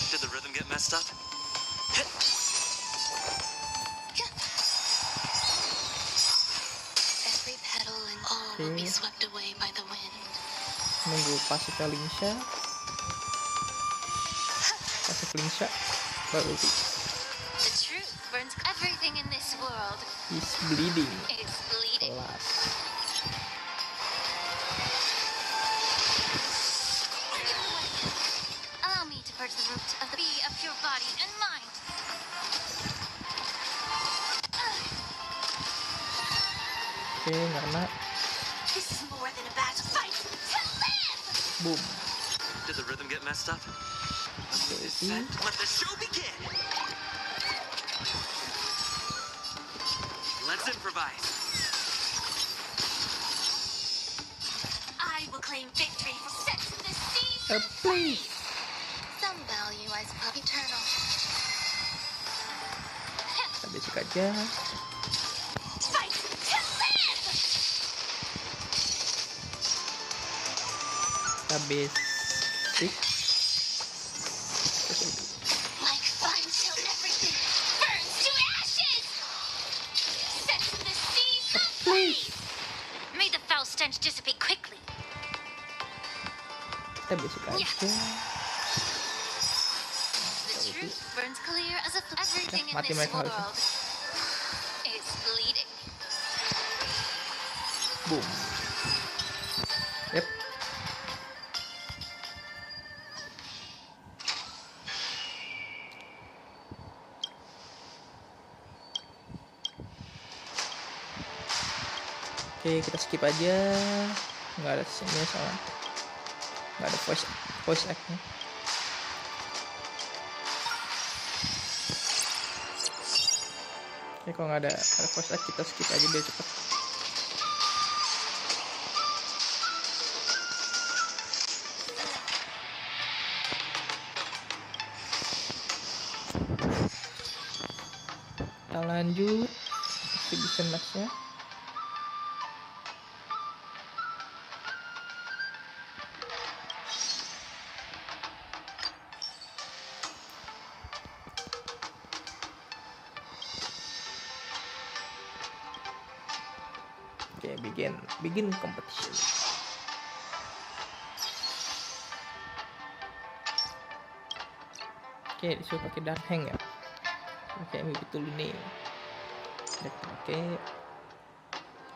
Did the rhythm get messed up? Every petal and all will be swept away by the wind. Nunggu pasif Linsha. Pasif Linsha. Baru di. The truth burns. Everything in this world Is bleeding. is bleeding. Kelas. Allow me to purge the root of the bee of your body and mind. Oke, karena This is more than a battle fight to live! boom. Did the rhythm get messed up? The mood is Oke. set. Let the show begin. Let's improvise. I will claim victory for set the seas Please. Some value, I suppose, eternal. Kita basic aja. fight to live! Kita basic. Like fun till everything burns basic aja. The truth burns clear as if everything in mati this mereka world harusnya. is bleeding. Boom. Yep. Oke, kita skip aja. Nggak ada scene-nya soalnya. Nggak ada voice act-nya. Oke, kalau nggak ada voice act, kita skip aja biar cepet. Kita lanjut exhibition match-nya. Oke, begin competition. Oke, disuruh pakai darheng ya. Oke, ini betul nih. Kita pakai.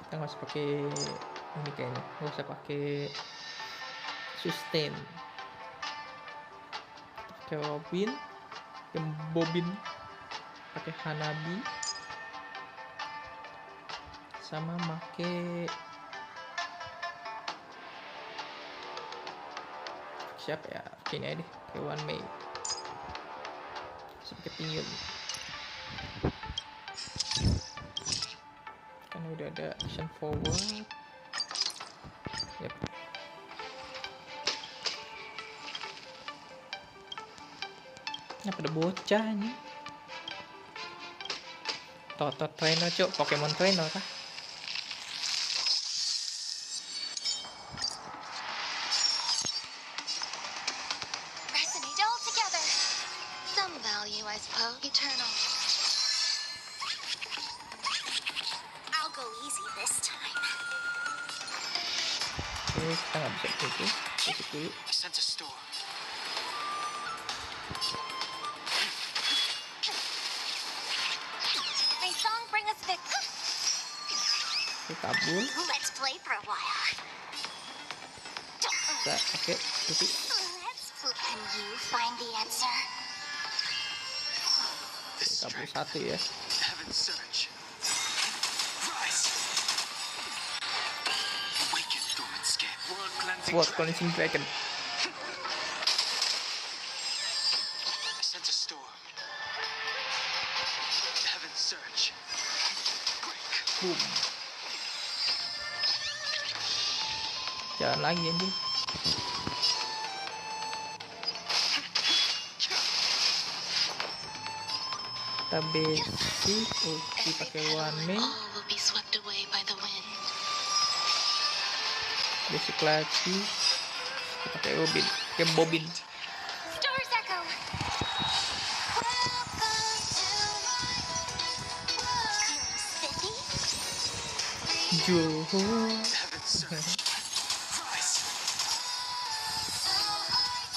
Kita nggak usah pakai ini kayaknya. Nggak usah pakai sustain. Pakai Robin, pakai Bobin, pakai Hanabi, sama make siapa ya? Kayaknya deh, kayak One May. Pakai Pinyin. Kan udah ada action forward. Yep. Ini pada bocah nih. Toto trainer cok, Pokemon trainer kah? Resonate all together. Some value, I suppose. Eternal. I'll go easy this time. Oke, kita nggak bisa itu. Basic dulu. I sense a storm. May song bring us victory. Oke, kabur. Let's play for a while. Bisa, oke, itu. Can you find the answer? Oke, kabur satu ya. Heaven's surge. Rise. Awaken, dormant skin. World cleansing World cleansing dragon. I sense a storm. Heaven's surge. Break. Boom. Jalan lagi anjing. Kita basic, ulti pakai One May. All will be swept away by the wind. Basic lagi. Kita pakai Robin, pakai Bobin. Stars echo. Spiffy? Joho. Heaven's surge. Rise.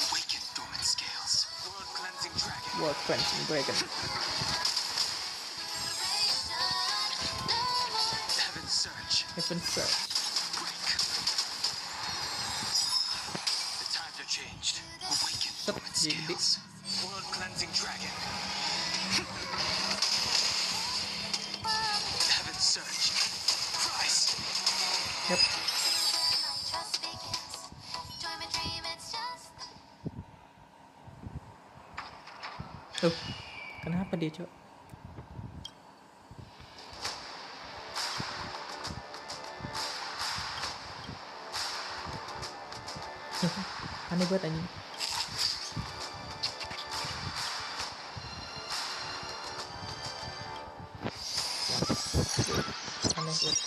Awaken, dormant scales. World cleansing dragon. World cleansing dragon. Heaven's surge. Heaven search. Break. The times are changed. Awaken, Sep, dormant jadi scales. World cleansing dragon. Heaven's surge. Rise. yep. Tuh, kenapa dia cok? Aneh banget anjing. Aneh banget.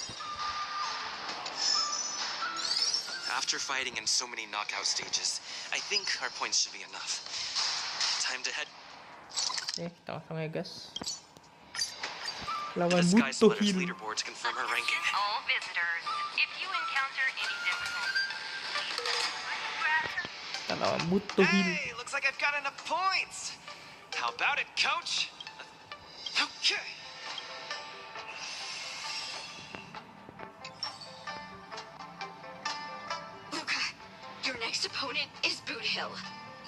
After fighting in so many knockout stages, I think our points should be enough. Time to head. Oke, kita langsung ya guys. Lawan The Sky Splitter's Butohin. leaderboard to confirm her ranking. All visitors, if you encounter any difficulties, please Kita lawan butuh heal. Hey, looks like I've got enough points. How about it, coach? Okay. Luca, your next opponent is Boot Hill.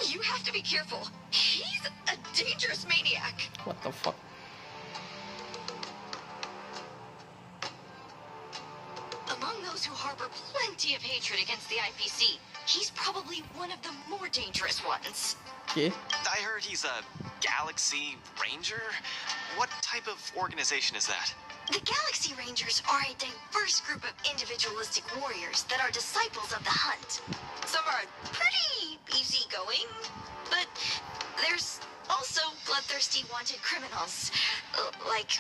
You have to be careful. He's a dangerous maniac. What the fuck? Among those who harbor plenty of hatred against the IPC, he's probably one of the more dangerous ones. Okay. I heard he's a Galaxy Ranger. What type of organization is that? The Galaxy Rangers are a diverse group of individualistic warriors that are disciples of the hunt. Some are pretty easygoing, but there's also bloodthirsty wanted criminals, like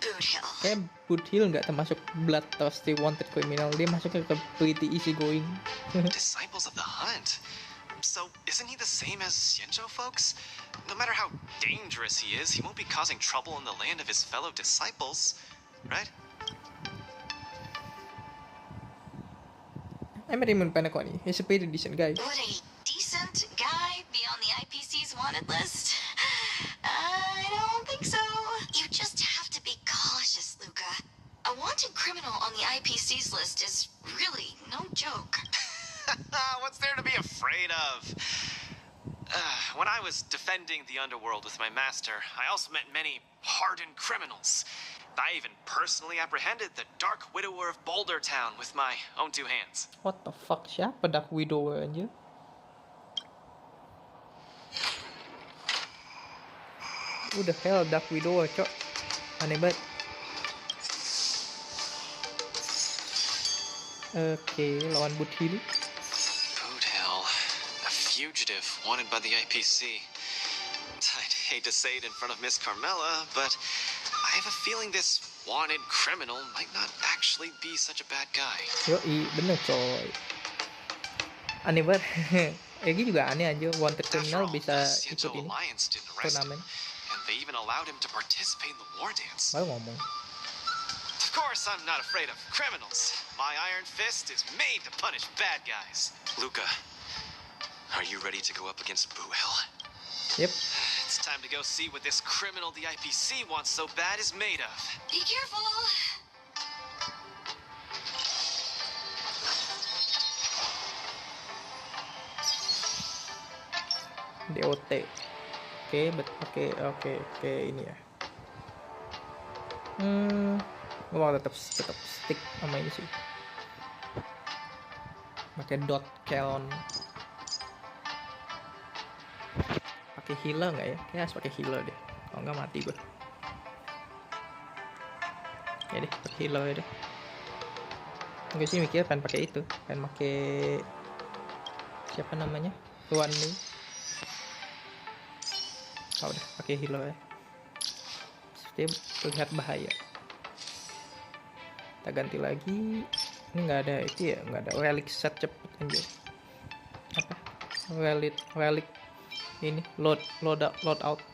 Boot Hill. Kayak Boot Hill nggak termasuk bloodthirsty wanted criminal, dia masuknya ke pretty easy going. Disciples of the hunt? So, isn't he the same as Xianzhou folks? No matter how dangerous he is, he won't be causing trouble in the land of his fellow disciples, right? I met him in Panaconi. He's a pretty decent guy. Would a decent guy be on the IPC's wanted list? I don't think so. You just have to be cautious, Luca. A wanted criminal on the IPC's list is really no joke. What's there to be afraid of? When I was defending the underworld with my master, I also met many hardened criminals. I even personally apprehended the Dark Widower of Boulder Town with my own two hands. What the fuck? Siapa Dark Widower anjir? Who the hell Dark Widower, cok? Aneh banget. Oke, lawan Boot Hill. Boot Hill, a fugitive wanted by the IPC. I'd hate to say it in front of Miss Carmela, but I have a feeling this wanted criminal might not actually be such a bad guy. Yoi, bener coy. Aneh banget. Egi juga aneh aja, wanted criminal bisa ikut ini turnamen. And they even allowed him to participate in the war dance. Baru ngomong. Of course, I'm not afraid of criminals. My iron fist is made to punish bad guys. Luca, are you ready to go up against Boo Hill? Yep. It's time to go see what this criminal the IPC wants so bad is made of. Be careful. DOT. Oke, ini ya. Gue mau tetap stick sama ini sih. Pakai dot count. Pakai healer nggak ya? Kayaknya harus pakai healer deh. Kalau nggak mati gue. Ya deh, pakai healer ya deh. Gue sih mikir pengen pakai itu, pengen pakai siapa namanya? Tuan nih. Oh, udah pakai healer ya. Dia terlihat bahaya. Kita ganti lagi. Ini nggak ada itu ya, nggak ada relic set cepet anjir. Apa? Relic ini load out.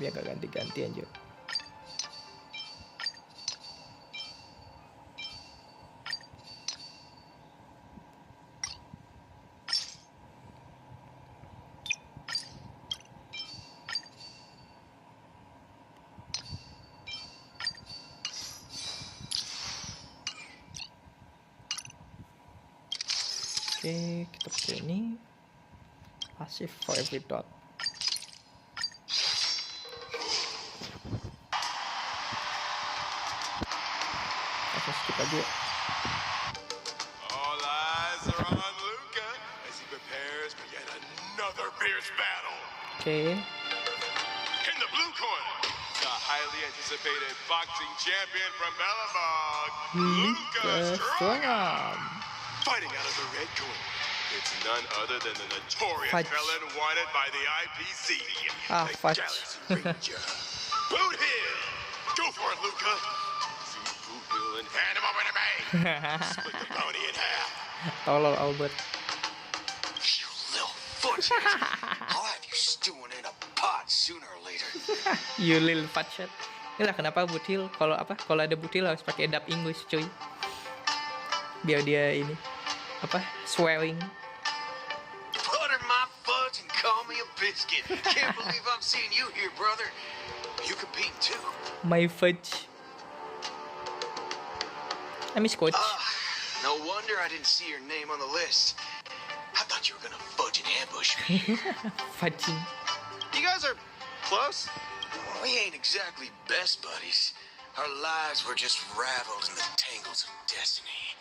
Biar nggak ganti-ganti anjir. Oke, kita pakai ini passive for every dot. Langsung skip aja. All eyes are on Luca as he prepares for yet another fierce battle. Oke. In the blue corner, the highly anticipated boxing champion from Bellabog, Luca Strong. Fighting out of the red corner, it's none other than the notorious felon wanted by the IPC, the Galaxy Ranger. Boot Hill! Go for it, Luca! See Boot Hill and hand him over to me! Split the pony in half! Tolol Albert. You little foot! I'll have you stewing in a pot sooner or later. You little fat shit. Inilah kenapa Boot Hill kalau ada Boot Hill harus pakai dub English cuy. Biar dia ini swearing. Put him biscuit. Can't believe I'm seeing you here, brother. You compete too. My fudge. I miss Coach. No wonder I didn't see your name on the list. I thought you were gonna fudge and ambush me. Fudging. You guys are close? We ain't exactly best buddies. Our lives were just raveled in the tangles of destiny.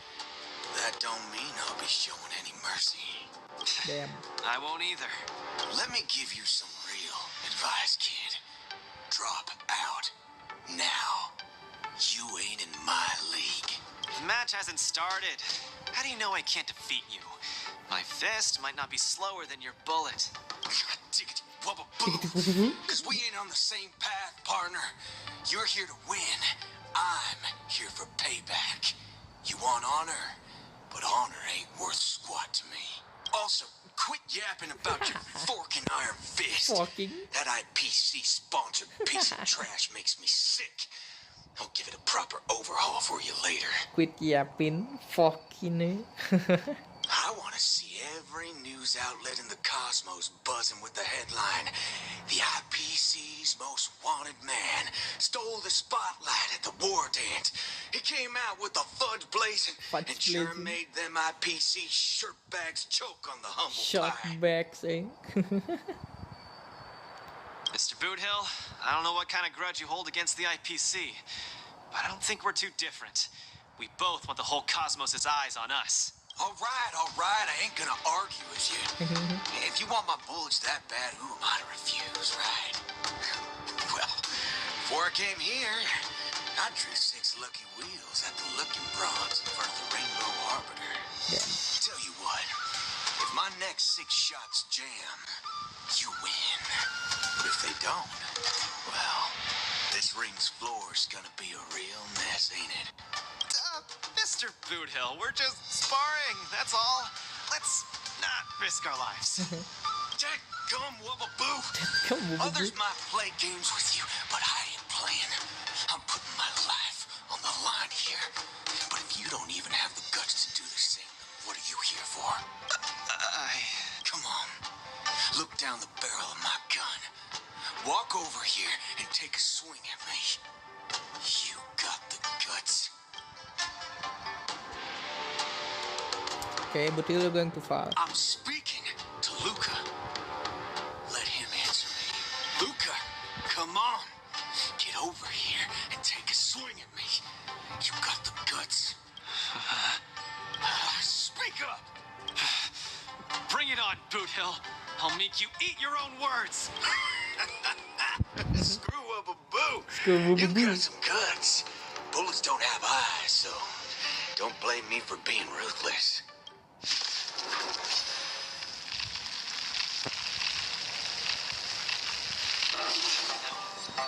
That don't mean I'll be showing any mercy. Damn. I won't either. Let me give you some real advice, kid. Drop out. Now. You ain't in my league. The match hasn't started. How do you know I can't defeat you? My fist might not be slower than your bullet. Tickety wubba boo. Cause we ain't on the same path, partner. You're here to win. I'm here for payback. You want honor, but honor ain't worth squat to me. Also, quit yapping about your forking iron fist. Forking? That IPC-sponsored piece of trash makes me sick. I'll give it a proper overhaul for you later. Quit yapping. Fucking. I want to see every news outlet in the cosmos buzzing with the headline, "The IPC's most wanted man stole the spotlight at the war dance. He came out with the fudge blazing and sure made them IPC shirtbags choke on the humble pie." Shirtbags, eh? Mr. Boothill, I don't know what kind of grudge you hold against the IPC, but I don't think we're too different. We both want the whole cosmos' eyes on us. All right, I ain't gonna argue with you. If you want my bullets that bad, who am I to refuse, right? Well, before I came here, I drew 6 lucky wheels at the Looking Bronze in front of the Rainbow Arbiter. Tell you what, if my next 6 shots jam, you win. But if they don't, well, this ring's floor's gonna be a real mess, ain't it? Mr. Boothill, we're just sparring, that's all. Let's not risk our lives. Dadgum wubba-boo. Others might play games with you, but I ain't playing. I'm putting my life on the line here. But if you don't even have the guts to do the same, what are you here for? Come on. Look down the barrel of my gun. Walk over here and take a swing at me. You got the guts. Okay, but you're going too far. I'm speaking to Luca. Let him answer me. Luca, come on. Get over here and take a swing at me. You got the guts. Speak up. Bring it on, Boothill. I'll make you eat your own words. Screw up a boo. You got some guts. Bullets don't have eyes, so don't blame me for being ruthless.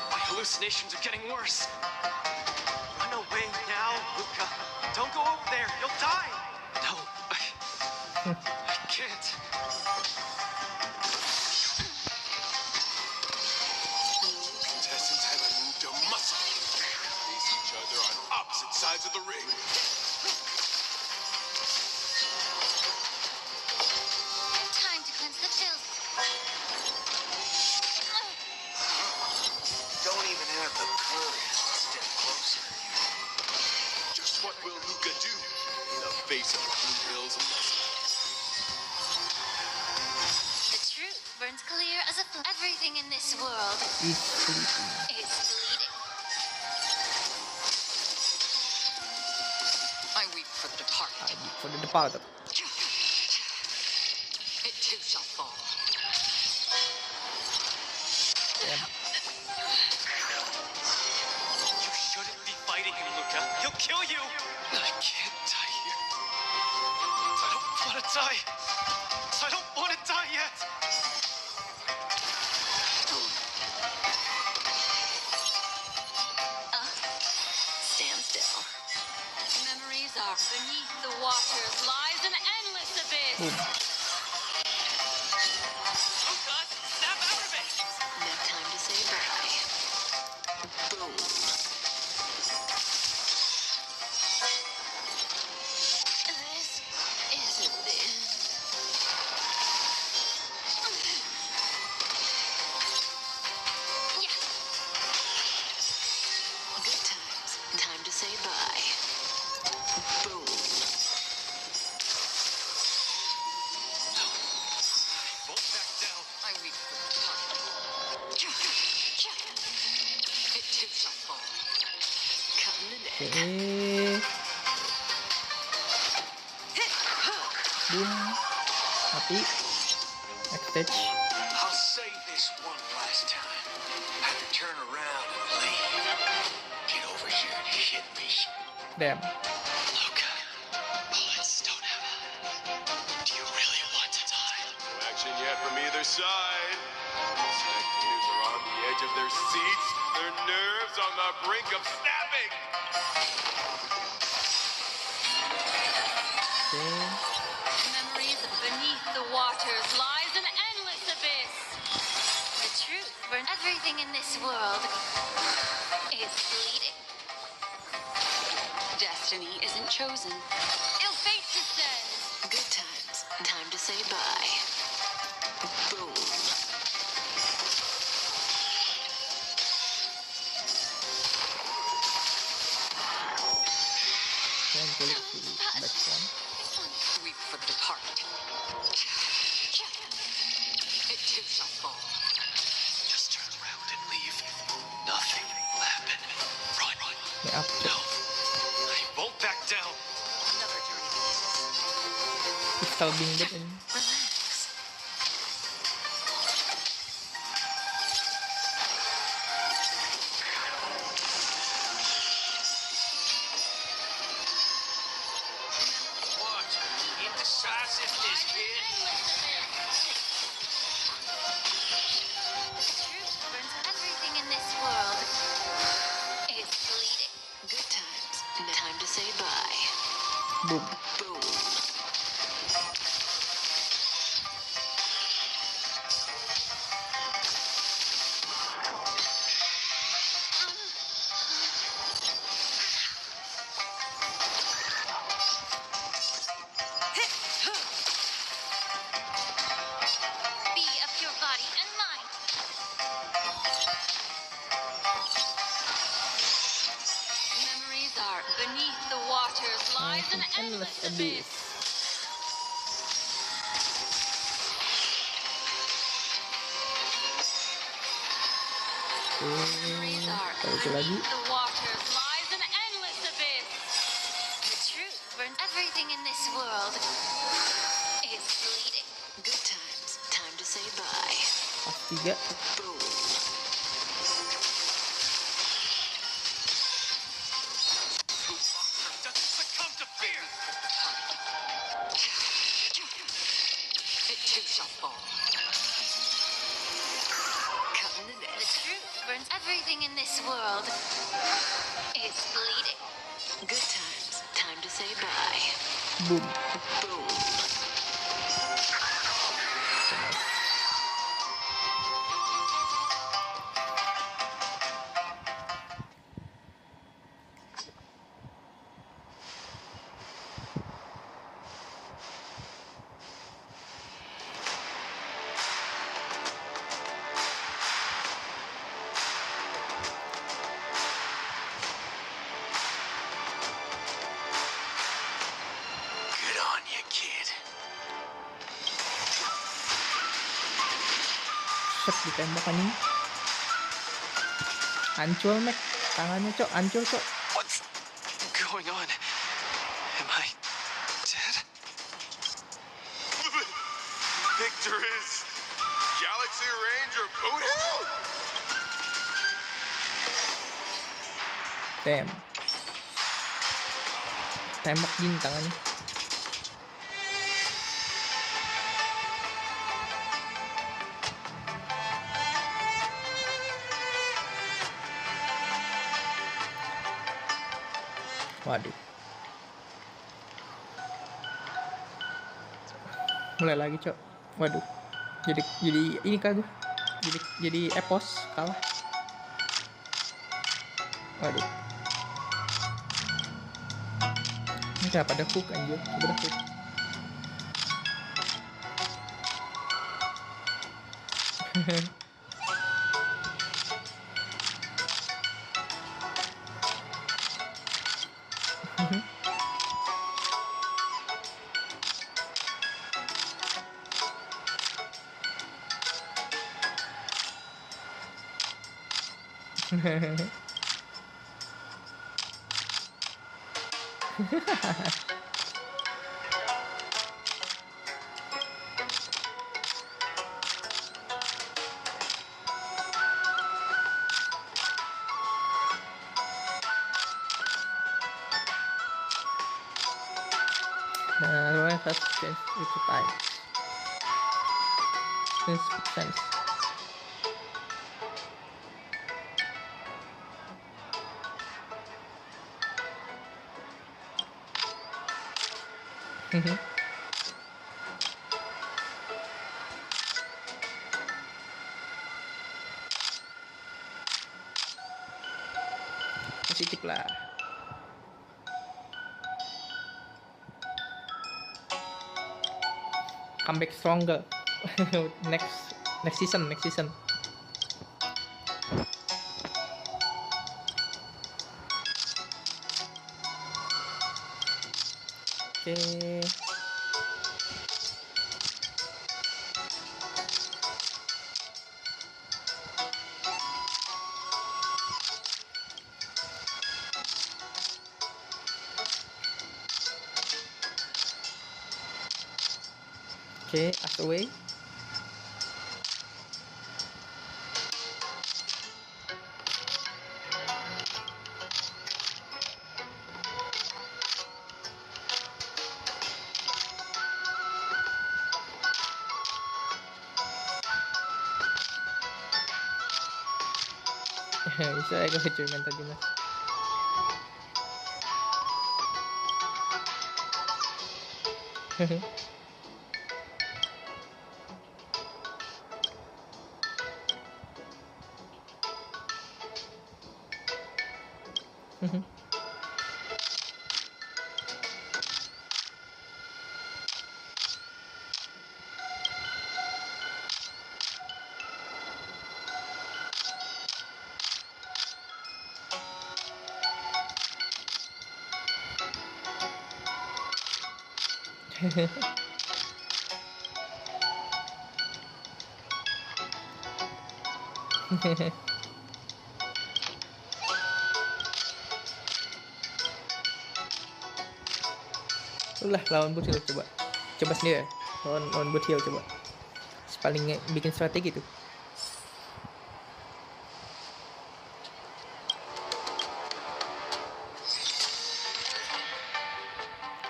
My hallucinations are getting worse. Run away now, Luca. Don't go over there. You'll die. No, I can't. Contestants haven't moved a muscle. Face each other on opposite sides of the ring. Time to cleanse the filth. Don't even have the courage to step closer. Just what will Luca do in the face of the Blue Hills of muscle? The truth burns clear as a flame. Everything in this world It's sleeping. is bleeding. I weep for the departed. For the departed. It too shall fall. You shouldn't be fighting him, Luca. He'll kill you. I can't die here. I don't want to die. I don't want to die yet. Stand still. Memories are beneath the waters lies an endless abyss. Luca, snap out of it. No time to say bye. Boom. This isn't the end. Boom. Mati. Next stage. I'll say this one last time. Have to turn around and leave. Get over here and hit me. Damn. Look, bullets don't have a... Do you really want to die? No action yet from either side. Spectators are on the edge of their seats, their nerves on the brink of snapping. Memories of beneath the waters lies an endless abyss. The truth for everything in this world is fleeting. Destiny isn't chosen. Ill fate descends. Good times. Time to say bye. Boom. Weep for the departed. It too shall fall. Just turn around and leave. Nothing will happen. Run. Up. No. I won't back down. Another journey. Pistol bindet ini. What? Indecisiveness, kid? Truth burns everything in this world is fleeting. Good times. Time to say bye. Boom. Boom. Be of your body and mind. Memories are beneath the waters lies an endless abyss. Memories are beneath the waters lies an endless abyss. The truth burns everything in this world is fleeting. Good times. Time to say bye. Pas 3. Boom. Doesn't succumb to fear. It too shall fall. Cutting the net. The truth burns everything in this world is fleeting. Good times. Time to say bye. Boom. Boom. Good on you, kid. Set ditembak anjing. Hancur, Mek. Tangannya, Cok. Hancur, Cok. What's going on? Am I dead? Victor is Galaxy Ranger boot hell? Damn. Tembak gini tangannya. Waduh. Mulai lagi, Cok. Waduh. Jadi ini kagak. Jadi epos kalah. Waduh. Ini kenapa ada hook anjir? Coba ada hook. Nah, Roy has changed with time. This makes sense. Positif lah. Comeback stronger. next season. Oke. Oke, away. Bisa aku cuman tadi mas. Ulah lawan Butil coba sendiri ya. lawan Butil coba paling bikin strategi tuh.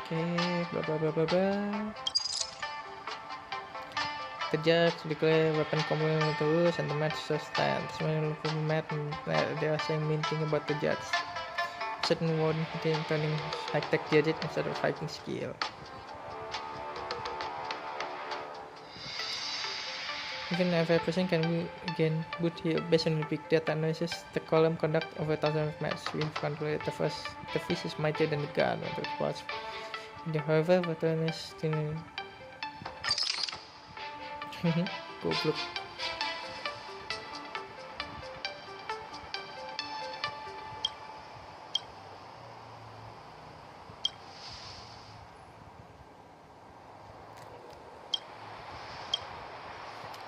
Oke, bla. Kejar declare weapon combo terus and the match so stands. When the match they are saying mean thing about the judge. Certain one turning high-tech gadget instead of fighting skill. Even if a person can be again boot here based on big data analysis, the column conduct over 1,000 matches. We calculate the fish is mightier than the gun or the boss. However, veteran is still goblok.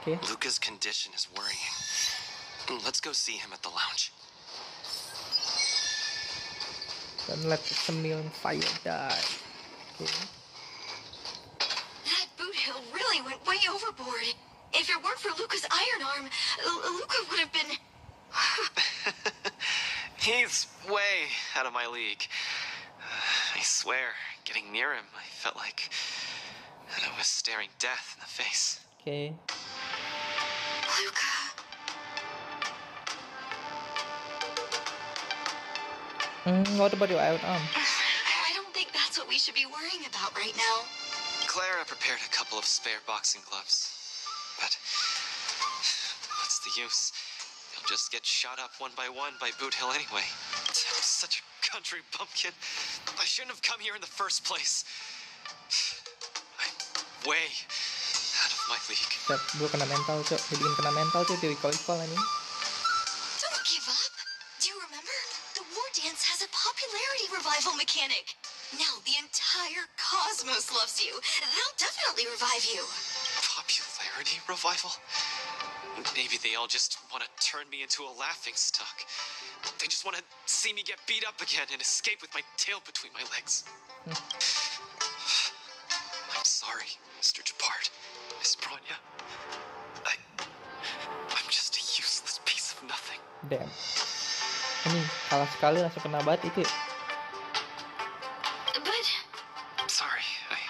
Okay. Luca's condition is worrying. Let's go see him at the lounge. Don't let the sambil fire die. Okay. That boot hill really went way overboard. If it weren't for Luca's iron arm, Luca would have been... He's way out of my league. I swear, getting near him, I felt like I was staring death in the face. Okay. Luca. What about your iron arm? I don't think that's what we should be worrying about right now. Clara prepared a couple of spare boxing gloves. But what's the use? He'll just get shot up one by Boot Hill anyway. I'm such a country bumpkin. I shouldn't have come here in the first place. I'm way out of my league. Cok, gue kena mental cok. Dibikin kena mental cok, di recall ini. Don't give up. Do you remember? The war dance has a popularity revival mechanic. Now the entire cosmos loves you. They'll definitely revive you. Popularity revival? Maybe they all just want to turn me into a laughingstock. They just want to see me get beat up again and escape with my tail between my legs. I'm sorry, Mr. Japard, Miss Bronya. I'm just a useless piece of nothing. Damn. Ini kalah sekali langsung kena banget itu ya. But sorry, I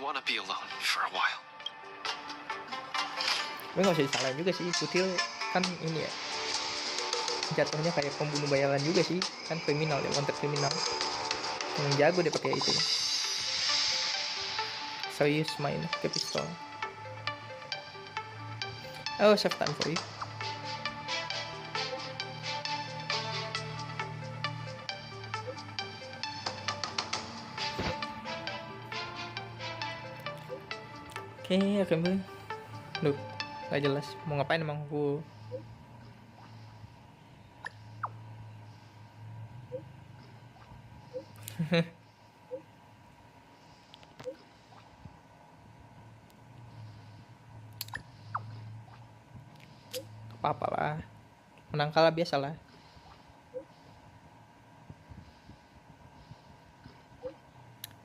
want to be alone for a while. Tapi nggak usah disalahin juga sih, Kutil kan ini ya jatuhnya kayak pembunuh bayaran juga sih, kan kriminal ya, wanted kriminal. Yang jago dia pakai itu. Serius main ke pistol. Oh, save time for you. Oke, akan ber. Duh, gak jelas. Mau ngapain emang aku? Apa-apa lah. Menang kalah biasa lah.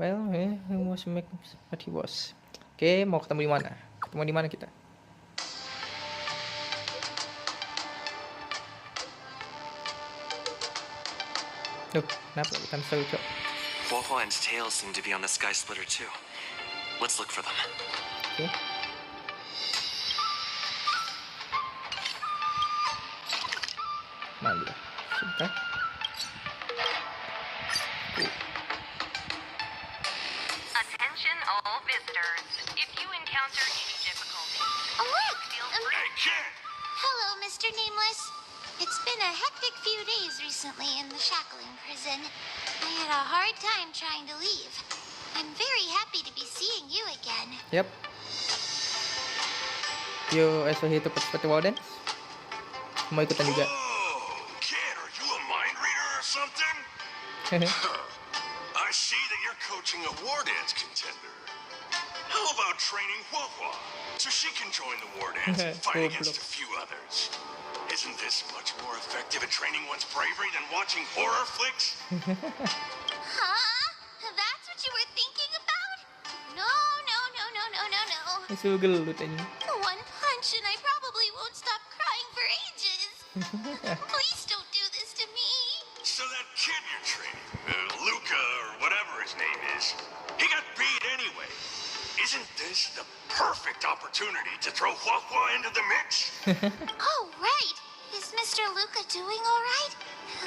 Well, he was make what he was. Oke, mau ketemu di mana? Ketemu di mana kita? Duh, kenapa bukan seru, Cok? Huahua and Tails seem to be on the Sky Splitter too. Let's look for them. Oke. Mana dia? Sebentar. Attention all visitors. If you encounter any difficulties, Oh, look! feel free. Hey, kid! Hello, Mr. Nameless. It's been a hectic few days recently in the shackling prison. I had a hard time trying to leave. I'm very happy to be seeing you again. Yep. You also here to participate in dance? Mau ikutan juga? Whoa, kid, are you a mind reader or something? I see that you're coaching a war dance contender. How about training Huahua so she can join the war dance and fight against a few others? Isn't this much more effective at training one's bravery than watching horror flicks? Huh? That's what you were thinking about? No. Itu gelut aja. One punch and I probably won't stop crying for ages. Please don't do this to me. So that kid you're training, Luca or whatever his name is, he got beat anyway. Isn't this the perfect opportunity to throw Huahua into the mix? Oh, right. Is Mr. Luca doing all right?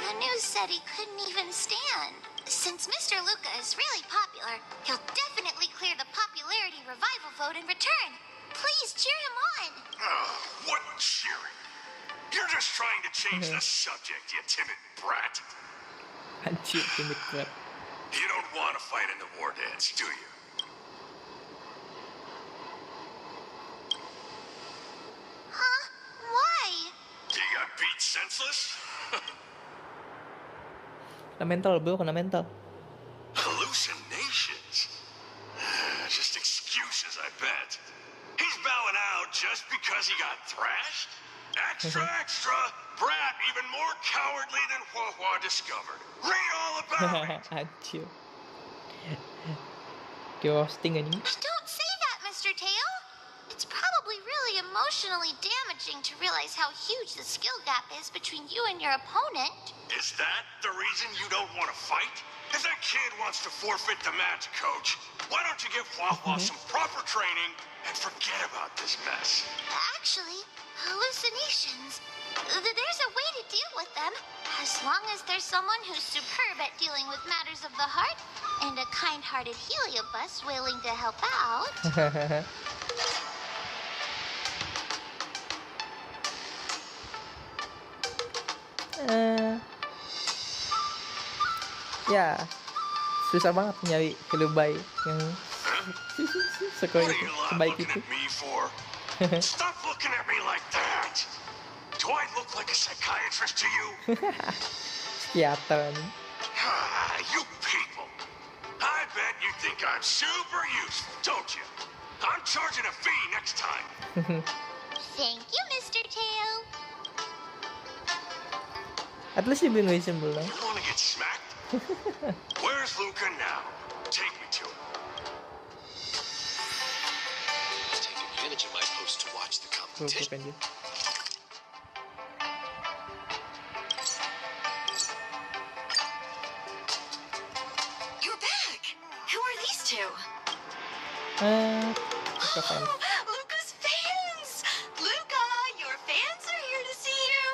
The news said he couldn't even stand. Since Mr. Luca is really popular, he'll definitely clear the popularity revival vote in return. Please cheer him on. What cheering? You're just trying to change the subject, you timid brat. Anjir, timid banget. You don't want to fight in the war dance, do you? Huh? Why? You got beat senseless? Kena mental, bro, kena mental. Hallucinations? Just excuses, I bet. He's bowing out just because he got thrashed? Extra! Brat even more cowardly than Huahua discovered. Read all about it! Anjir. Ghosting anjing. Don't say that, Mr. Tail. It's probably really emotionally damaging to realize how huge the skill gap is between you and your opponent. Is that the reason you don't want to fight? If that kid wants to forfeit the match, coach, why don't you give Huahua some proper training and forget about this mess? Actually, hallucinations. There's a way to deal with them. As long as there's someone who's superb at dealing with matters of the heart and a kind-hearted Heliobus willing to help out. Ya, susah banget nyari kelebay yang sebaik itu. Stop looking at me like that. Do I look like a psychiatrist to you? Psikiater nih. You people. I bet you think I'm super useful, don't you? I'm charging a fee next time. Thank you, Mr. Tail. At least dia beli sambil dong. You wanna get smacked? Where's Luca now? Take me to him. Take advantage of my post to watch the competition. You're back! Who are these two? Luca's fans! Luca, your fans are here to see you!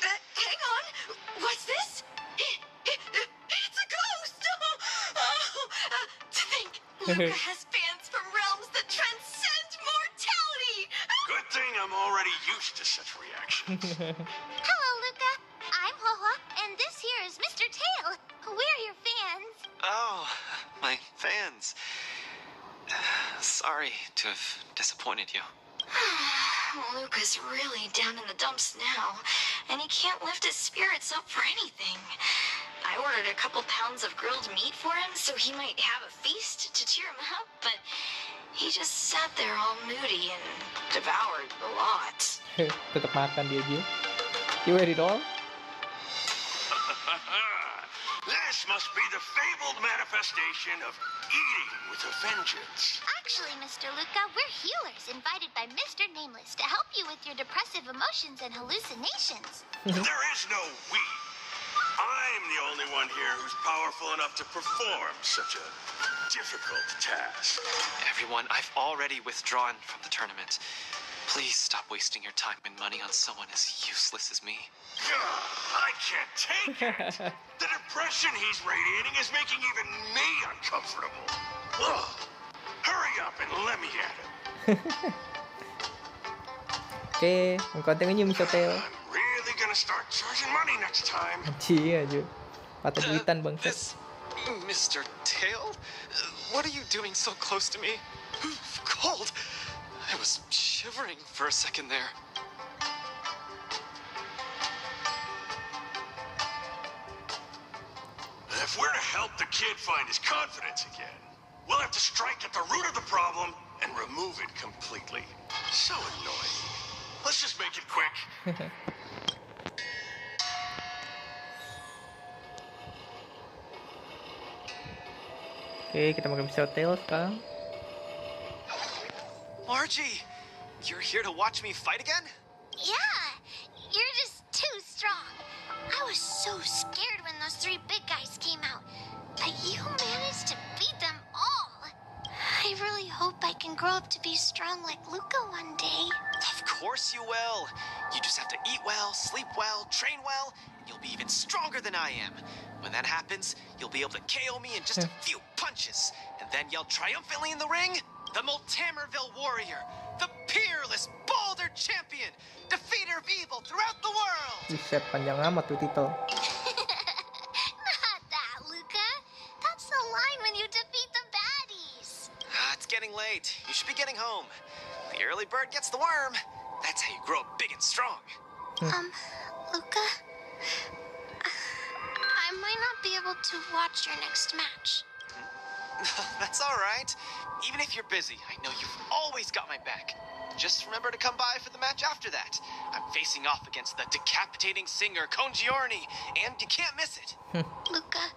Hang on, what's this? It's a ghost! To think, Luca has fans from realms that transcend mortality! Good thing I'm already used to such reactions. Hello, Luca. I'm Hoa, and this here is Mr. Tail. We're your fans. Oh, my fans. Sorry to have disappointed you. Luca's really down in the dumps now, and he can't lift his spirits up for anything. I ordered a couple pounds of grilled meat for him so he might have a feast to cheer him up, but he just sat there all moody and devoured the lot. Tetap makan dia aja. You ate it all? This must be the fabled manifestation of eating with a vengeance. Actually, Mr. Luca, we're healers invited by Mr. Nameless to help you with your depressive emotions and hallucinations. There is no we. I'm the only one here who's powerful enough to perform such a difficult task. Everyone, I've already withdrawn from the tournament. Please stop wasting your time and money on someone as useless as me. I can't take it. The depression he's radiating is making even me uncomfortable. Ugh. Hurry up and let me at him. Oke, kontennya Mr. Tail. I'm really gonna start charging money next time. Anjing aja. Patah duitan bangsat. Mr. Tail? What are you doing so close to me? Cold. I was shivering for a second there. If we're to help the kid find his confidence again, we'll have to strike at the root of the problem and remove it completely. So annoying. Let's just make it quick. Oke, kita makan Mr. Tail sekarang. Margie, you're here to watch me fight again? Yeah, you're just too strong. I was so scared when those three big guys came out, but you managed to beat them all. I really hope I can grow up to be strong like Luca one day. Of course you will. You just have to eat well, sleep well, train well, and you'll be even stronger than I am. When that happens, you'll be able to KO me in just a few punches, and then yell triumphantly in the ring, the Multamerville warrior, the peerless boulder champion, defeater of evil throughout the world! Buset, panjang amat tuh titel. Not that, Luca. That's the line when you defeat the baddies. It's getting late. You should be getting home. The early bird gets the worm. That's how you grow up big and strong. Luca? I might not be able to watch your next match. That's all right. Even if you're busy, I know you've always got my back. Just remember to come by for the match after that. I'm facing off against the decapitating singer Congiorni, and you can't miss it. Luca,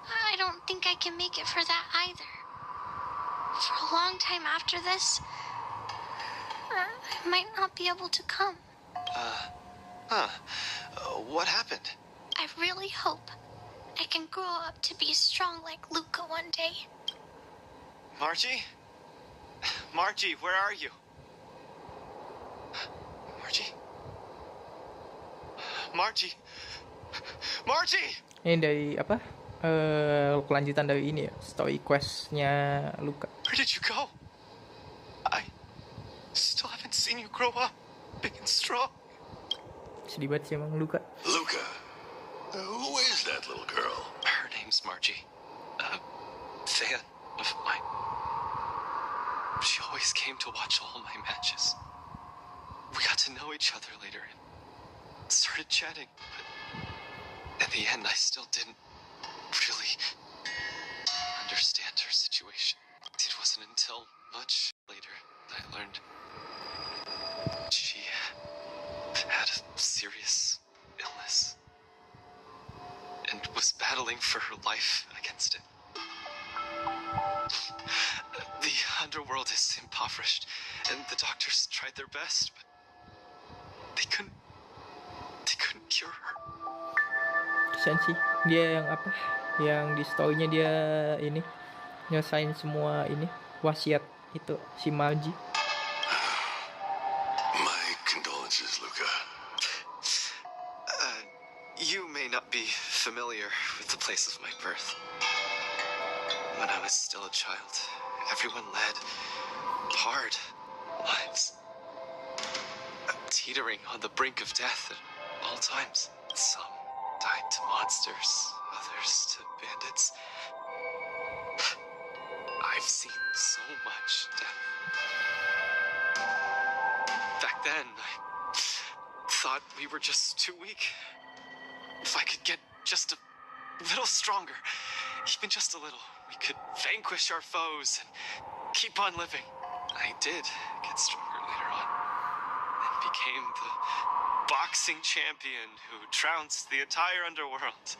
I don't think I can make it for that either. For a long time after this, I might not be able to come. What happened? I really hope I can grow up to be strong like Luca one day. Margie? Margie, where are you? Margie? Margie? Margie! Ini dari apa? Kelanjutan dari ini ya, story quest-nya Luca. Where did you go? I still haven't seen you grow up big and strong. Sedih banget sih emang Luca. Luca, who is that little girl? Her name's Margie. A fan of mine. She always came to watch all my matches. We got to know each other later and started chatting. But in the end, I still didn't really understand her situation. It wasn't until much later that I learned She had a serious illness and was battling for her life against it. The underworld is impoverished, and the doctors tried their best, but they couldn't cure her. Kasian sih dia yang apa, yang di storynya dia ini nyelesain semua ini wasiat itu si Malji. My condolences, Luca. You may not be familiar with the place of my birth. When I was still a child, everyone led hard lives, teetering on the brink of death at all times. Some died to monsters, others to bandits. I've seen so much death. Back then, I thought we were just too weak. If I could get just a little stronger, even just a little, we could vanquish our foes and keep on living. I did get stronger later on and became the boxing champion who trounced the entire underworld.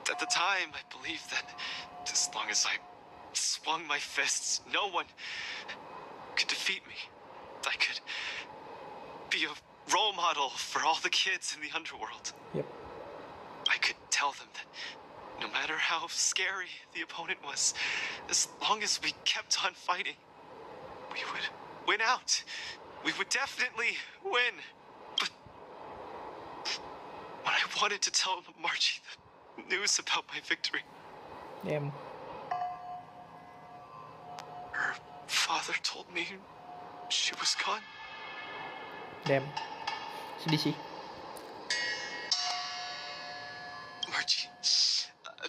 At the time, I believed that as long as I swung my fists, no one could defeat me. I could be a role model for all the kids in the underworld. Yep. I could tell them that no matter how scary the opponent was, as long as we kept on fighting, we would win out. We would definitely win. But when I wanted to tell Margie the news about my victory, Damn. her father told me she was gone. Damn. Sedih sih. Margie,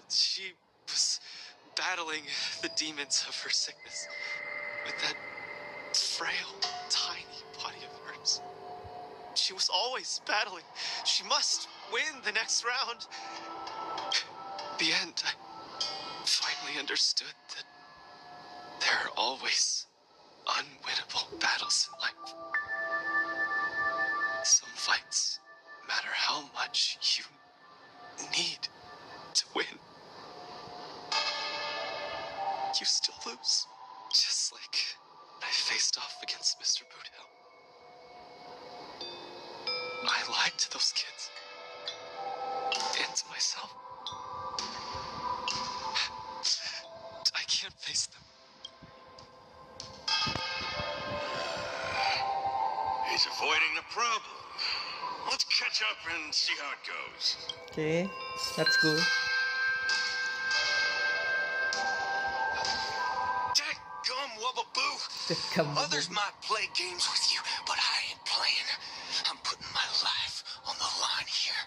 she was battling the demons of her sickness with that frail, tiny body of hers. She was always battling. She must win the next round. At the end, I finally understood that there are always unwinnable battles in life. Some fights, no matter how much you need to win, you still lose. Just like when I faced off against Mr. Boothill. I lied to those kids. And to myself. I can't face them. He's avoiding the problem. Let's catch up and see how it goes. Okay, let's go. Dadgum wubbaboo. Dadgum Others might play games with you, but I ain't playing. I'm putting my life on the line here.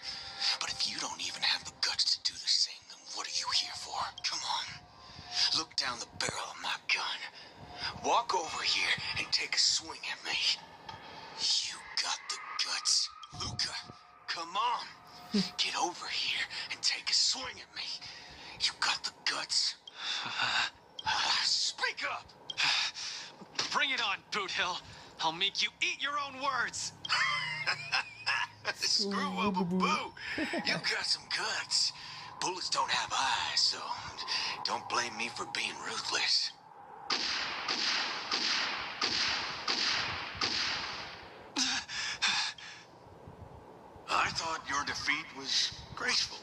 But if you don't even have the guts to do the same, then what are you here for? Come on. Look down the barrel of my gun. Walk over here and take a swing at me. You got the guts. Luca, come on. Get over here and take a swing at me. You got the guts. Speak up. Bring it on, Boothill. I'll make you eat your own words. Screw wubbaboo. You got some guts. Bullets don't have eyes, so don't blame me for being ruthless. I thought your defeat was graceful.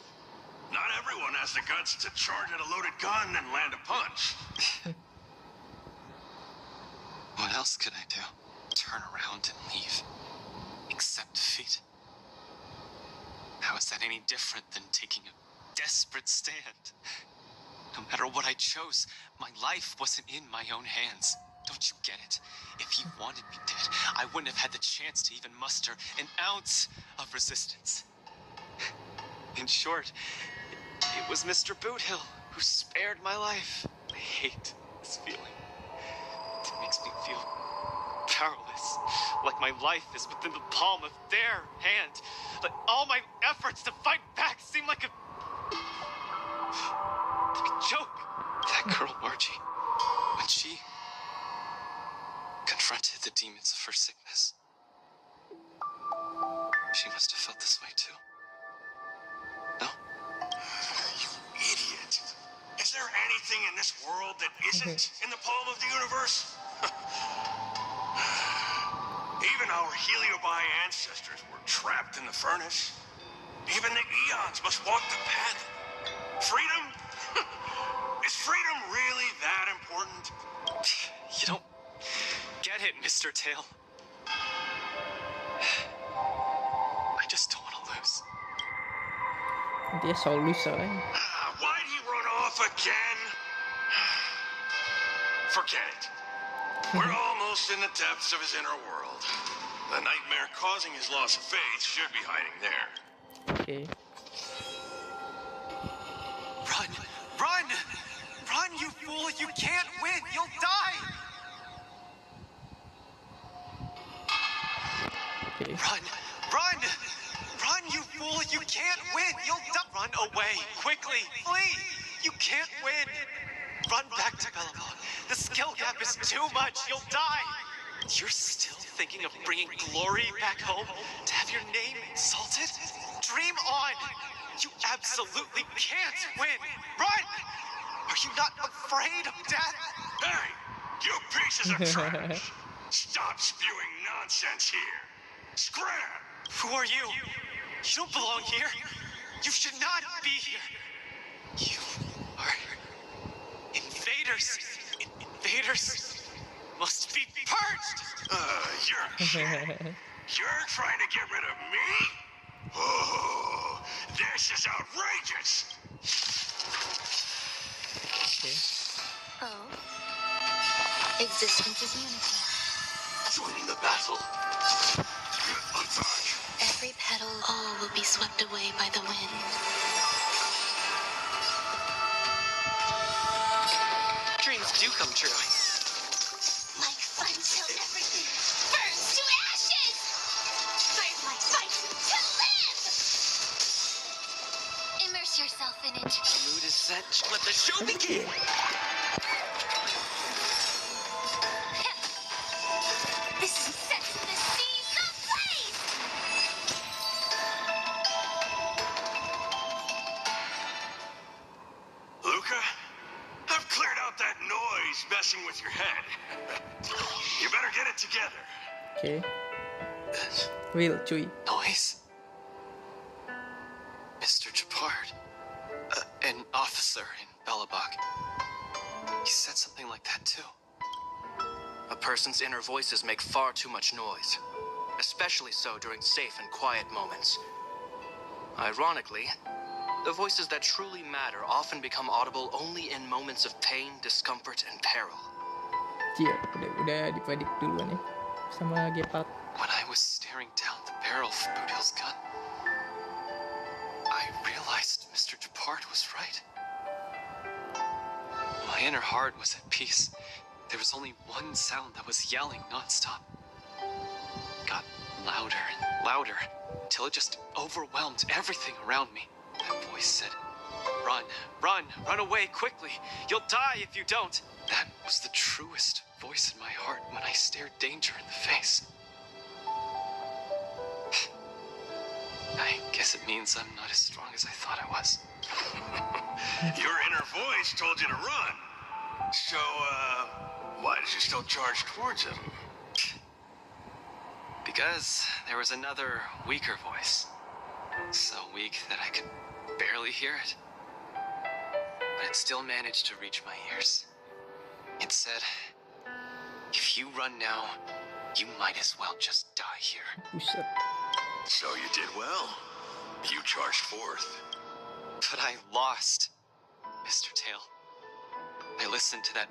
Not everyone has the guts to charge at a loaded gun and land a punch. What else could I do? Turn around and leave? Accept defeat? How is that any different than taking a desperate stand? No matter what I chose, my life wasn't in my own hands. Don't you get it? If you wanted me dead, I wouldn't have had the chance to even muster an ounce of resistance. In short, it was Mr. Boothill who spared my life. I hate this feeling. It makes me feel powerless, like my life is within the palm of their hand. Like all my efforts to fight back seem like a joke. That girl, Margie, when she confronted the demons of her sickness, She must have felt this way too. No? You idiot. Is there anything in this world that isn't in the palm of the universe? Even our Heliobi ancestors were trapped in the furnace. Even the eons must walk the path. Freedom? Is freedom really that important? You don't get it, Mr. Tail. I just don't want to lose. Dia selalu loser kan. Why'd he run off again? Forget it. We're almost in the depths of his inner world. The nightmare causing his loss of faith should be hiding there. Okay. Run! Run! Run, you fool! You can't win! You'll die! Okay. Run! Run! Run, you fool! You can't win! You'll die! Run away! Quickly! Flee! You can't win! Run back to Belleville. The skill gap is too much! You'll die! You're still thinking of bringing glory back home? To have your name insulted? Dream on! You absolutely can't win! Run! Are you not afraid of death? Hey! You pieces of trash! Stop spewing nonsense here! Scram! Who are you? You don't belong here. You should not be here. You are invaders. Invaders must be purged. You're kidding. You're trying to get rid of me? Oh, this is outrageous. Okay. Oh. Existence is unity. Joining the battle. Attack. Every petal, all will be swept away by the wind. Dreams do come true. Like fun till everything burns to ashes! Firefly fight to live! Immerse yourself in it. The mood is set. Let the show begin. This is set to the seas of blaze! Luca, I've cleared out that noise messing with your head. You better get it together. Okay. Will cuy. Noise? Mr. Japard. An officer in Belobog. He said something like that too. A person's inner voices make far too much noise, especially so during safe and quiet moments. Ironically, the voices that truly matter often become audible only in moments of pain, discomfort, and peril. Cia, udah dipredik duluan ya sama Gepard. When I was staring down the barrel of Budil's gun, I realized Mr. Japard was right. My inner heart was at peace. There was only one sound that was yelling nonstop. It got louder and louder until it just overwhelmed everything around me. That voice said, "Run, run, run away quickly. You'll die if you don't." That was the truest voice in my heart when I stared danger in the face. I guess it means I'm not as strong as I thought I was. Your inner voice told you to run. So, why did you still charge towards him? Because there was another weaker voice. So weak that I could barely hear it. But it still managed to reach my ears. It said, "If you run now, you might as well just die here." Buset. So you did well. You charged forth. But I lost, Mr. Tail. I listened to that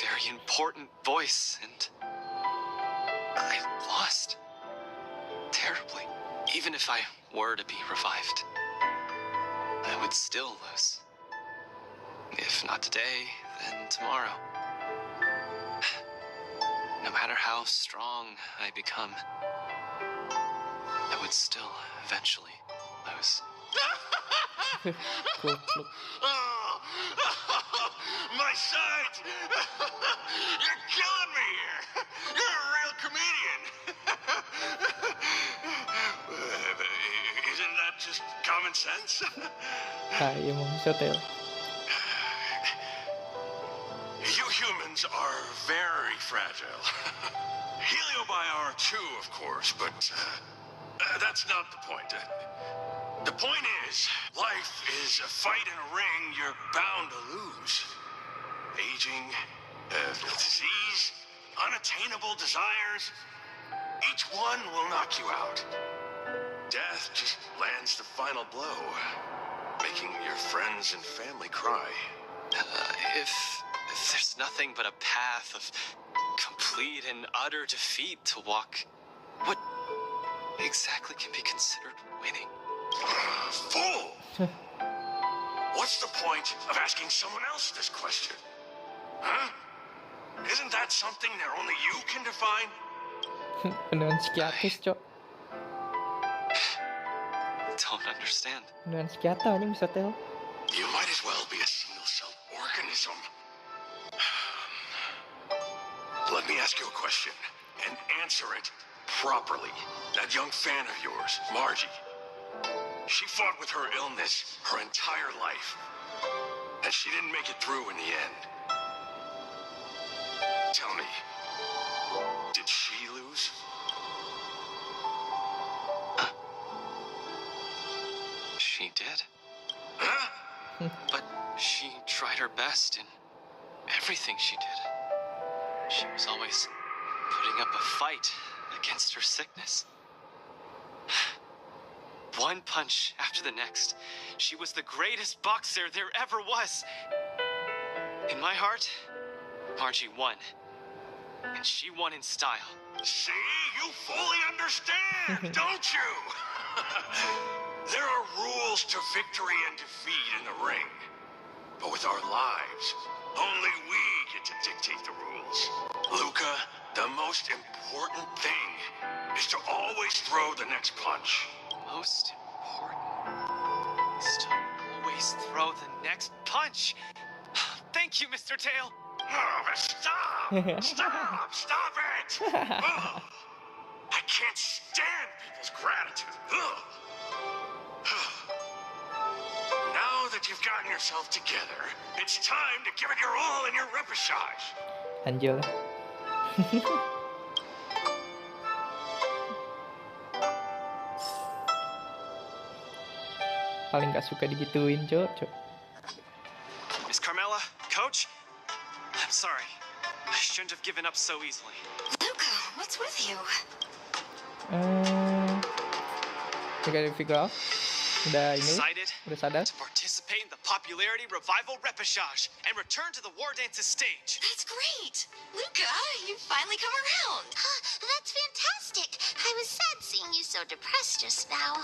very important voice, and I lost. Terribly. Even if I were to be revived, I would still lose. If not today, then tomorrow. No matter how strong I become, I would still eventually lose. Cool. Look. My sight! You're killing me here! You're a real comedian! just common sense? Iya emang bisa Tail. You humans are very fragile. Heliobi are too, of course, but that's not the point. The point is, life is a fight in a ring you're bound to lose. Aging, disease, unattainable desires, each one will knock you out. Death just lands the final blow, making your friends and family cry. If there's nothing but a path of complete and utter defeat to walk, what exactly can be considered winning? Fool! What's the point of asking someone else this question? Huh? Isn't that something that only you can define? Beneran psikiatris, Cok. Don't understand. Beneran psikiater ini bisa Tail. You might as well be a single-celled organism. Let me ask you a question, and answer it properly. That young fan of yours, Margie, she fought with her illness her entire life, and she didn't make it through in the end. Tell me, did she lose? She did. Huh? But she tried her best in everything she did. She was always putting up a fight against her sickness. One punch after the next. She was the greatest boxer there ever was. In my heart, Margie won. And she won in style. See, you fully understand, don't you? There are rules to victory and defeat in the ring. But with our lives, only we get to dictate the rules. Luca, the most important thing is to always throw the next punch. Most important is to always throw the next punch. Thank you, Mr. Tail. Oh, stop! Stop it! Ugh. I can't stand people's gratitude. Ugh. Now that you've gotten yourself together, it's time to give it your all in your repechage. Anjir. Paling gak suka digituin, Cok. Miss Carmela, Coach? I'm sorry. I shouldn't have given up so easily. Luca, what's with you? You gotta figure out. Udah ini, Decided udah sadar. to participate in the popularity revival repechage and return to the war dances stage. That's great! Luca, you finally come around. That's fantastic. I was sad seeing you so depressed just now.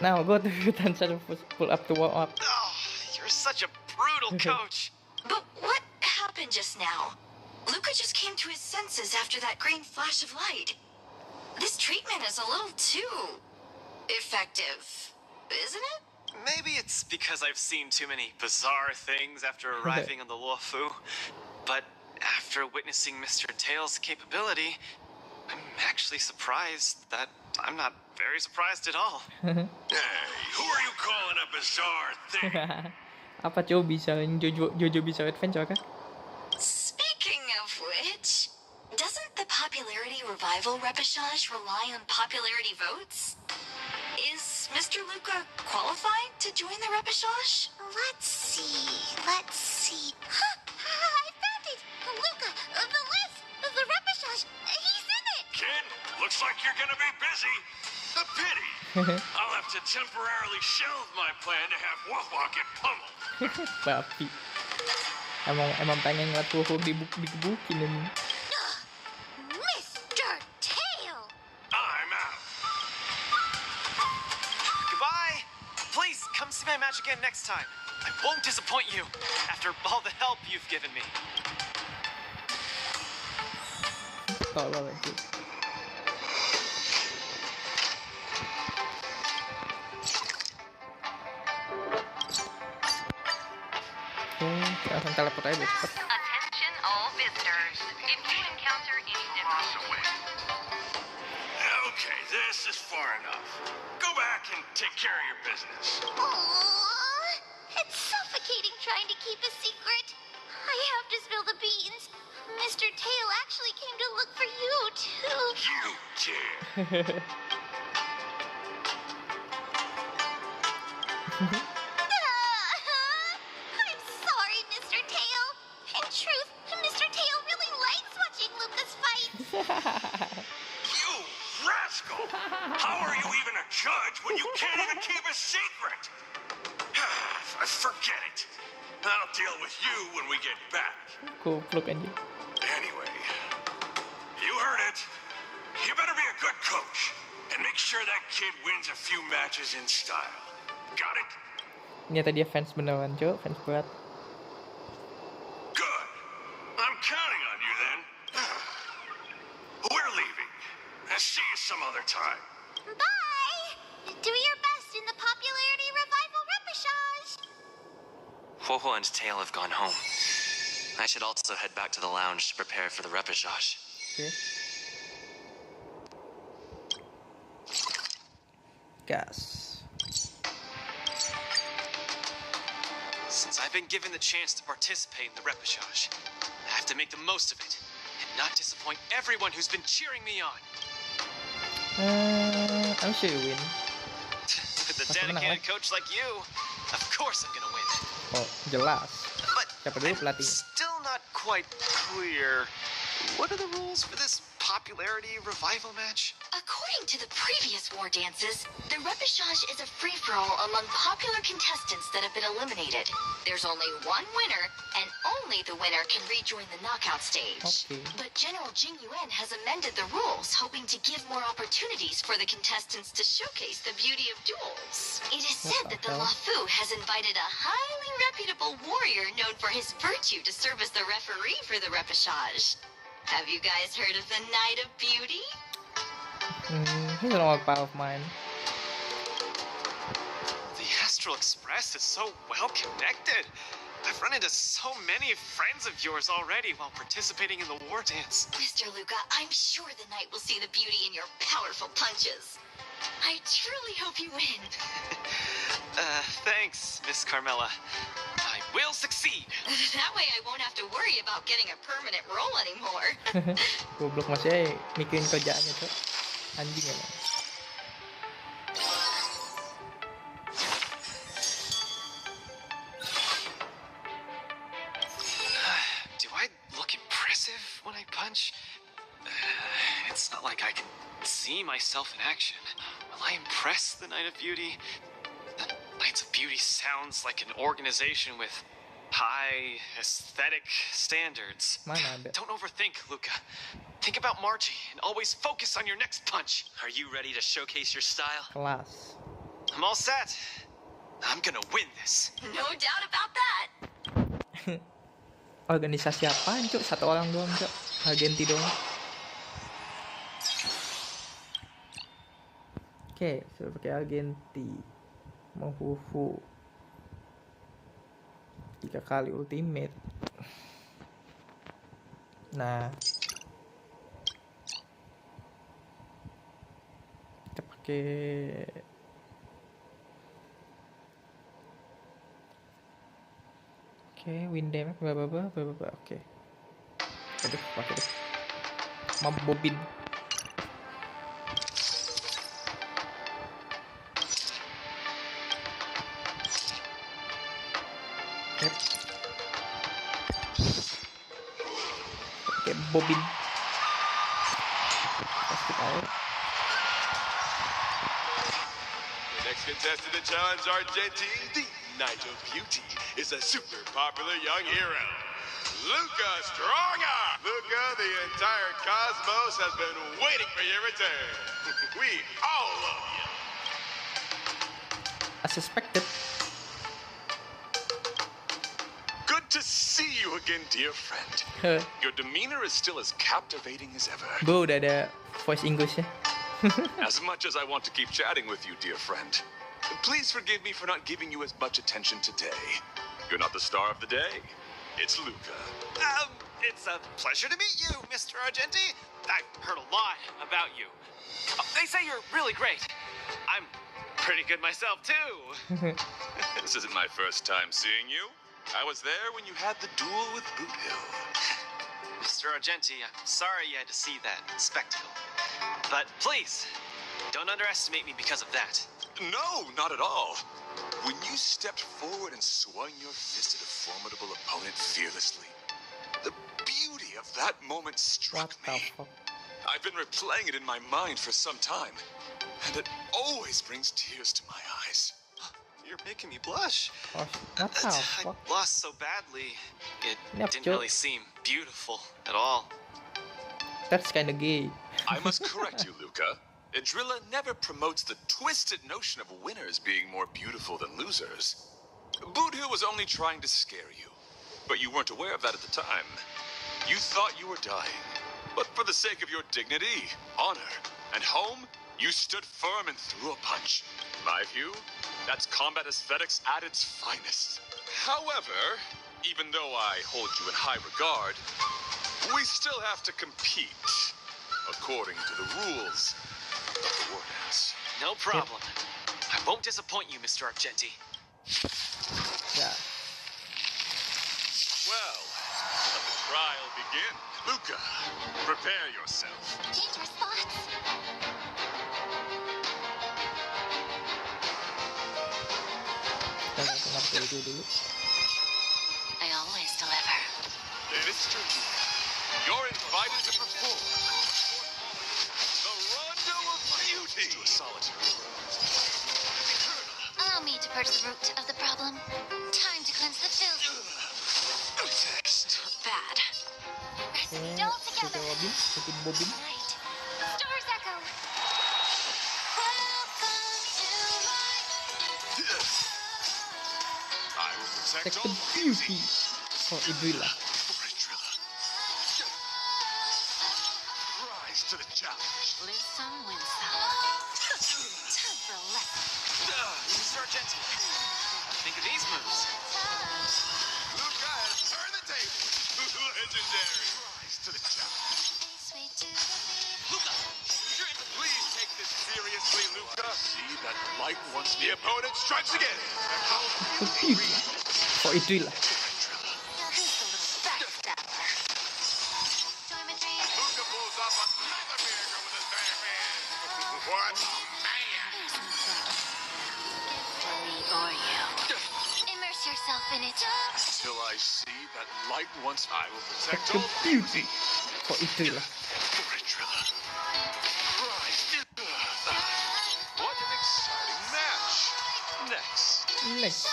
Now go to dancer pull up to warm up. Oh, you're such a brutal coach. But what happened just now? Luca just came to his senses after that green flash of light. This treatment is a little too effective, isn't it? Maybe it's because I've seen too many bizarre things after arriving on the Luofu, but after witnessing Mr. Tail's capability, I'm actually surprised that I'm not very surprised at all. Hey, who are you calling a bizarre thing? Apa coba bisa Jojo bisa adventure kah? Speaking of which, doesn't the popularity revival repechage rely on popularity votes? Is Mr. Luca qualified to join the repechage? Let's see. I found it! Luca, the list, the repechage, he's in it! Kid, looks like you're gonna be busy. A pity. I'll have to temporarily shelve my plan to have Wawa get pummeled. Bapi. Emang pengen ngeliat Wuhu digebukin ini. Mr. Tail! I'm out. Goodbye! Please, come see my match again next time. I won't disappoint you, after all the help you've given me. Tolol itu. Langsung teleport aja cepet. Attention all visitors. If you encounter any difficulties, Okay, this is far enough. Go back and take care of your business. Aww, it's suffocating trying to keep a secret. I have to spill the beans. Mr. Tail actually came to look for you, too. You did. I'm sorry, Mr. Tail. In truth, Mr. Tail really likes watching Lucas fight. You rascal! How are you even a judge when you can't even keep a secret? Forget it. I'll deal with you when we get back. Goblok anjing. Anyway, you heard it. You better be a good coach and make sure that kid wins a few matches in style. Got it? Ternyata dia fans beneran, Cok. Fans berat. Good. I'm counting on you then. We're leaving. See you some other time. Bye! Do your best in the popularity revival repechage. Huohuo and Tail have gone home. I should also head back to the lounge to prepare for the repechage. Okay. Gas. Since I've been given the chance to participate in the repechage, I have to make the most of it and not disappoint everyone who's been cheering me on. I'm sure you win. With a dedicated coach like you, of course I'm gonna win. Oh, jelas. But Siapa dulu pelatih? still not quite clear. What are the rules for this popularity revival match? According to the previous war dances, the repechage is a free-for-all among popular contestants that have been eliminated. There's only one winner, and only the winner can rejoin the knockout stage. Okay. But General Jing Yuan has amended the rules, hoping to give more opportunities for the contestants to showcase the beauty of duels. It is said that the LaFu has invited a highly reputable warrior known for his virtue to serve as the referee for the repechage. Have you guys heard of the Night of Beauty? He's an old pal of mine. The Astral Express is so well connected. I've run into so many friends of yours already while participating in the war dance. Mr. Luca, I'm sure the night will see the beauty in your powerful punches. I truly hope you win. Thanks, Miss Carmela. I will succeed. That way I won't have to worry about getting a permanent role anymore. Goblok masih mikirin kerjaannya, Cok. Anjing ya. Do I look impressive when I punch? It's not like I can see myself in action. Will I impress the Night of Beauty? The Knights of Beauty sounds like an organization with high aesthetic standards. Mana ada? Don't overthink, Luca. Think about Margie and always focus on your next punch. Are you ready to showcase your style? Kelas. I'm all set. I'm gonna win this. No doubt about that. Organisasi apaan, Cok? Satu orang doang, Cok. Agenti doang. Oke, sudah pakai agenti. Menghufu 3 kali ultimate. Nah, kita pakai win damage beberapa. Oke. Aduh, pakai deh. Mau bobin. Yep. Oke, bobin. Pasti tahu. The next contestant to challenge Argentine, the Night of Beauty, is a super popular young hero, Luca Strongarm. Luca, the entire cosmos has been waiting for your return. We all love you. As suspected. Good to see you again, dear friend. Your demeanor is still as captivating as ever. Gue udah ada voice English-nya. As much as I want to keep chatting with you, dear friend, please forgive me for not giving you as much attention today. You're not the star of the day. It's Luca. It's a pleasure to meet you, Mr. Argenti. I've heard a lot about you. They say you're really great. I'm pretty good myself, too. This isn't my first time seeing you. I was there when you had the duel with Boot Hill. Mr. Argenti, I'm sorry you had to see that spectacle. But please, don't underestimate me because of that. No, not at all. When you stepped forward and swung your fist at a formidable opponent fearlessly, the beauty of that moment struck What the me. fuck? I've been replaying it in my mind for some time, and it always brings tears to my eyes. You're making me blush. Oh, what the I fuck? lost so badly, it Yep, didn't Joe. really seem beautiful at all. That's kinda gay. I must correct you, Luca. Idrilla never promotes the twisted notion of winners being more beautiful than losers. Boot Hill was only trying to scare you, but you weren't aware of that at the time. You thought you were dying, but for the sake of your dignity, honor, and home, you stood firm and threw a punch. My view, that's combat aesthetics at its finest. However, even though I hold you in high regard, we still have to compete according to the rules of the war dance. No problem. I won't disappoint you, Mr. Argenti. Yeah. Well, let the trial begin. Luca, prepare yourself. Dangerous thoughts. Tengok dulu. I always deliver. Mr. Luca, you're invited to perform the Rondo of Beauty to a solitary rose. Allow me to purge the root of the problem. Time to cleanse the filth. Test. Bad. Recipe all Kita together. Robin, ikutin Bobin. Right. Stars echo. I will protect Second all beauty for Idrilla. for Idrilla. Rise to the challenge. Lose some, win some. Time for a lesson. Mr. Argenti, think of these moves. Luca has turned the table. Legendary. Rise to the challenge. Luca, please take this seriously, Luca. See that light once the opponent strikes again. Second beauty for Idrilla. Luca pulls off another miracle with his bare hands. What a man! For me or you. Immerse yourself in it. Till I see that light once I will protect Second all beauty for Idrilla. for Idrilla. Rise. What an exciting match. Next. Next.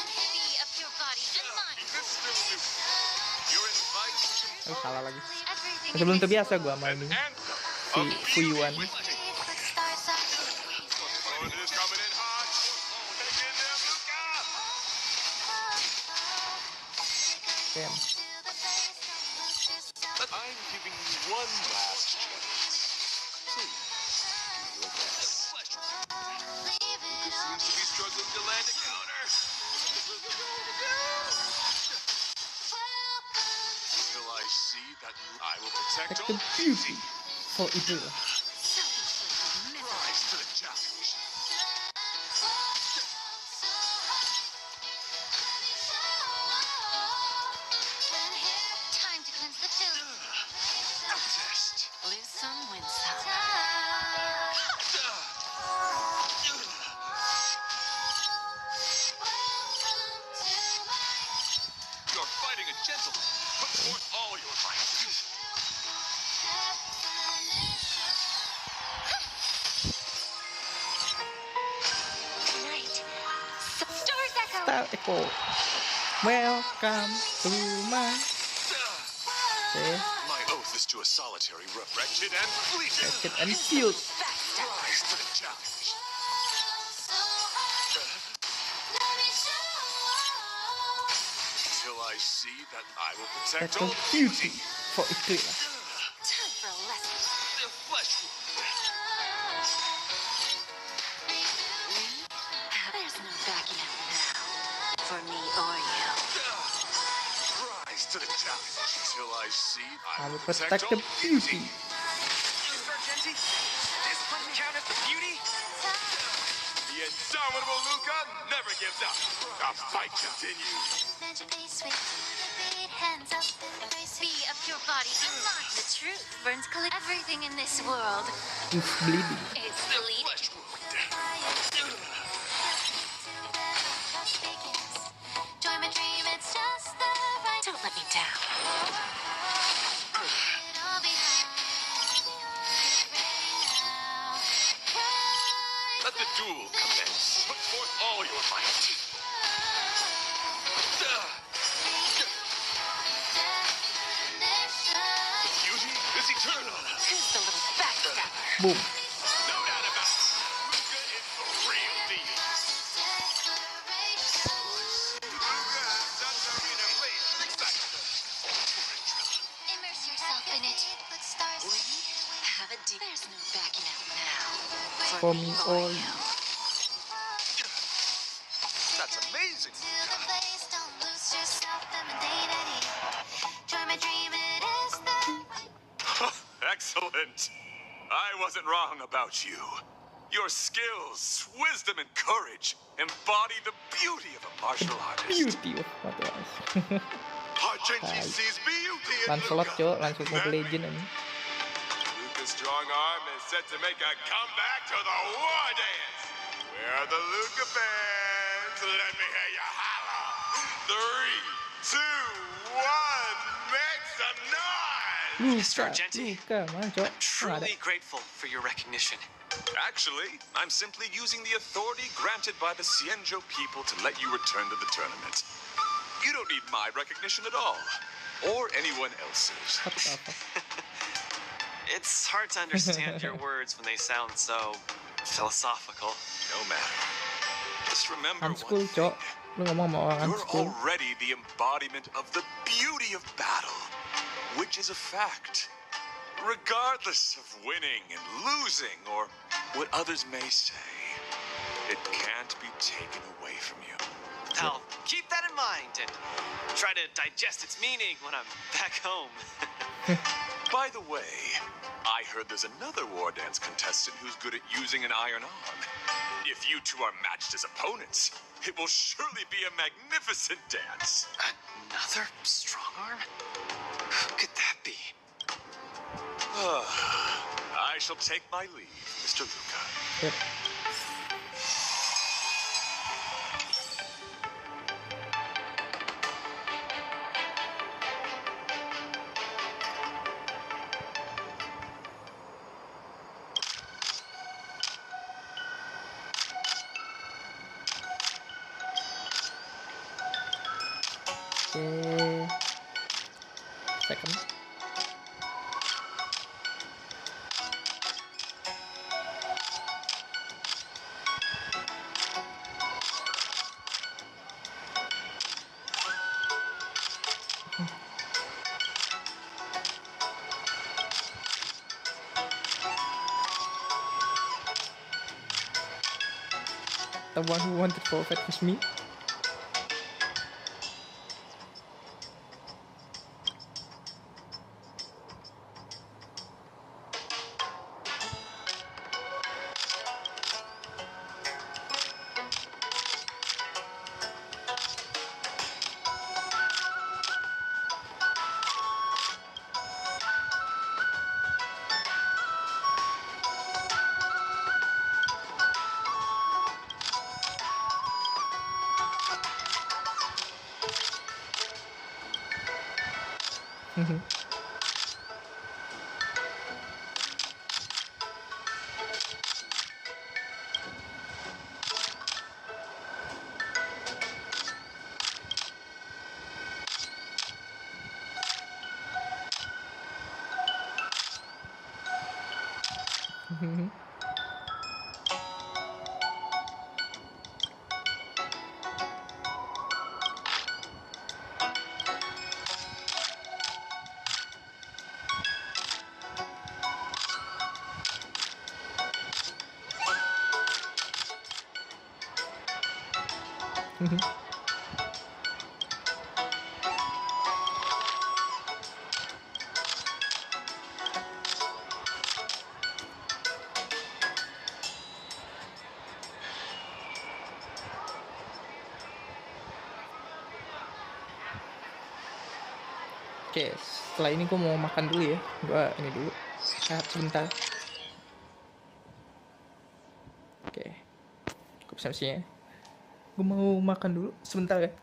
Be of your body and mind. Mr. Luca, you're invited to Oh, salah lagi. Everything Masih belum in this terbiasa gua sama ini. Si Fuyuan. stars are Opponent is coming in hot. Hang in there, Luca. Damn. I'm giving you one last chance. Please, do your best. Luca seems to be struggling to land a counter. Till I see that I will protect all Second beauty for Idrilla. rise to the challenge. Time to cleanse the filth. Test. Lose some, win some. You're fighting a gentleman. Put forth all your might. right. Stars echo. Star Echo. Welcome to my. Okay. My oath is to a solitary wretched and fleeting. Wretched and field. Rise to the challenge. Till I see that I will protect Second all beauty for Idrilla. Time for a lesson. the flesh wound. There's no backing out now. For me or you. Until I see, I I will will protect protect the all beauty. Mr. Argenti, does one count as the beauty? The indomitable Luca never gives up. The fight continues. Be a pure body and mind. The truth burns everything in this world. He's bleeding. It's bleeding. Don't let me down. Let the duel commence. Put forth all your might. Beauty is eternal. Who's the little backstabber? Boom. No doubt about it. Luca is the real deal. Luca has done the arena blade precisely. Immerse yourself in it. Have a deep. There's no backing out now. For me or you. That's amazing. Excellent. I wasn't wrong about you. Your skills, wisdom, and courage embody the beauty of a martial artist. Beauty of martial arts. Argenti sees beauty in Lancelot Luca. cok, langsung Mobile Legend ini. Luca's strong arm is set to make a comeback to the war dance. Where are the Luca fans? Let me hear you holler. 3, 2, 1, make some noise! Mr. Argenti, Luca, mana cok? I'm truly grateful for your recognition. Actually, I'm simply using the authority granted by the Cienjo people to let you return to the tournament. You don't need my recognition at all, or anyone else's. What the fuck? It's hard to understand your words when they sound so philosophical. No matter. Just remember Unschool one cok. Lu ngomong sama orang You're unschool. already the embodiment of the beauty of battle, which is a fact. Regardless of winning and losing, or what others may say, it can't be taken away from you. I'll keep that in mind and try to digest its meaning when I'm back home. By the way, I heard there's another war dance contestant who's good at using an iron arm. If you two are matched as opponents, it will surely be a magnificent dance. Another strong arm? Who could that be? I shall take my leave, Mr. Luca. Yep. Okay. Second. The one who wanted forfeit was me. Oke, setelah ini gue mau makan dulu ya. Gue ini dulu, rehat sebentar. Oke, cukup samsinya. Gue mau makan dulu sebentar ya.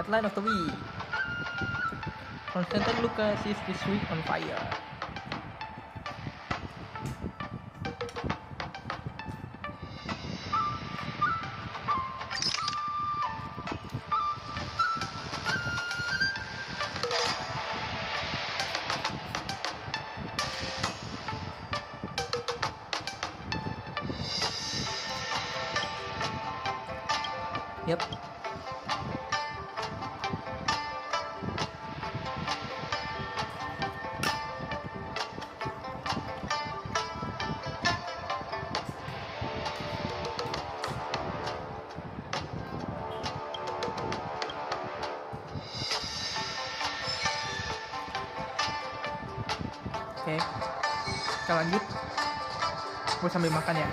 Headline of the week. Konstantin Lucas is this week on fire. Yep. Oke, kita lanjut. Gue sambil makan ya.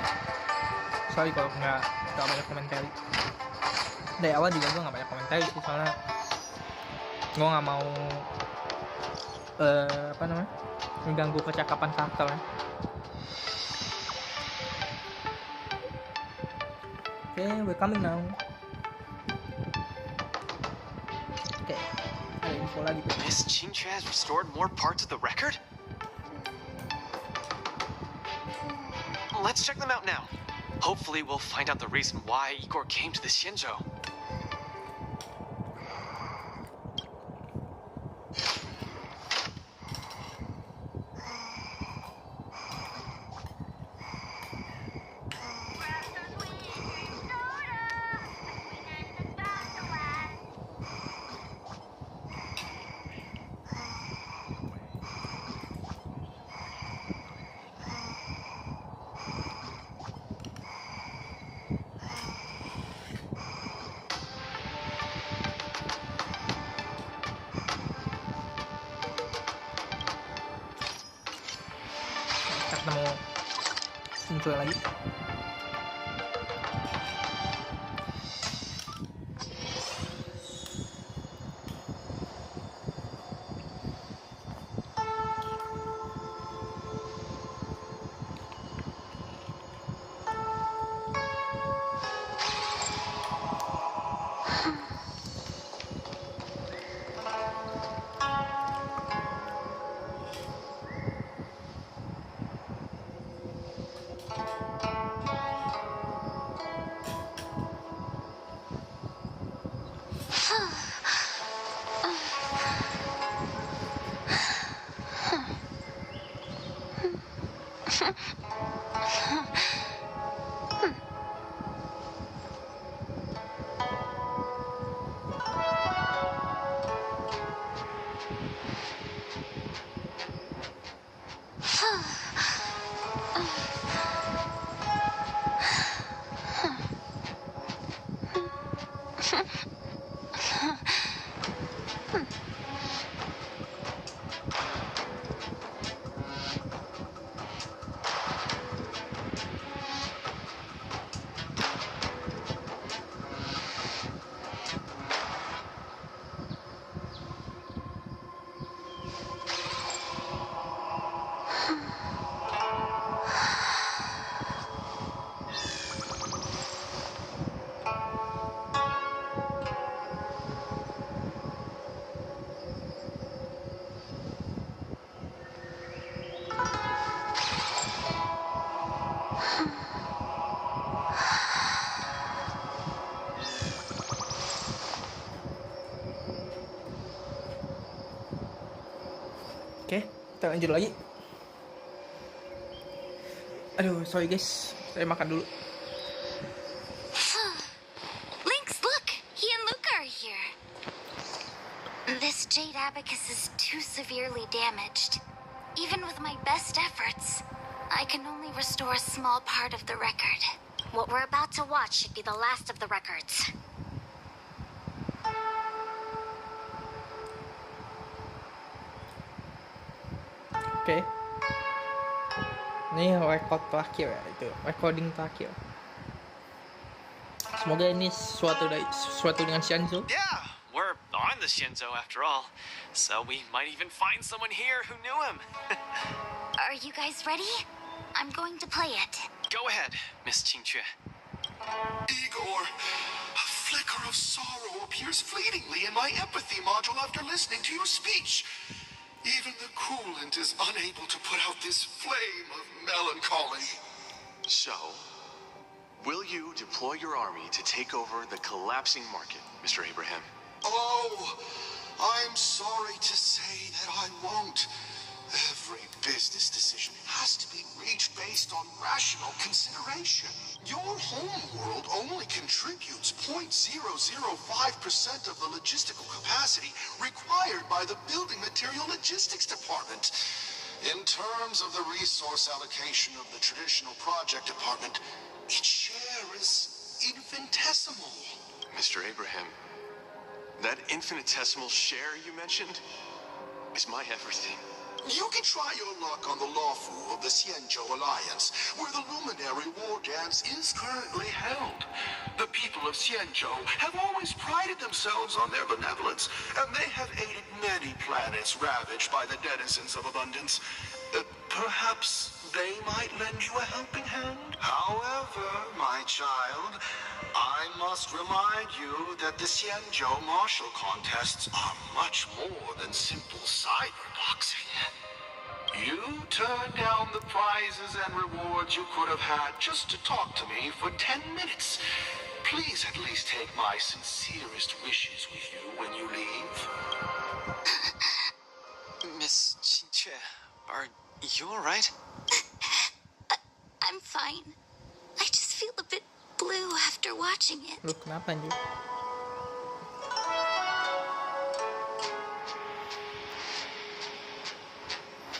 Sorry kalau nggak banyak komentar. Dari awal juga gue nggak banyak komentar sih, soalnya gue nggak mau mengganggu percakapan karakter. Oke, we're coming now. Oke, ada info lagi tuh. Miss Qingque has restored more parts of the record? Let's check them out now. Hopefully we'll find out the reason why Igor came to the Xianzhou. Kita mau muncul lagi. kita lanjut lagi. Aduh, sorry guys, saya makan dulu. Lynx, look! He and Luca are here. This jade abacus is too severely damaged. Even with my best efforts, I can only restore a small part of the record. What we're about to watch should be the last of the records. Oke. Ini record terakhir ya, itu recording terakhir. Semoga ini sesuatu dengan Shinzo. Yeah, we're on the Shinzo after all. So we might even find someone here who knew him. Are you guys ready? I'm going to play it. Go ahead, Miss Qingque. Igor, a flicker of sorrow appears fleetingly in my empathy module after listening to your speech. Even the coolant is unable to put out this flame of melancholy. So, will you deploy your army to take over the collapsing market, Mr. Abraham? Oh, I'm sorry to say that I won't. Every business decision has to be reached based on rational consideration. Your home world only contributes 0.005% of the logistical capacity required by the Building Material Logistics Department. In terms of the resource allocation of the traditional project department, its share is infinitesimal. Mr. Abraham, that infinitesimal share you mentioned is my everything. You can try your luck on the Lawfu of the Xianzhou Alliance, where the Luminary War Dance is currently held. The people of Xianzhou have always prided themselves on their benevolence, and they have aided many planets ravaged by the denizens of abundance. Perhaps they might lend you a helping hand? However, my child, I must remind you that the Xianzhou martial contests are much more than simple cyberboxing. You turned down the prizes and rewards you could have had just to talk to me for 10 minutes. Please at least take my sincerest wishes with you when you leave. Miss Qingque, are you alright? I'm fine. I just feel a bit blue after watching it. Lu kenapa anjir?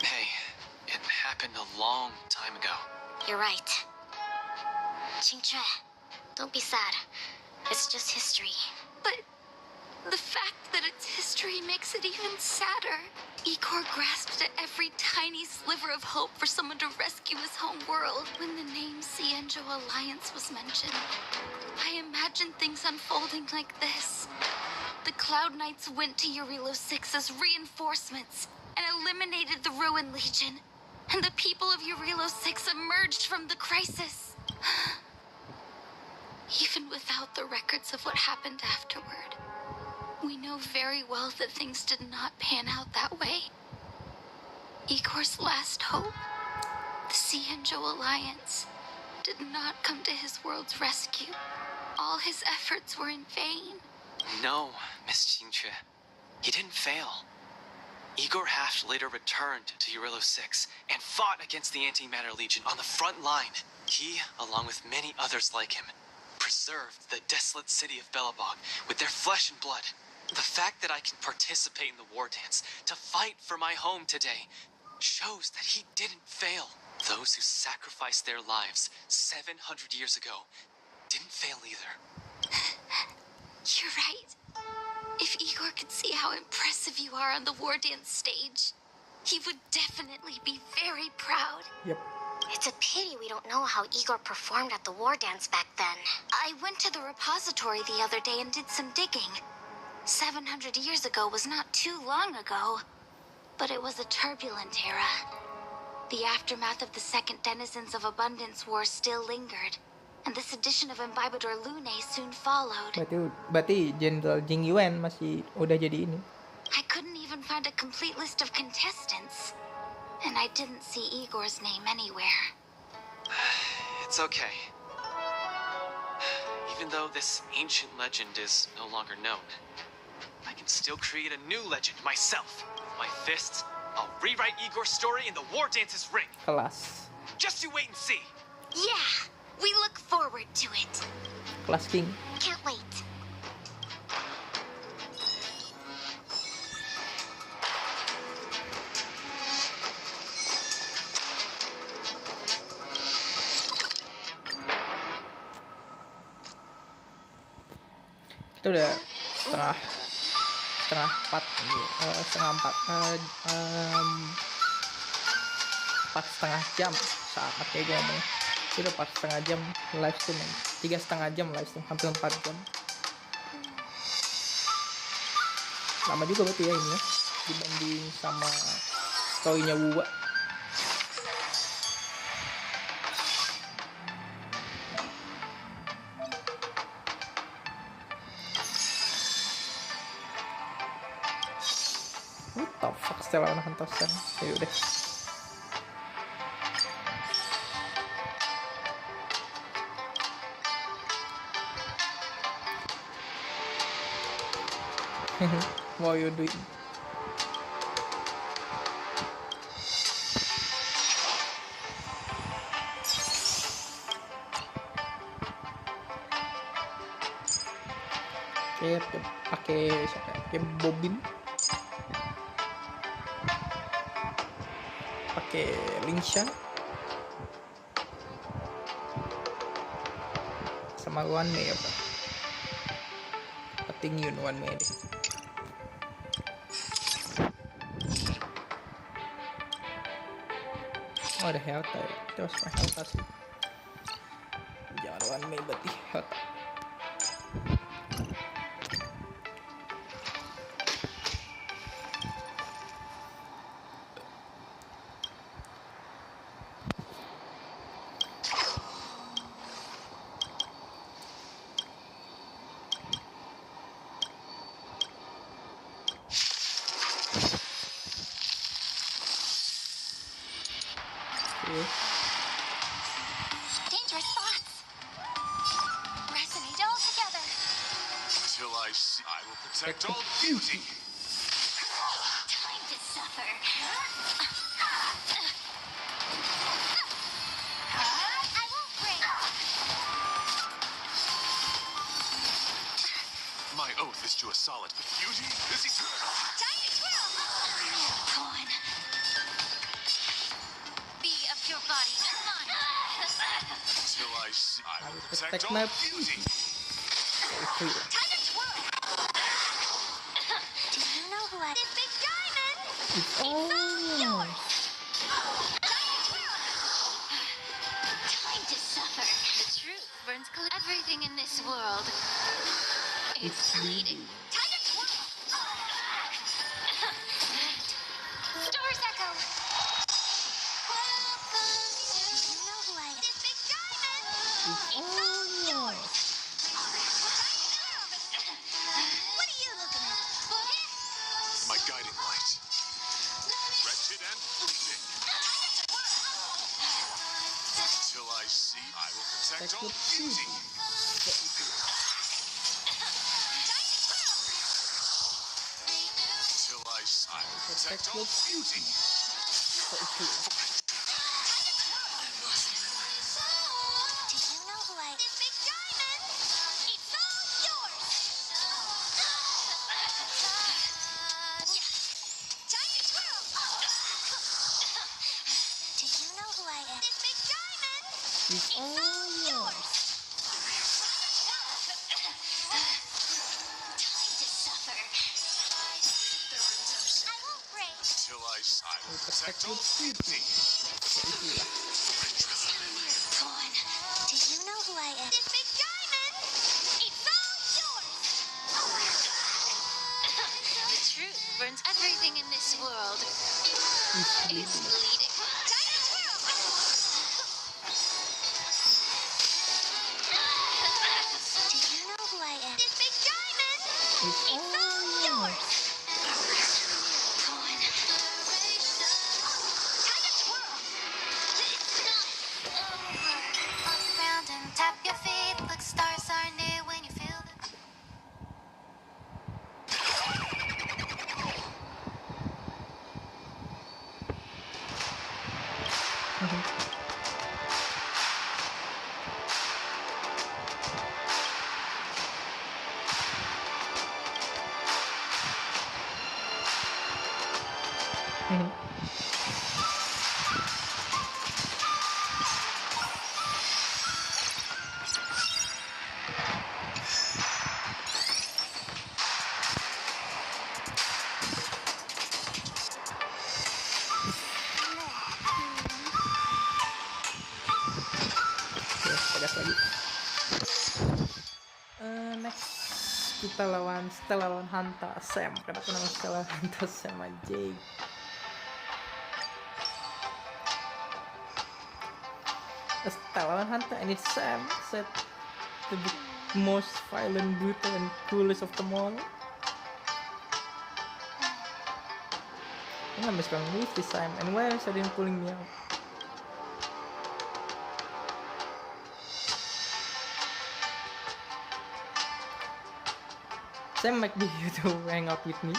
Hey, it happened a long time ago. You're right. Qingque, don't be sad. It's just history. But the fact that it's history makes it even sadder. Igor grasped at every tiny sliver of hope for someone to rescue his home world. When the name Xianzhou Alliance was mentioned, I imagined things unfolding like this. The Cloud Knights went to Eurilo 6 as reinforcements and eliminated the Ruin Legion. And the people of Eurilo 6 emerged from the crisis. Even without the records of what happened afterward, we know very well that things did not pan out that way. Igor's last hope, the Xianzhou Alliance, did not come to his world's rescue. All his efforts were in vain. No, Miss Qingque. He didn't fail. Igor Haft later returned to Eurilo 6 and fought against the Antimatter Legion on the front line. He, along with many others like him, preserved the desolate city of Belobog with their flesh and blood. The fact that I can participate in the war dance to fight for my home today shows that he didn't fail. Those who sacrificed their lives 700 years ago didn't fail either. You're right. If Igor could see how impressive you are on the war dance stage, he would definitely be very proud. Yep. It's a pity we don't know how Igor performed at the war dance back then. I went to the repository the other day and did some digging. 700 years ago was not too long ago, but it was a turbulent era. The aftermath of the Second Denizens of Abundance War still lingered, and this edition of Imbibador Lune soon followed. Berarti Jenderal Jing Yuan masih udah jadi ini. I couldn't even find a complete list of contestants, and I didn't see Igor's name anywhere. It's okay. Even though this ancient legend is no longer known, I can still create a new legend myself with my fists I'll rewrite Igor's story in the War Dance's ring. Kelas. Just you wait and see. Yeah, we look forward to it. Kelas King. Can't wait. Itu udah setengah empat, empat setengah jam saat kayak gue ngomong. Itu udah 4,5 jam live stream, 3,5 jam live stream, hampir 4 jam. Lama juga berarti ya ini ya, dibanding sama story-nya Wuwa. What the fuck, setelah nahan tosan. Ya udah. What are you doing? Oke, pakai siapa? Pakai bobin. Pakai Linsha. Sama One May apa? Pating yun One May deh. Oh, ada Helta ya. Terus Helta sih. Jangan One May berarti Helta. Dangerous thoughts. Resonate all together. Till I see, I will protect all beauty. Time to suffer. I won't break. My oath is to a solid beauty is eternal. Time to twirl. Unicorn. Be of your body and mine. Till I see, I will protect Protect all my beauty. Time to twirl. Do you know who I... This big diamond. It's all yours. Time to suffer. The truth burns everything in this world. It's bleeding. Time to twirl. Stars echo. Do you know who I am? This big diamond. It's all yours. What are you looking at? My guiding light. Wretched and fleeting. Till I see, I will protect all beauty. Till I see, I will protect all beauty. Do you know who I am? This big diamond. It's all yours. Time to twirl. Do you know who I am? This big diamond. It's all yours. Time to suffer. I won't break. Till I will protect all beauty. Unicorn. Do you know who I am? This big diamond. It's all yours. The truth burns everything in this world. It's It's bleeding. Time to twirl. Do you know who I am? This big diamond. It's all yours. Unicorn. Time to twirl. It's not over. Walk around and tap your feet. Look, stars are near when you feel them. Next setelah lawan Hanta Sam. Kenapa nama setelah Hanta Sam aja? Setelah lawan Hanta and it's Sam said the most violent, brutal, and coolest of them all. I'm just gonna lose this time, and why is Odin pulling me out? Sam might be here to hang out with me.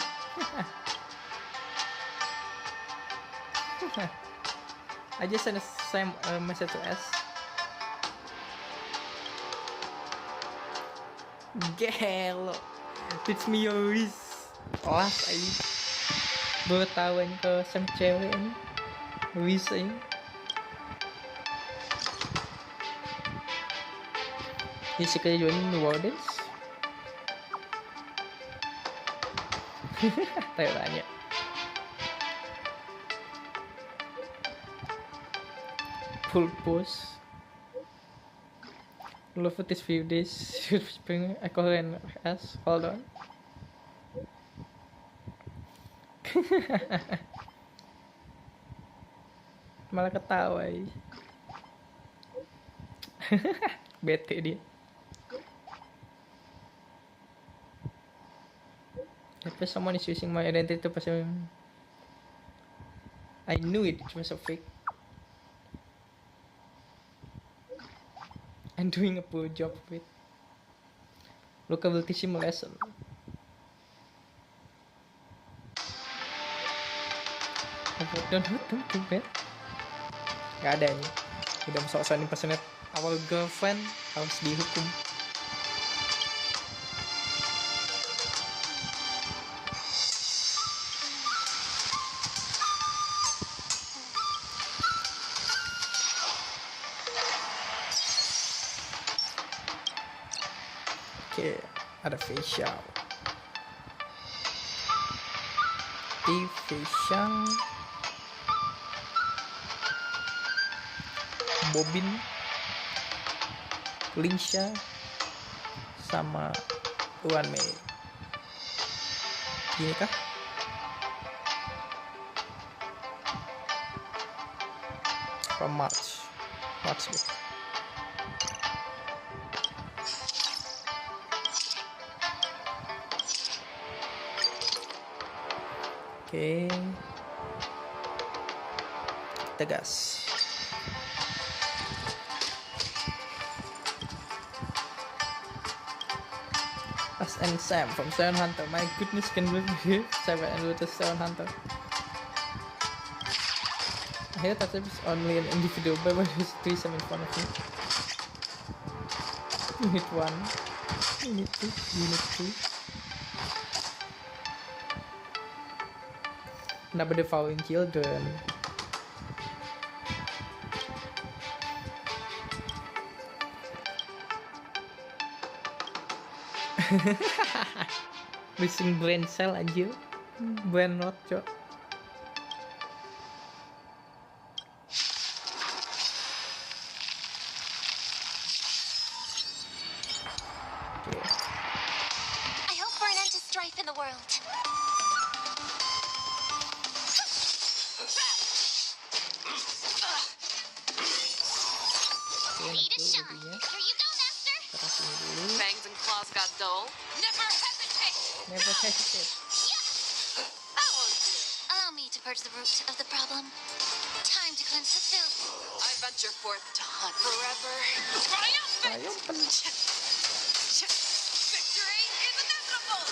I just sent Sam a message to S. Gelo, teach me your wish. Kelas aja. Baru tahu ini ke Sam cewek ini. Wish aja. Dia sekali join the Wardens. Tanya. Full post. Love this few days. Spring Echo and S. Hold on. Malah ketawa ya. Bete dia. If someone is using my identity to pass, I knew it was a fake. I'm doing a poor job of it. Look, I will teach him a lesson. Don't hurt them too bad. Gak ada nih. Udah sok-sokan impersonate our girlfriend harus dihukum. Oke, ada facial. Di facial Bobin, Linsha, sama Uan Mei. Gini kah? From March gitu. Oke, kita gas. Us and Sam from Seven Hunter. My goodness, can we hear Seven and with the Seven Hunter? I hear that it's only an individual, but why is three Sam in front of me? Unit 1, Unit 2, Unit 3. Kenapa the following children? Missing brain cell anjir. Brain rot, cok. I hope for an end to strife in the world. Need a shot. Here you go, Master. Fangs and claws got dull. Never hesitate. Never hesitate. That won't do. Allow me to purge the root of the problem. Time to cleanse the filth. I venture forth to hunt forever. Triumphant! Victory is inevitable!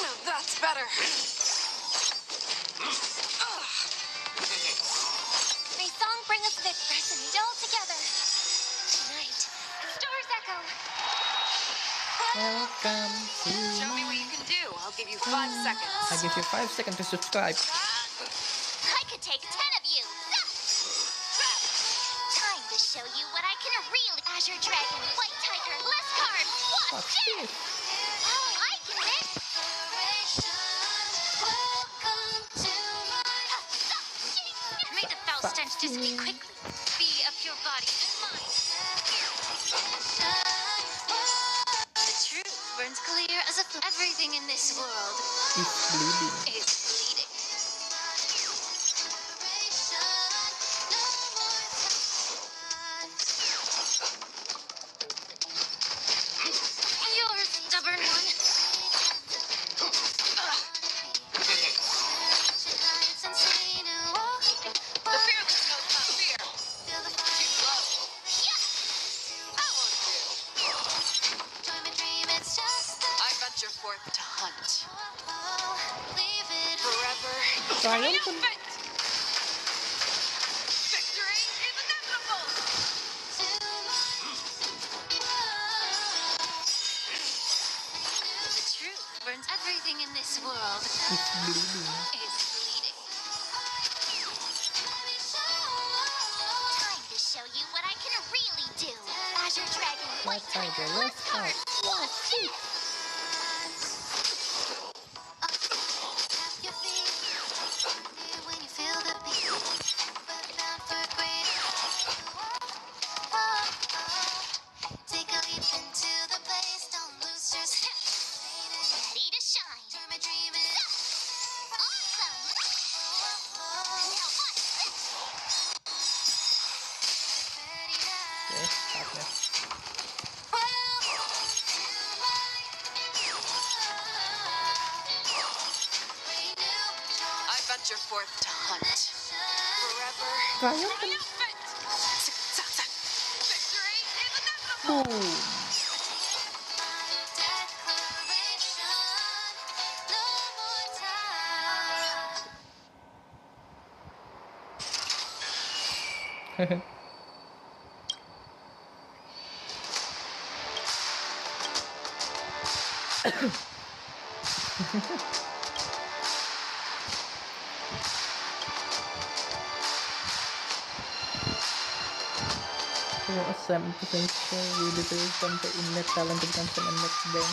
Now that's better. May song bring us victory and all together. Tonight, stars echo. Welcome to. Show me what you can do. I'll give you 5 seconds. I give you 5 seconds to subscribe. I could take 10 of you. Time to show you what I can really. Azure Dragon, White Tiger, less carbs. What? This. Oh, I get it. May the foul stench dissipate quickly. Be of your body and mind. The truth burns clear as if everything in this world It's bleeding. is bleeding. You're a stubborn one. The fearless knows not fear. Too slow. I venture forth to hunt. Forever. Triumphant. Victory is inevitable. The truth burns everything in this world It's bleeding. is bleeding. Time to show you what I can really do. Azure Dragon, White Tiger, Let's start. What's it? Ready to shine. Awesome. Now watch this. Okay, start na. I venture forth to hunt. Forever. Triumphant. Victory is inevitable. Boom. A 7% share will be sampai in net talent consumption and net bank.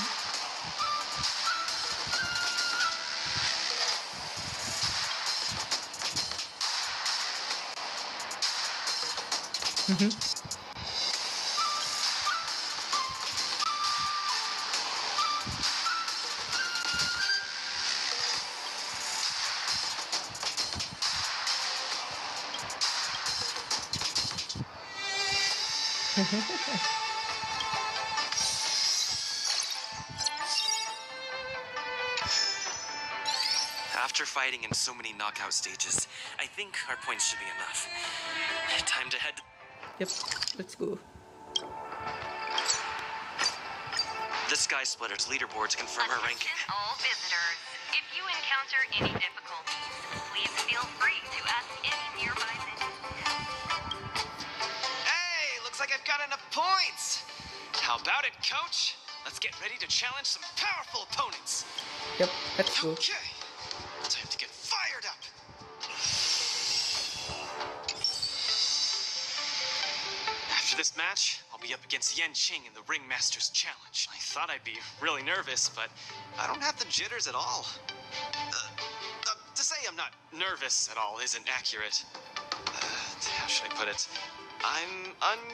After fighting in so many knockout stages, I think our points should be enough. Time to head. Yep, let's go. The Sky Splitters leaderboard to confirm our ranking. All visitors, if you encounter any difficulties, please feel free to ask any nearby Hey, looks like I've got enough points. How about it, coach? Let's get ready to challenge some powerful opponents. Yep, let's go. Okay, time to get fired up. After this match, I'll be up against Yen Qing in the Ringmasters Challenge. I thought I'd be really nervous, but I don't have the jitters at all. To say I'm not nervous at all isn't accurate. How should I put it? I'm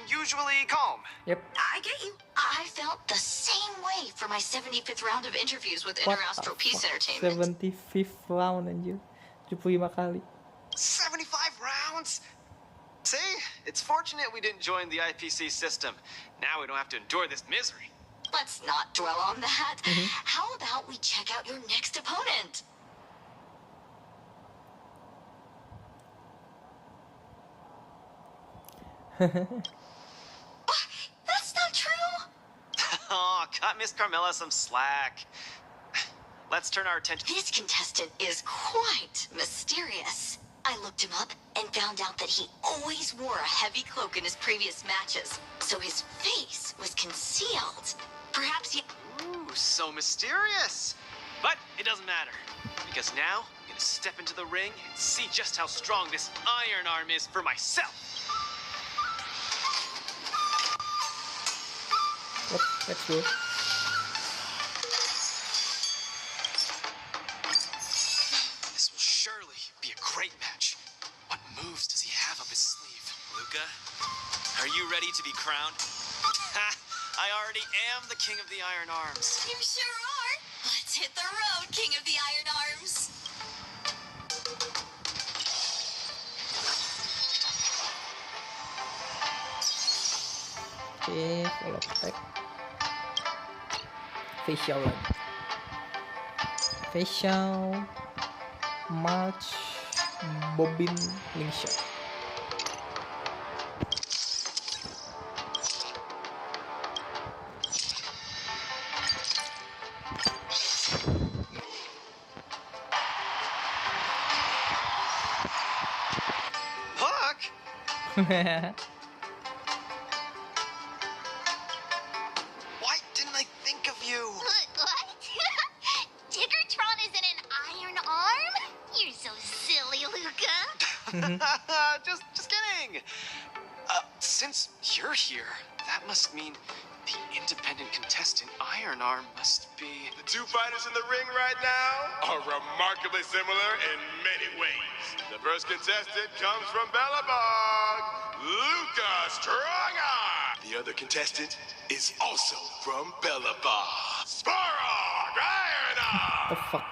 unusually calm. Yep. I get you. I felt the same way for my 75th round of interviews with What Interastral the Peace fuck? Entertainment. 75th round anjir. 75 kali. 75 rounds? See? It's fortunate we didn't join the IPC system. Now we don't have to endure this misery. Let's not dwell on that. How about we check out your next opponent? That's not true. Oh, cut Miss Carmela some slack. Let's turn our attention. This contestant is quite mysterious. I looked him up and found out that he always wore a heavy cloak in his previous matches, so his face was concealed. Perhaps he... Ooh, so mysterious. But it doesn't matter, because now I'm gonna step into the ring and see just how strong this iron arm is for myself. Yep, let's go. This will surely be a great match. What moves does he have up his sleeve? Luca. Are you ready to be crowned? I already am the king of the Iron Arms. You sure are. Let's hit the road, King of the Iron Arms. Oke, follow tag. Facial lagi. Facial March Bobbin Link Shot. Puck? Why didn't I think of you? What? Tiggertron is in an iron arm? You're so silly, Luca. just kidding. Since you're here, that must mean the independent contestant Iron Arm must be... The two fighters in the ring right now are remarkably similar in many ways. The first contestant comes from Bellabog, Luca Strongarm. The other contestant is also from Bellabog, Sparrog Iron Arm. The fuck?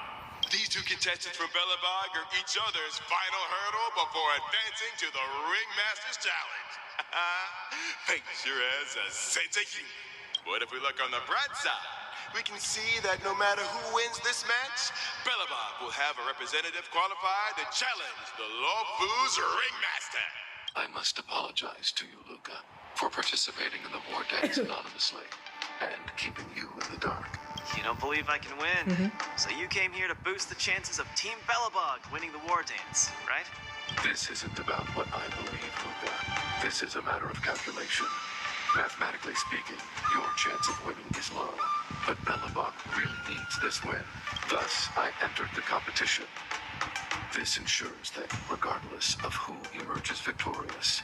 These two contestants from Bellabog are each other's final hurdle before advancing to the Ringmaster's Challenge. Fate sure has a sense of humor. But if we look on the bright side, we can see that no matter who wins this match, Bellabog will have a representative qualified to challenge the Lawfoo's Ringmaster. I must apologize to you, Luca, for participating in the war dance anonymously and keeping you in the dark. You don't believe I can win, so you came here to boost the chances of Team Bellabog winning the war dance, right? This isn't about what I believe, Luca. This is a matter of calculation. Mathematically speaking, your chance of winning is low, but Bellabog really needs this win. Thus, I entered the competition. This ensures that regardless of who emerges victorious,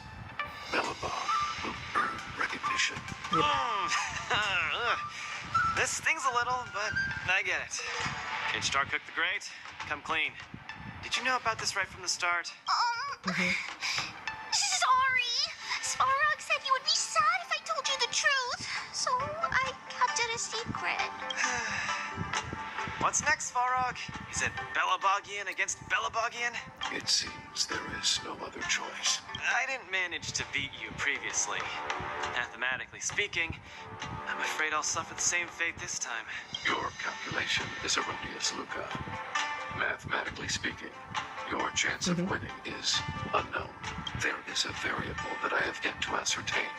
Bellabog will earn recognition. This stings a little, but I get it. Kid Star Cook the Great, come clean. Did you know about this right from the start? Sorry. Svarog said you would be sad if I told you the truth, so I kept it a secret. What's next, Svarog? Is it Bellabogian against Bellabogian? It seems there is no other choice. I didn't manage to beat you previously. Mathematically speaking, I'm afraid I'll suffer the same fate this time. Your calculation is erroneous, Luca. Mathematically speaking, your chance of winning is unknown. There is a variable that I have yet to ascertain,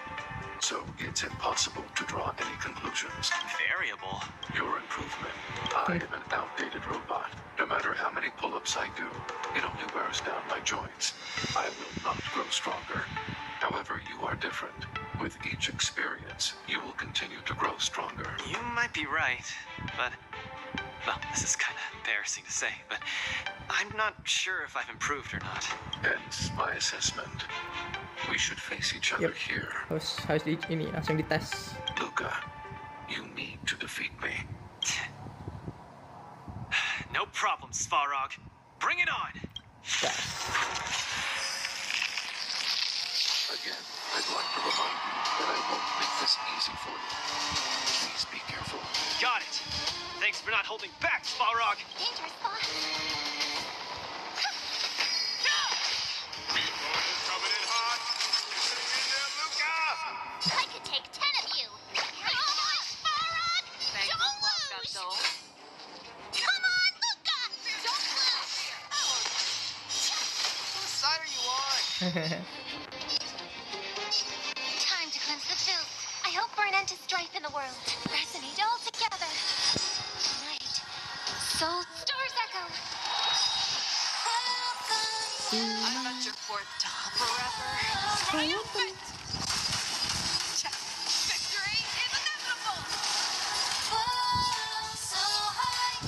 so it's impossible to draw any conclusions. Variable? Your improvement. I am an outdated robot. No matter how many pull-ups I do, it only wears down my joints. I will not grow stronger. However, you are different. With each experience, you will continue to grow stronger. You might be right, but... Well, this is kind of embarrassing to say, but I'm not sure if I've improved or not. Hence my assessment. We should face each other here. Harus di ini langsung dites. Luca, you need to defeat me. No problem, Svarog. Bring it on! Again, I'd like to remind you that I won't make this easy for you. Please be careful. Got it! Thanks for not holding back, Svarog! Dangerous spot. Coming in hot. Getting in there, Luca. I could take 10 of you. Come on, Svarog! Thanks Don't for that, lose! though. Come on, Luca! Don't lose! Whose side are you on? Time to cleanse the filth. I hope for an end to strife in the world. Resonate all together. Right. Soul Stars echo. I'm not your fourth top forever. Triumphant! Victory is inevitable! So high.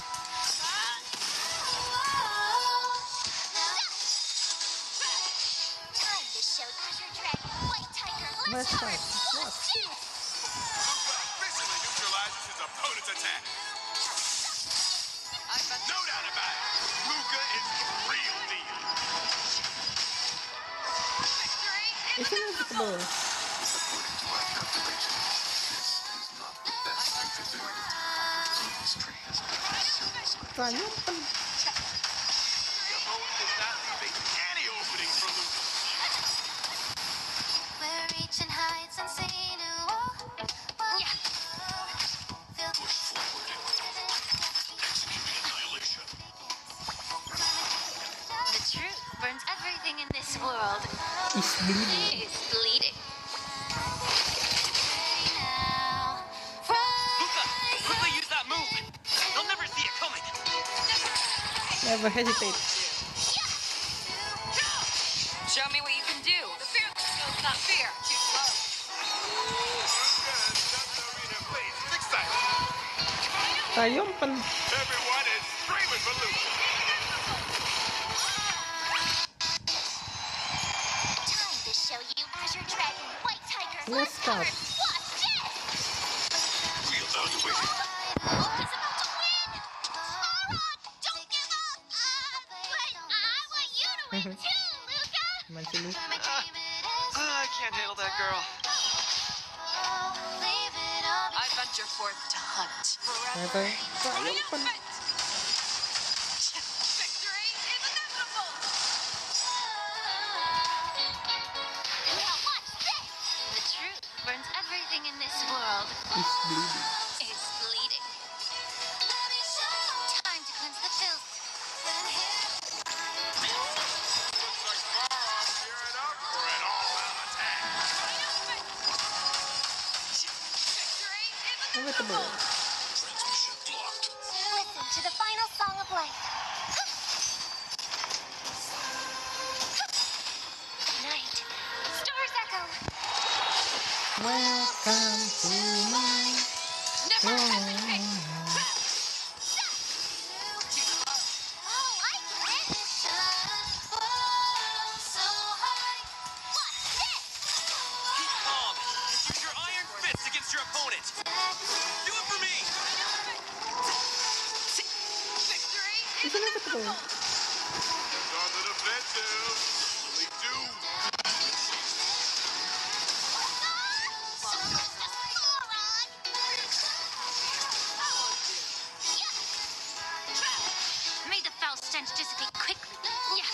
Time to show Azure Dragon, White Tiger. Let's Let's go. go. Luca officially neutralizes his opponent's attack. No doubt about it. Luca is the real deal. Victory is It's inevitable. Triumphant. Your opponent does not leave any opening for losers. We're reaching heights unseen. Yeah. Push forward. Executing annihilation. The truth burns everything in this world. Is bleeding. Is bleeding. Luca, quickly use that move. They'll never see it coming. Never hesitate. Show me what you can do. The fear skill's not fear. Too slow. It's exciting. Triumphant. Everyone is screaming for Luca. Time to show you Azure Dragon, White Tiger, Let's go. Watch this! Reevaluating. He's about to win! Alright, don't give up! But I want you to win too, Luca! Cuman si Luke. I can't handle that girl. I venture forth to hunt. Never. Triumphant. Victory is inevitable. Now watch this! The truth burns everything in this world. Is bleeding. Is bleeding. Time to cleanse the filth. Looks like Bar's gearing up for an all-out attack. Victory is Inevitable. Transmission blocked. Listen to the final song of life. Night. Stars echo. Welcome to my never hesitate. Oh, I get it! Watch this! Keep calm and use your iron fist against your opponent. Do it for me. Victory Is inevitable. It's on the defensive. Really do. May the foul stench dissipate quickly. Yeah.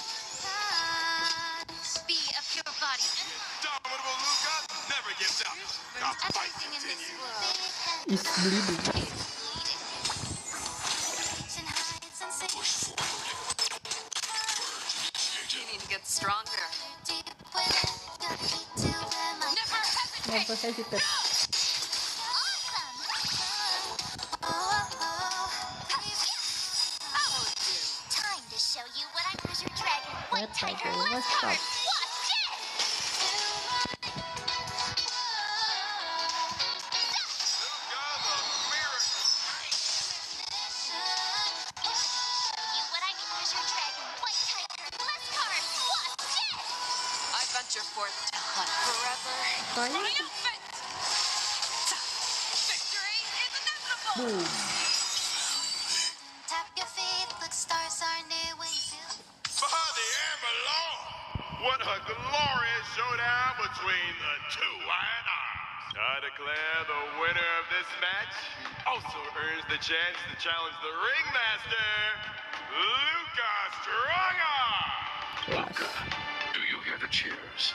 Be a pure body. Indomitable Luca never gives up. The fight Everything in this continues. world Is bleeding. is bleeding. Push forward. You need to get stronger. Never hesitate. Never hesitate. Time to show you what I'm Azure Dragon, White White Tiger, Tiger, let's Watch go. this! Luca the miracle. You what I'm Azure Dragon, White Tiger, Bless Cards, Watch this! I venture forth to hunt. Forever. Triumphant. Victory is inevitable. Boom. Tap your feet, look, stars are near when you feel. By the Amber Law. What a glorious showdown between the two iron arms. I declare the winner of this match also earns the chance to challenge the ringmaster, Luca Strongarm. Luca, do you hear the cheers?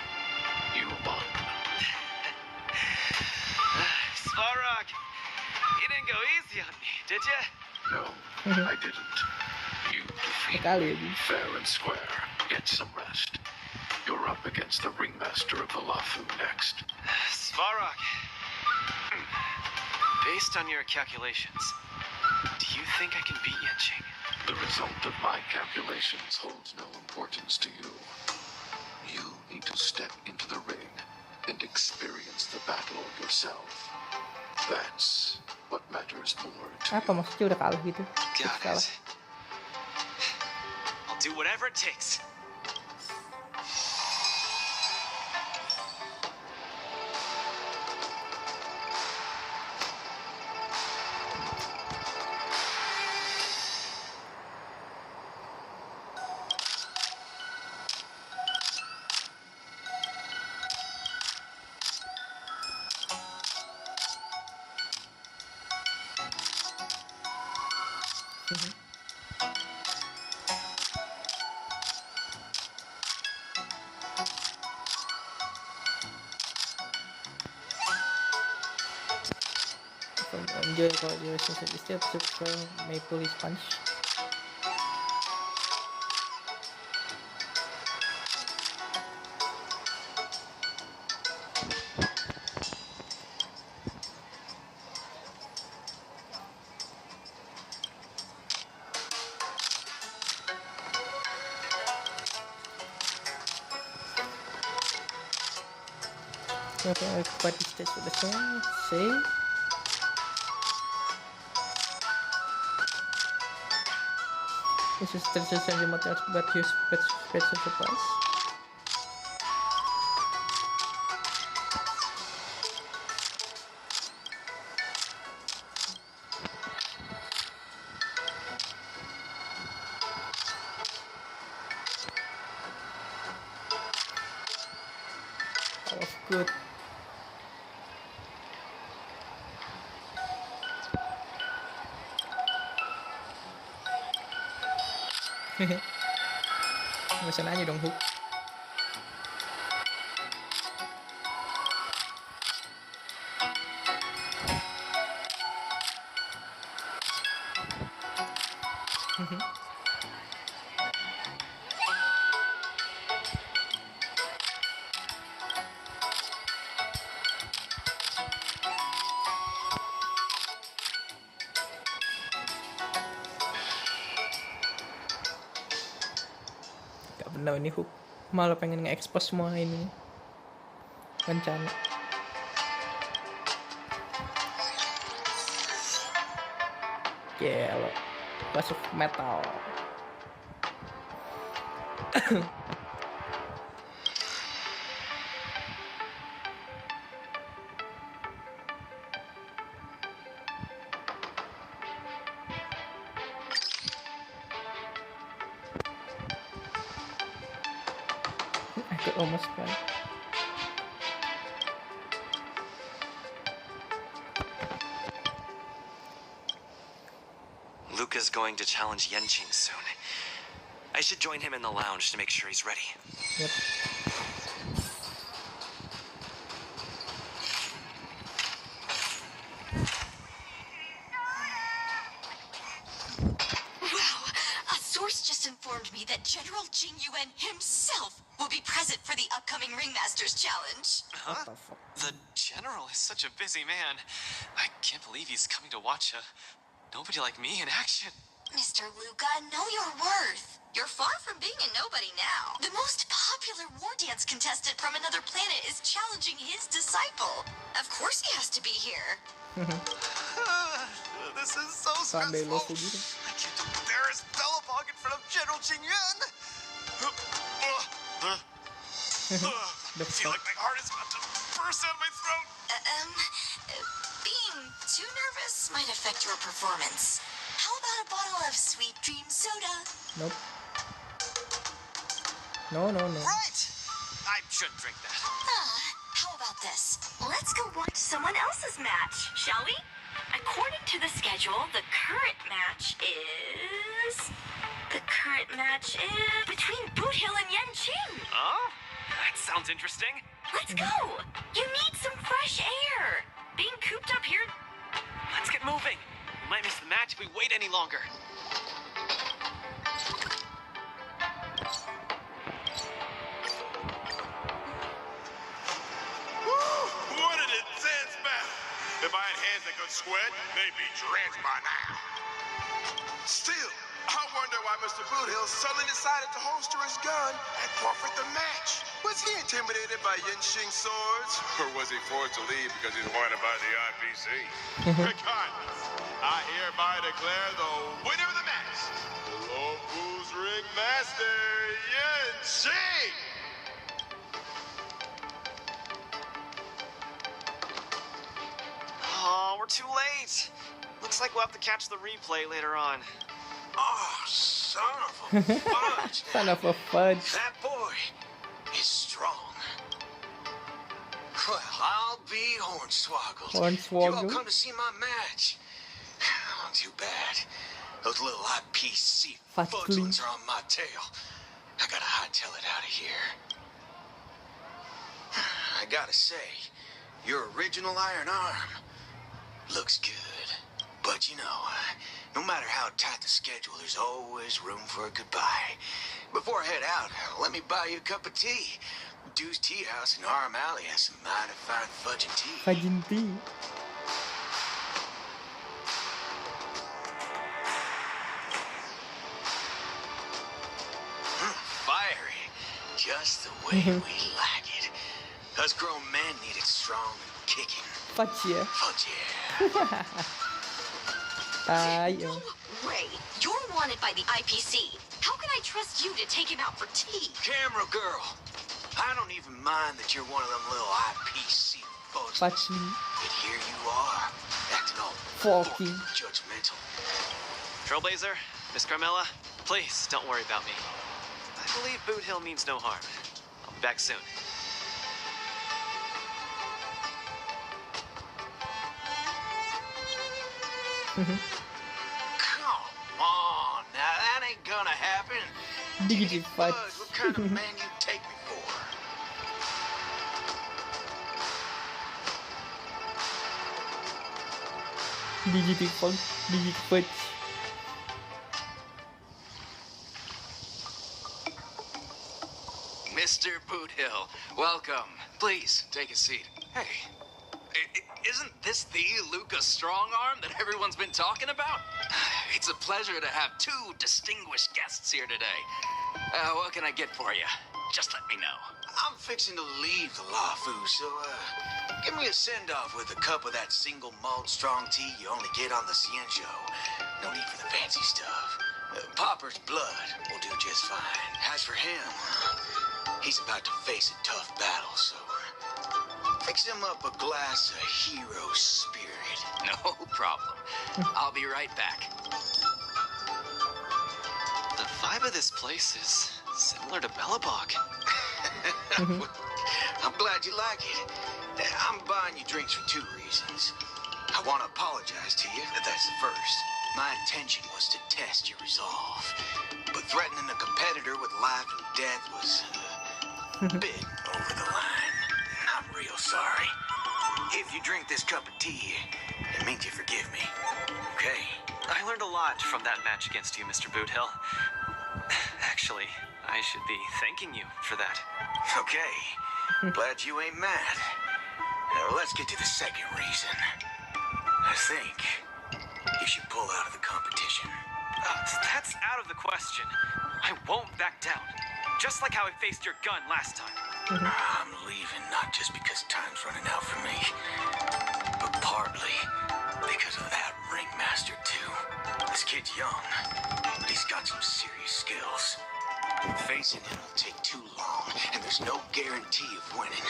You won. Svarog, you didn't go easy on me, did you? No, I didn't. You defeated Sekali me lagi. fair and square. Get some rest. You're up against the ringmaster of the Lafu next. Svarog, based on your calculations, do you think I can beat Yenching? The result of my calculations holds no importance to you. You need to step into the ring and experience the battle yourself. That's what matters more to Apa maksudnya udah kalah gitu? Got Kalah. it. I'll do whatever it takes. Enjoy about your relationship. Still prefer maple sponge. Okay, quite the stage for the song. Say. This is 30 centimeters, but use special surprise. That was good. Nggak usah nanya dong, Hook. Gak benar ini Hook. Malah pengen nge-expose semua ini rencana. Gila, Clash of Metal. I could almost cry. Luca's going to challenge Yenqing soon. I should join him in the lounge to make sure he's ready. Yep. Wow, a source just informed me that General Jing Yuan himself will be present for the upcoming Ringmasters Challenge. Huh? The general is such a busy man. I can't believe he's coming to watch a nobody like me in action. Mr. Luca, know your worth. You're far from being a nobody now. The most popular war dance contestant from another planet is challenging his disciple. Of course he has to be here. This is so Sambil stressful. gitu. I can't embarrass Bellabog in front of General Jing Yuan. The feel like my heart is about to burst out of my throat. Being too nervous might affect your performance. How about a bottle of sweet dream soda? Nope. No. Right! I shouldn't drink that. How about this? Let's go watch someone else's match, shall we? According to the schedule, the current match is between Boot Hill and Yenqing. Oh? That sounds interesting. Let's go! You need some fresh air! Being cooped up here... Let's get moving. We might miss the match if we wait any longer. What an intense battle. If I had hands that could sweat, they'd be drenched by now. Still, I wonder why Mr. Boothill suddenly decided to holster his gun and forfeit the match. Was he intimidated by Yenqing's swords? Or was he forced to leave because he's wanted by the IPC? Regardless, I hereby declare the winner of the match, the Lofu's Ringmaster, Yenqing! Oh, we're too late. Looks like we'll have to catch the replay later on. Oh, son of a fudge. Son of a fudge. That boy is strong. Well, I'll be hornswoggled. Hornswoggled? You all come to see my match. Oh, too bad. Those little IPC Fudglings. fudglings are on my tail. I gotta hightail it out of here. I gotta say, your original iron arm looks good. But you know, no matter how tight the schedule, there's always room for a goodbye. Before I head out, let me buy you a cup of tea. Dew's Tea House in Arm Alley has some mighty fine fudge and tea. Fudging tea. Fiery, just the way we like it. Us grown men need it strong and kicking. Fudge ya. Fudge yeah. Tai. Ray, you're wanted by the IPC. How can I trust you to take him out for tea? Camera girl, I don't even mind that you're one of them little IPC folks. Fudge. But here you are, acting all Fucking judgmental. Trailblazer, Miss Carmella, please don't worry about me. I believe Boot Hill means no harm. I'll be back soon. Come on, now that ain't gonna happen. Diggity fudge. What kind of man you take me for? Diggity fudge. Diggity fudge. Mr. Boot Hill, welcome. Please, take a seat. Hey, isn't this the Luca Strongarm that everyone's been talking about? It's a pleasure to have two distinguished guests here today. What can I get for you? Just let me know. I'm fixing to leave the LaFu, so, give me a send-off with a cup of that single malt strong tea you only get on the Cienjo. No need for the fancy stuff. Popper's blood will do just fine. As for him, he's about to face a tough battle, so fix him up a glass of hero spirit. No problem. I'll be right back. The vibe of this place is similar to Bellabog. I'm glad you like it. I'm buying you drinks for two reasons. I want to apologize to you, that's the first. My intention was to test your resolve, but threatening a competitor with life and death was a bit over the line. I'm real sorry. If you drink this cup of tea, it means you forgive me. Okay? I learned a lot from that match against you, Mr. Boot Hill. Actually, I should be thanking you for that. Okay. Glad you ain't mad. Now, let's get to the second reason. I think you should pull out of the competition. That's out of the question. I won't back down. Just like how I faced your gun last time. I'm leaving not just because time's running out for me, but partly because of that ringmaster too. This kid's young, but he's got some serious skills. Facing him will take too long, and there's no guarantee of winning.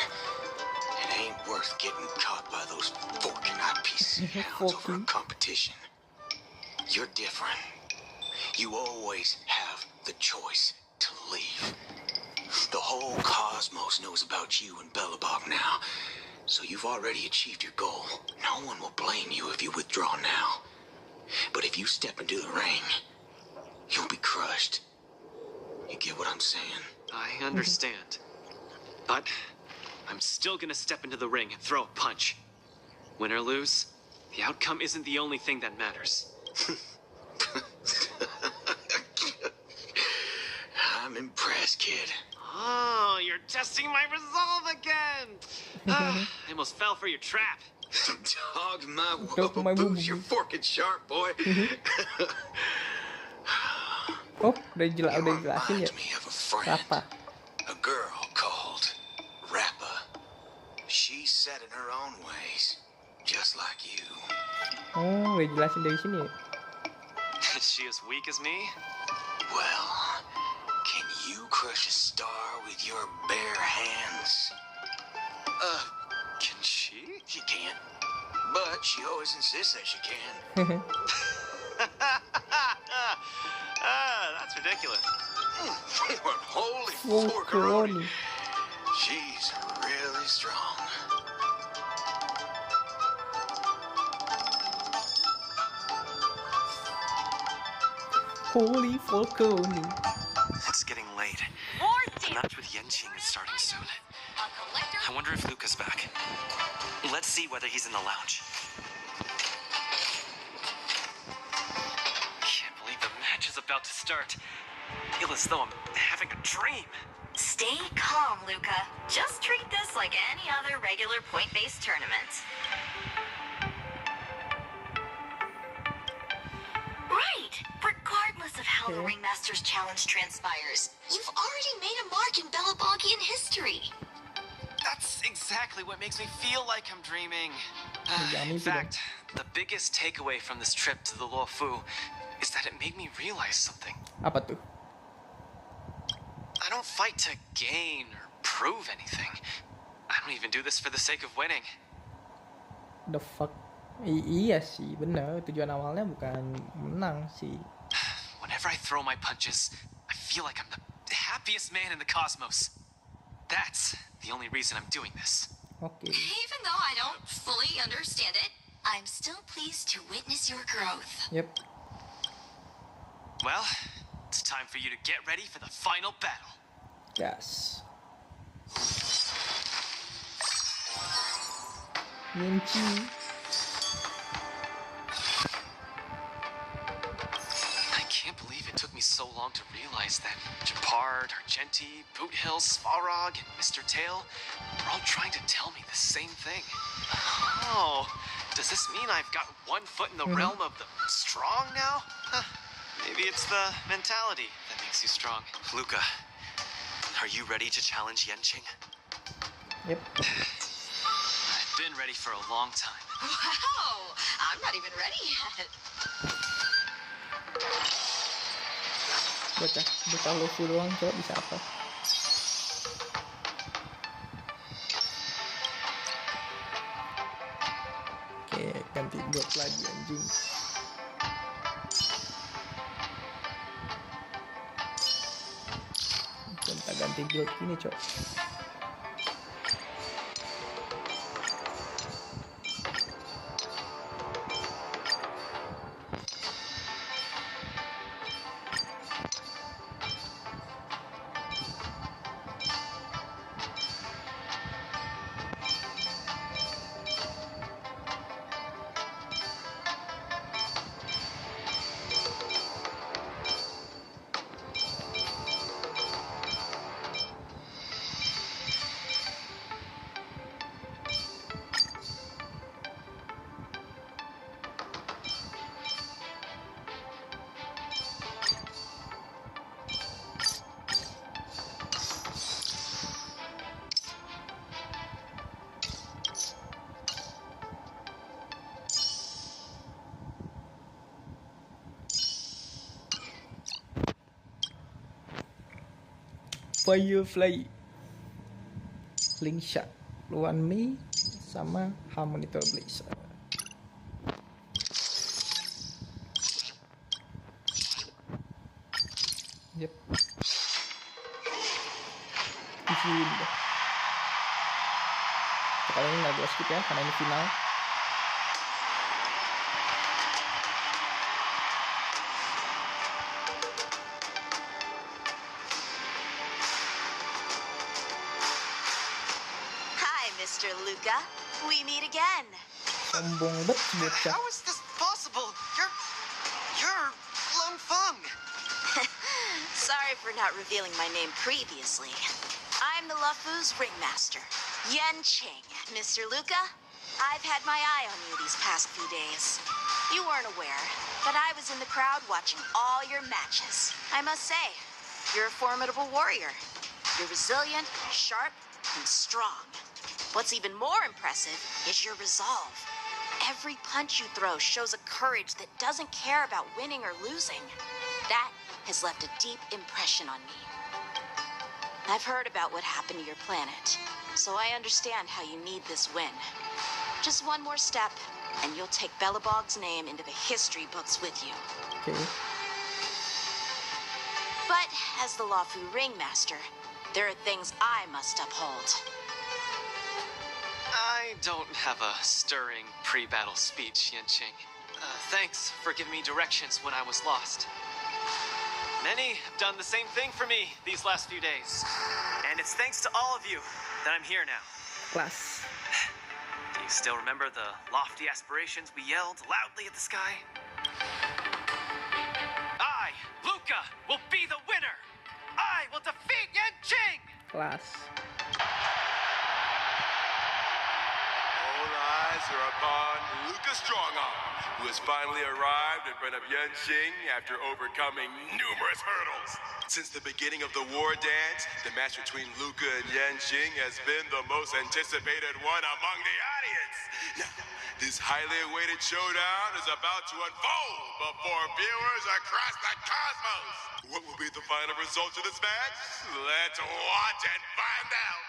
It ain't worth getting caught by those forking IPC hounds over a competition. You're different. You always have the choice to leave. The whole cosmos knows about you and Bellabog now, so you've already achieved your goal. No one will blame you if you withdraw now. But if you step into the ring, you'll be crushed. You get what I'm saying? I understand. But I'm still gonna step into the ring and throw a punch. Win or lose, the outcome isn't the only thing that matters. I'm impressed, kid. Oh, you're testing my resolve again! I almost fell for your trap. Dog my boots, you're forking sharp, boy. Oh, udah jelasin ya. Apa? A girl called Rappa. She's set in her own ways, just like you. Oh, udah jelasin dari sini ya. Is she as weak as me? Well, can you crush a star with your bare hands? Can she? She can't. But she always insists that she can. That's ridiculous. Holy forkaroni. She's really strong. Holy Falcone. It's getting late. The match with Yenqing is starting soon. I wonder if Luca's back. Let's see whether he's in the lounge. Can't believe the match is about to start. Feel as though I'm having a dream. Stay calm, Luca. Just treat this like any other regular point-based tournament. Right! Regardless of how the Ringmaster's Challenge transpires, you've already made a mark in Bellabongian history. That's exactly what makes me feel like I'm dreaming. In fact, the biggest takeaway from this trip to the Luofu is that it made me realize something. Apa tuh? I don't fight to gain or prove anything. I don't even do this for the sake of winning. The fuck? Iya sih, bener. Tujuan awalnya bukan menang sih. Whenever I throw my punches, I feel like I'm the happiest man in the cosmos. That's the only reason I'm doing this. Okay. Even though I don't fully understand it, I'm still pleased to witness your growth. Yep. Well, it's time for you to get ready for the final battle. Yes. Yenqing. I can't believe it took me so long to realize that Japard, Argenti, Boothill, Svarog, and Mr. Tail are all trying to tell me the same thing. Oh, does this mean I've got one foot in the realm of the strong now? Huh. Maybe it's the mentality that makes you strong. Luca, are you ready to challenge Yenqing? Yep. I've been ready for a long time. Wow! I'm not even ready yet. Bocah Luofu doang coba bisa apa? Oke, ganti buat lagi anjing. Kita ganti build ini, cok. Firefly, Link Shot, Luan Mi, sama Harmonitor Blazer. Yep. Easy win deh. Kali ini nggak gue skip ya, karena ini final. Mr. Luca, we meet again. Sombong bet bocah. How is this possible? You're Lung Feng. Sorry for not revealing my name previously. I'm the Luofu's ringmaster, Yenqing. Mr. Luca, I've had my eye on you these past few days. You weren't aware, but I was in the crowd watching all your matches. I must say, you're a formidable warrior. You're resilient, sharp, and strong. What's even more impressive is your resolve. Every punch you throw shows a courage that doesn't care about winning or losing. That has left a deep impression on me. I've heard about what happened to your planet, so I understand how you need this win. Just one more step, and you'll take Belobog's name into the history books with you. Okay. But as the Luofu ringmaster, there are things I must uphold. I don't have a stirring pre-battle speech, Yenqing. Thanks for giving me directions when I was lost. Many have done the same thing for me these last few days. And it's thanks to all of you that I'm here now. Kelas. Do you still remember the lofty aspirations we yelled loudly at the sky? I, Luca, will be the winner! I will defeat Yanqing! Kelas. All eyes are upon Luca Strongarm, who has finally arrived in front of Yanqing after overcoming numerous hurdles. Since the beginning of the war dance, the match between Luca and Yanqing has been the most anticipated one among the audience. Now, this highly awaited showdown is about to unfold before viewers across the cosmos. What will be the final result of this match? Let's watch and find out.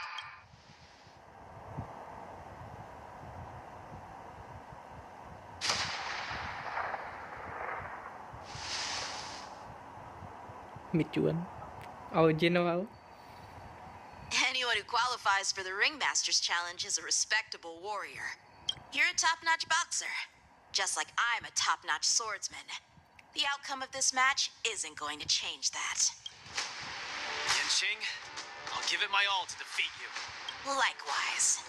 Michuan. Our general. Anyone who qualifies for the Ringmaster's Challenge is a respectable warrior. You're a top-notch boxer, just like I'm a top-notch swordsman. The outcome of this match isn't going to change that. Yanqing, I'll give it my all to defeat you. Likewise.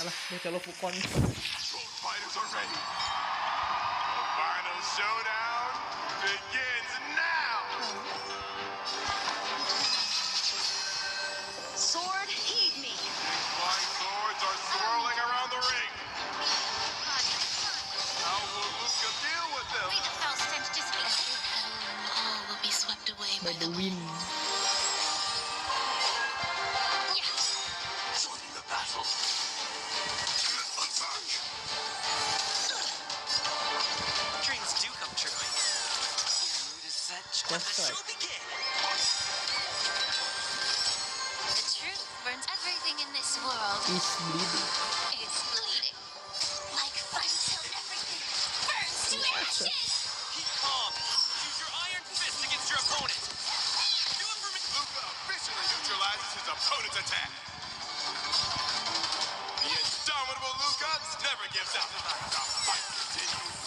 Alah, baca lo Fukon. Both fighters are ready. The final showdown begins now. Sword, heed me. Flying swords are swirling around the ring. How will Luca deal with them? May the foul stench dissipate. All will be swept away By the wind. Joining the battle. Attack. Dreams do come true. Mood is set. Let the That's show right. begin. The truth burns everything in this world. Is bleeding. It's bleeding. Like fire till everything burns to ashes. Keep calm. Use your iron fist against your opponent. Do it for me. Luca officially neutralizes his opponent's attack. The indomitable Luca never gives up. The fight continues.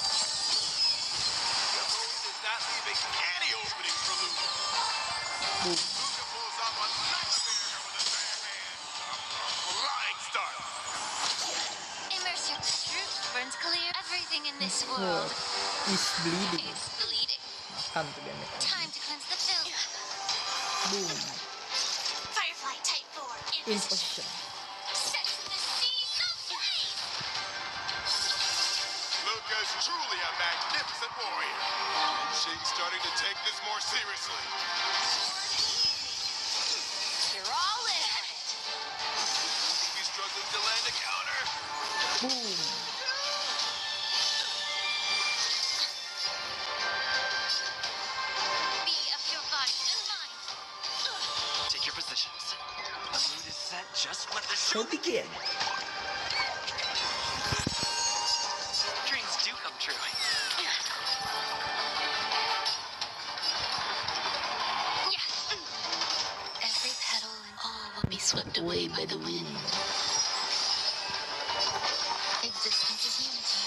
The opponent is not leaving any openings for Luca. Luca pulls off a nightmare with a bare hand. A flying start. Immerse your truth burns clear everything in this world. Is bleeding. It's bleeding. Makan tuh dia makan. Time to cleanse the filth. Boom. Firefly Type 4 In position. sets the seas aflame. Luca's truly a magnificent warrior. And she's starting to take this more seriously. You're all in. He's struggling to land a counter. Boom. Be of your body and mind. Take your positions. The mood is set. Just let the So show begin. Dreams do come true. Every petal and all will be swept away by the wind. Existence is unity.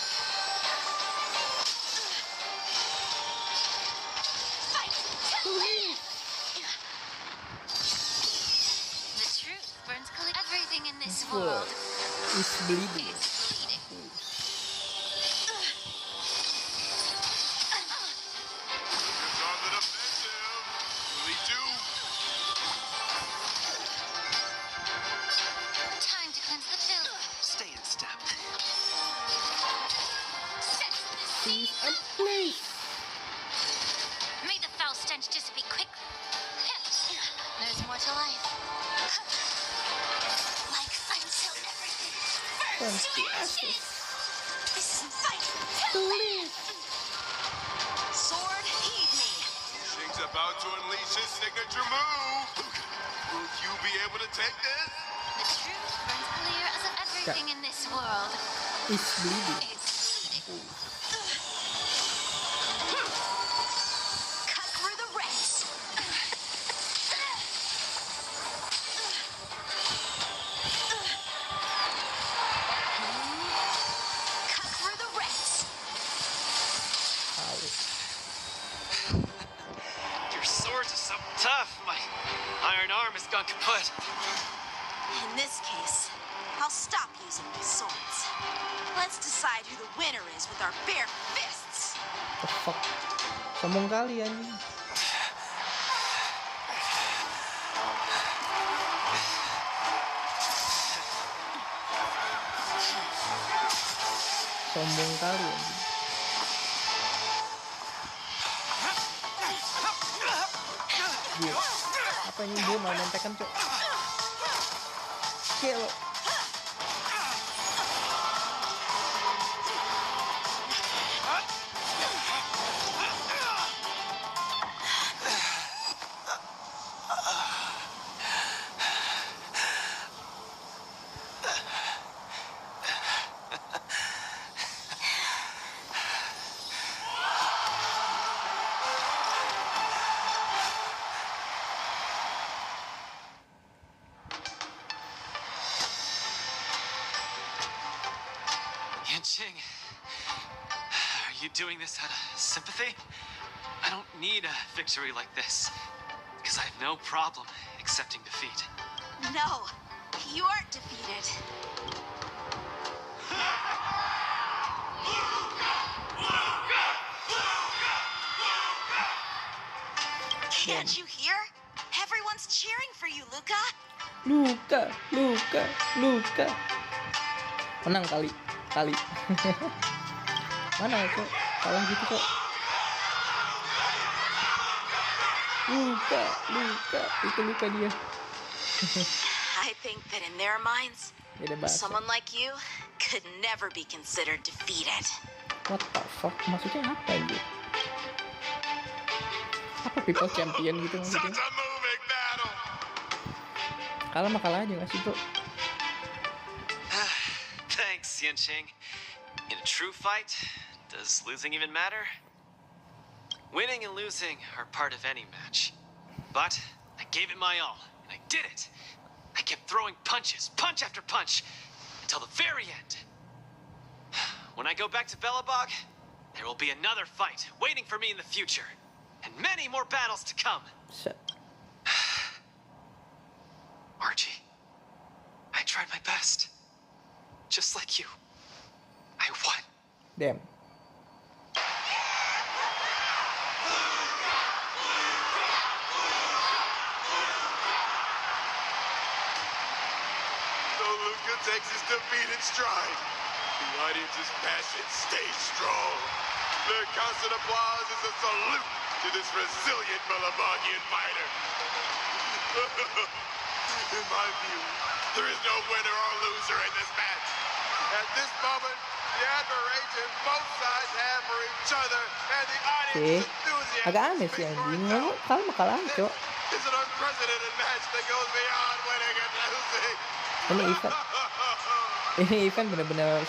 Fight to live! The truth burns clear everything in this world. Is bleeding. It's bleeding. Luca's on the defensive. Really do. Time to cleanse the filth. Stay in step. Set the Is seas a place. May the foul stench dissipate quickly. There's more to life. Like fire till everything burns to ashes. This is fight to live. Sword, heed me. Shing's about to unleash his signature move. Will you be able to take this? The truth burns clear as of everything in this world. Is bleeding. It's bleeding. Cut through the ranks. Cut through the ranks. Ow. using my swords. Let's decide who the winner is with our bare fists. The fuck? Sombong kali anjing. Sombong kali anjing. Gila. Apa ini dia mau main Tekken, cok? Kill. Yanqing, are you doing this out of sympathy? I don't need a victory like this, because I have no problem accepting defeat. No, you aren't defeated. Can't you hear? Everyone's cheering for you, Luca. Luca. Menang kali. Mana kok? Kalah gitu kok. Luca. Itu Luca dia. I think that in their minds, Beda bahasa. someone like you could never be considered defeated. What the fuck? Maksudnya apa ini? Apa people champion gitu maksudnya? Kalah mah kalah aja gak sih, bro? Thanks, Yanqing. In a true fight, does losing even matter? Winning and losing are part of any match. But I gave it my all, and I did it. I kept throwing punches, punch after punch, until the very end. When I go back to Belobog, there will be another fight waiting for me in the future, and many more battles to come. Archie, I tried my best. Just like you. I won. Damn. So Luca takes his defeat in stride. The audience's passion stays strong. Their constant applause is a salute to this resilient Belabogian fighter. In my view, there is no winner or loser in this match. At this moment, the admiration both sides have for each other and the audience's enthusiasm Agak aneh sih anjing. Kalah mah kalah, cok. is an unprecedented match that goes beyond winning and losing. Ini event bener-bener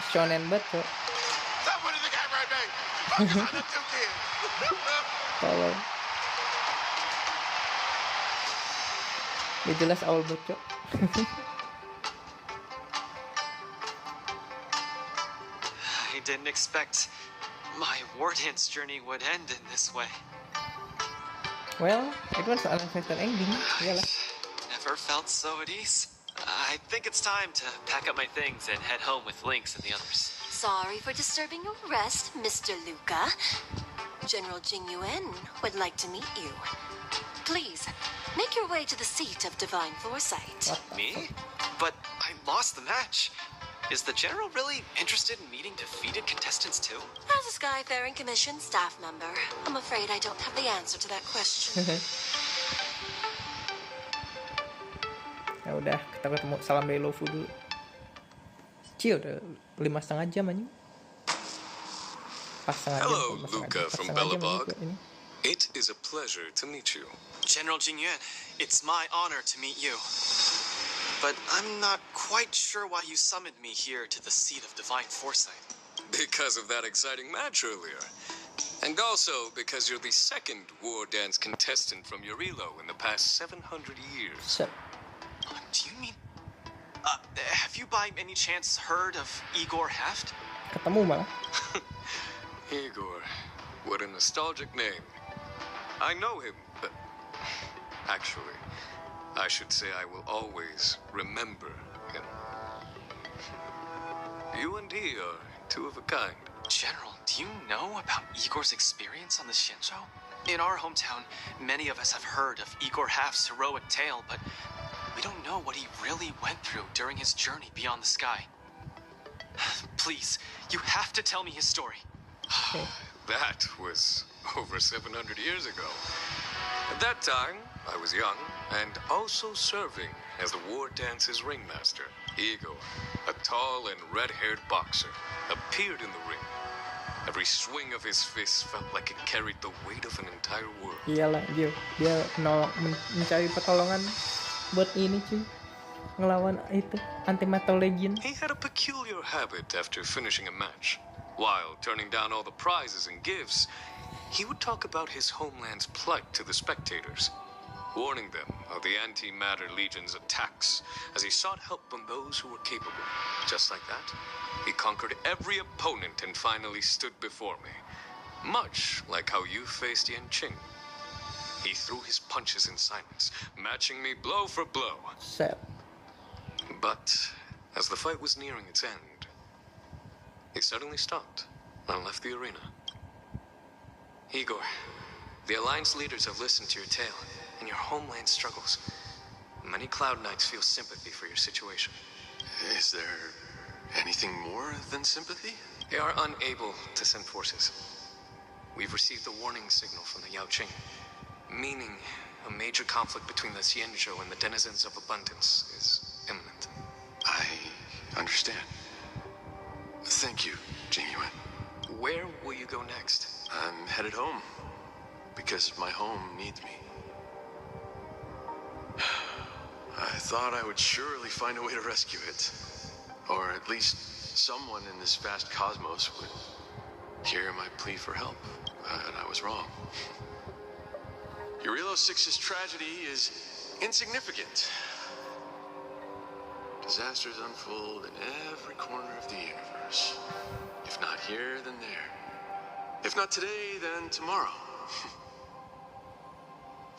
shonen banget, cok. Someone in the camera at me. Focus on the two kids. Tolong. Dia jelas awal banget, cok. I didn't expect my war dance journey would end in this way. Well, it was an unexpected ending. Iyalah. Never felt so at ease. I think it's time to pack up my things and head home with Lynx and the others. Sorry for disturbing your rest, Mr. Luca. General Jingyuan would like to meet you. Please, make your way to the seat of divine foresight. Me? But I lost the match. Is the General really interested in meeting defeated contestants too? As a Skyfaring Commission staff member, I'm afraid I don't have the answer to that question. Ya udah, kita ketemu salam dari Lofu dulu. Cie udah 5,5 jam anjing. Pas setengah jam. Hello, Luca from Belobog. It is a pleasure to meet you. General Jingyuan, it's my honor to meet you. But I'm not quite sure why you summoned me here to the seat of divine foresight. Because of that exciting match earlier. And also because you're the second war dance contestant from Yorilo in the past 700 years. Do you mean... have you by any chance heard of Igor Heft? Ketemu malah. Igor, what a nostalgic name. I know him, but actually, I should say I will always remember him. You and he are two of a kind. General, do you know about Igor's experience on the Xianzhou? In our hometown, many of us have heard of Igor Half's heroic tale, but we don't know what he really went through during his journey beyond the sky. Please, you have to tell me his story. That was over 700 years ago. At that time, I was young and also serving as the war dance's ringmaster. Igor, a tall and red-haired boxer, appeared in the ring. Every swing of his fist felt like it carried the weight of an entire world. Iyalah dia mencari pertolongan buat ini cuy, ngelawan itu anti-metal legend. He had a peculiar habit after finishing a match. While turning down all the prizes and gifts, he would talk about his homeland's plight to the spectators, warning them of the antimatter legion's attacks as he sought help from those who were capable. Just like that, he conquered every opponent and finally stood before me, much like how you faced Yanqing. He threw his punches in silence, matching me blow for blow. Set. But as the fight was nearing its end, he suddenly stopped and left the arena. Igor, the Alliance leaders have listened to your tale and your homeland struggles. Many Cloud Knights feel sympathy for your situation. Is there anything more than sympathy? They are unable to send forces. We've received a warning signal from the Yaoqing, meaning a major conflict between the Xianzhou and the denizens of abundance is imminent. I understand. Thank you, Genuine. Where will you go next? I'm headed home, because my home needs me. I thought I would surely find a way to rescue it. Or at least someone in this vast cosmos would hear my plea for help. But I was wrong. Eurilo 6's tragedy is insignificant. Disasters unfold in every corner of the universe. If not here, then there. If not today, then tomorrow.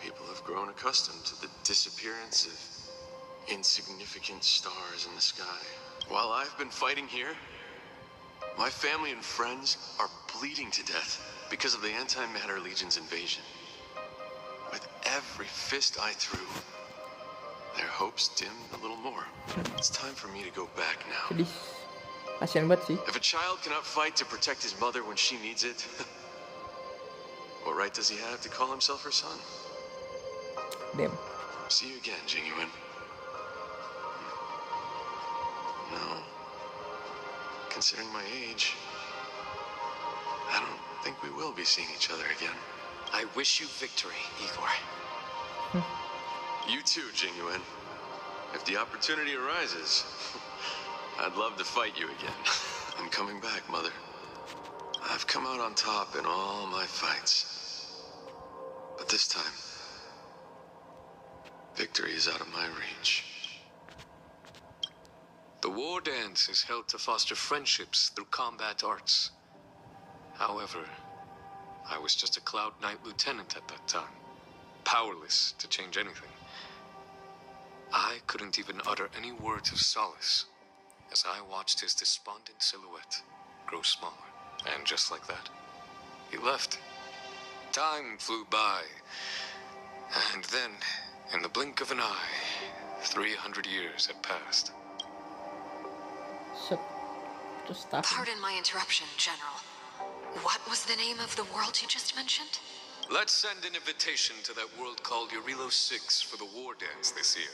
People have grown accustomed to the disappearance of insignificant stars in the sky. While I've been fighting here, my family and friends are bleeding to death because of the Antimatter Legion's invasion. With every fist I threw, their hopes dimmed a little more. It's time for me to go back now. Sedih. Kasian banget sih. If a child cannot fight to protect his mother when she needs it, what right does he have to call himself her son? Damn. See you again, Genuine. No. Considering my age, I don't think we will be seeing each other again. I wish you victory, Igor. You too, Genuine. If the opportunity arises, I'd love to fight you again. I'm coming back, Mother. I've come out on top in all my fights. But this time, victory is out of my reach. The war dance is held to foster friendships through combat arts. However, I was just a Cloud Knight lieutenant at that time, powerless to change anything. I couldn't even utter any words of solace as I watched his despondent silhouette grow smaller. And just like that, he left. Time flew by. And then, in the blink of an eye, 300 years had passed. So, just stop. Pardon my interruption, General. What was the name of the world you just mentioned? Let's send an invitation to that world called Eurilo 6 for the war dance this year.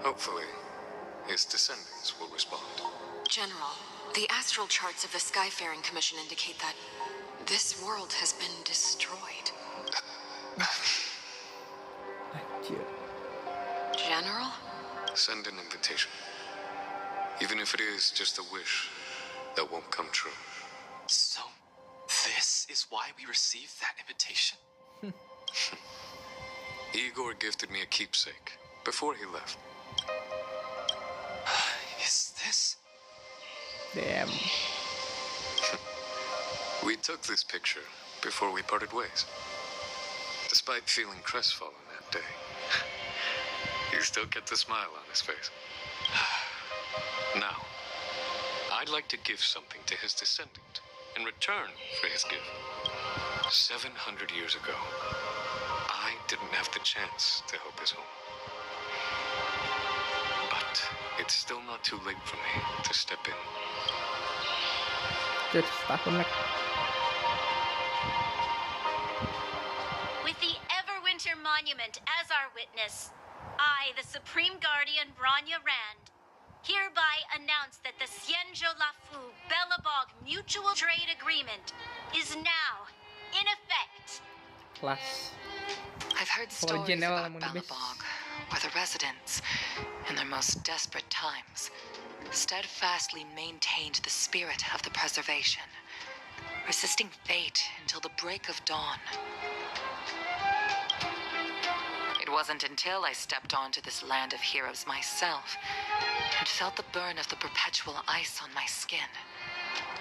Hopefully, his descendants will respond. General, the astral charts of the Skyfaring Commission indicate that this world has been destroyed. General? Send an invitation. Even if it is just a wish that won't come true. So, this is why we received that invitation? Igor gifted me a keepsake before he left. Is this? Damn. We took this picture before we parted ways. Despite feeling crestfallen that day, he still kept a smile on his face. Now, I I'd like to give something to his descendant in return for his gift. 700 years ago, I didn't have the chance to help his home. But it's still not too late for me to step in. Jadi setahun lagi. With the Everwinter Monument as our witness, I, the Supreme Guardian Bronya Rand, hereby announce that the Xianzhou Lafu Belobog Mutual Trade Agreement is now in effect. Kelas. I've heard Kalau stories general about namun di base. Belobog, where the residents, in their most desperate times, steadfastly maintained the spirit of the preservation, resisting fate until the break of dawn. It wasn't until I stepped onto this land of heroes myself and felt the burn of the perpetual ice on my skin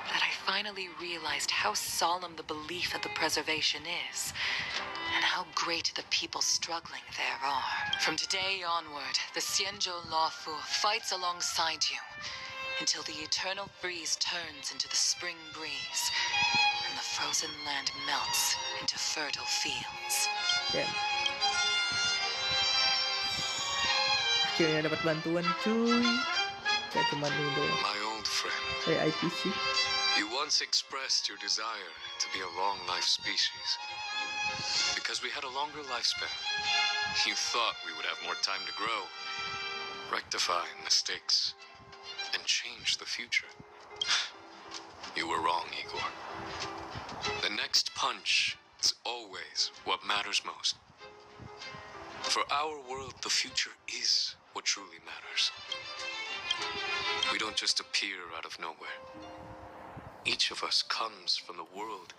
that I finally realized how solemn the belief of the preservation is and how great the people struggling there are. From today onward, the Xianzhou Lafu fights alongside you until the eternal freeze turns into the spring breeze and the frozen land melts into fertile fields. Yeah. Akhirnya dapat bantuan cuy. Gak cuma ini doang. My old friend. Kayak IPC. You once expressed your desire to be a long-life species. Because we had a longer lifespan. You thought we would have more time to grow, rectify mistakes, and change the future. You were wrong, Igor. The next punch is always what matters most. For our world, the future is what truly matters. We don't just appear out of nowhere. Each of us comes from the world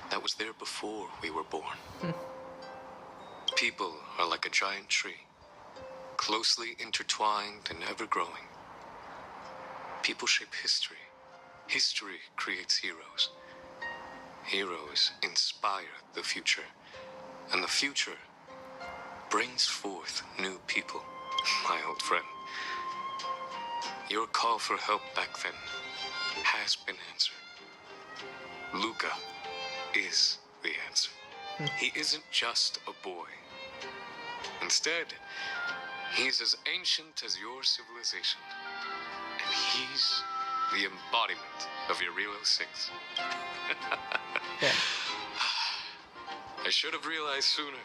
that was there before we were born. People are like a giant tree, closely intertwined and ever-growing. People shape history. History creates heroes. Heroes inspire the future. And the future brings forth new people, my old friend. Your call for help back then has been answered. Luca is the answer. He isn't just a boy. Instead, he's as ancient as your civilization. And he's the embodiment of your Rilo 6. I should have realized sooner.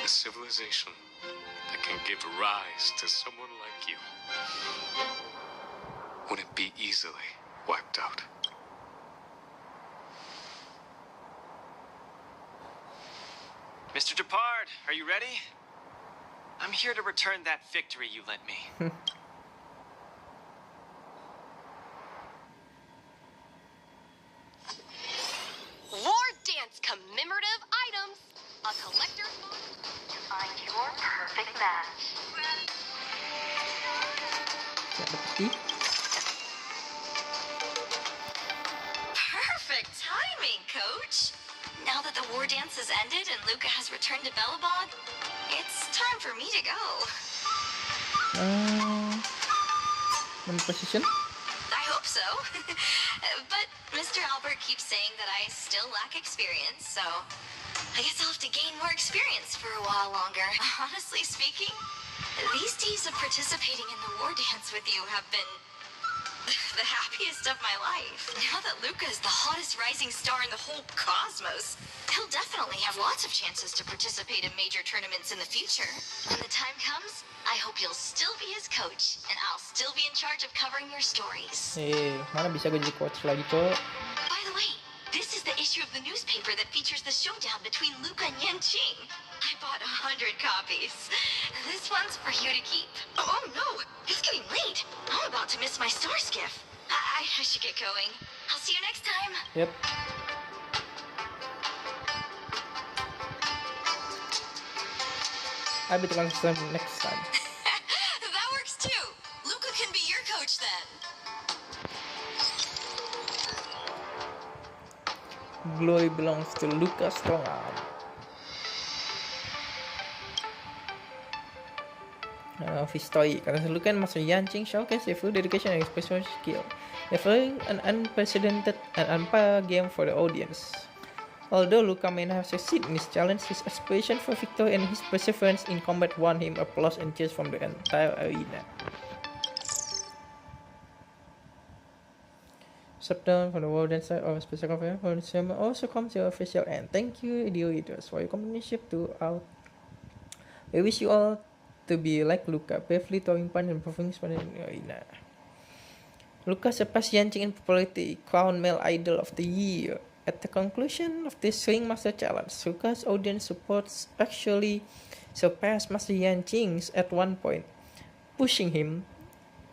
A civilization that can give rise to someone like you wouldn't be easily wiped out. Mr. Depard, are you ready? I'm here to return that victory you lent me. War dance commemorative items. A collector's box to find your perfect match. Perfect timing, Coach. Now that the war dance has ended and Luca has returned to Belobog, it's time for me to go. Position? I hope so. But Mr. Albert keeps saying that I still lack experience, so I guess I'll have to gain more experience for a while longer. Honestly speaking, these days of participating in the war dance with you have been the happiest of my life. Now that Luca is the hottest rising star in the whole cosmos, he'll definitely have lots of chances to participate in major tournaments in the future. When the time comes, I hope you'll still be his coach, and I'll still be in charge of covering your stories. Mana bisa gue jadi coach lagi, Cok? By the way, this is the issue of the newspaper that features the showdown between Luca and Yanqing. I bought 100 copies. This one's for you to keep. Oh no, it's getting late. I'm about to miss my star skiff. I should get going. I'll see you next time. Yep. I'll be the one next time. That works too. Luca can be your coach then. Glory belongs to Luca Strongarm. of his story. Keterlukan Master Yanqing showcased their full dedication and expression skill, offering an unprecedented and unparalleled game for the audience. Although Luca may not have succeeded in his challenge, his aspiration for victory and his perseverance in combat won him applause and cheers from the entire arena. Shutdown from the world and side of a special conference for the summer also comes to an official end. Thank you, dear readers, for your companionship throughout. We wish you all to be like Luca, bravely throwing punch and performing in the arena. Luca surpassed Yanqing in popularity, crowned male idol of the year. At the conclusion of this Ring Master Challenge, Luca's audience support actually surpassed Master Yanqing's at one point, pushing him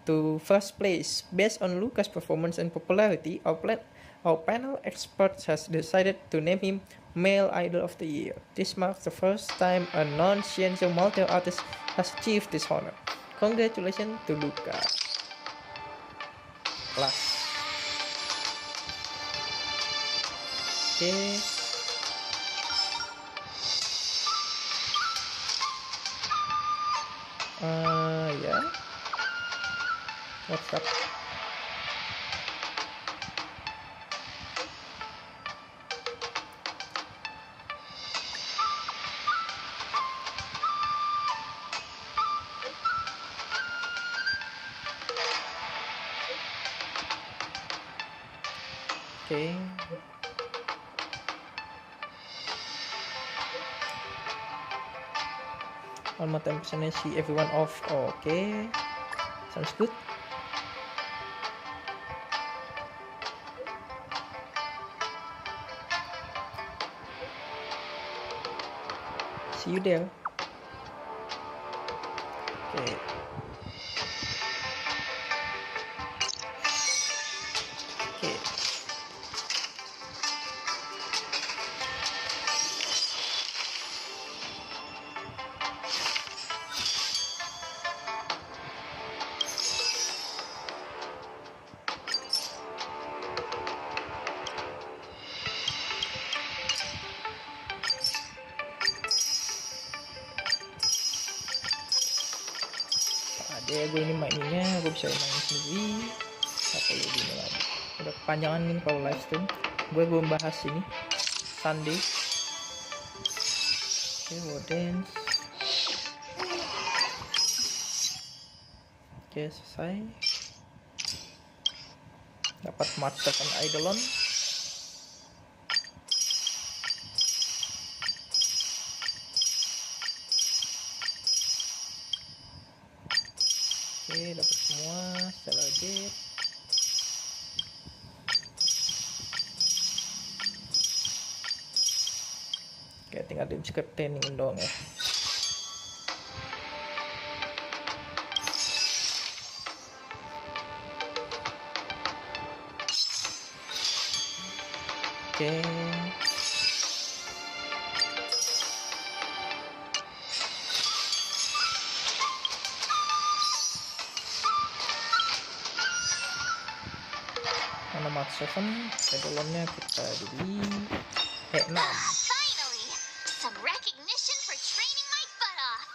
to first place. Based on Luca's performance and popularity, our panel experts has decided to name him Male Idol of the Year. This marks the first time a non-Xianzhou martial artist has achieved this honor. Congratulations to Luca. Kelas. Okay. Yeah. What's up? Okay. One more time, see everyone off. Okay. Sounds good. See you there. Okay. Okay. Ada gue ini mainnya, gue bisa main sendiri. Apa ya gini lagi? Udah kepanjangan ini kalau live stream. Gue belum bahas ini. Sunday. Oke, world dance. Oke, selesai. Dapat March 7 Eidolon. Oke, dapat semua secara gate. Oke, tinggal di skill training doang ya. Oke. Mark 7, pedalonnya kita beli 6. Finally, some recognition for training my butt off.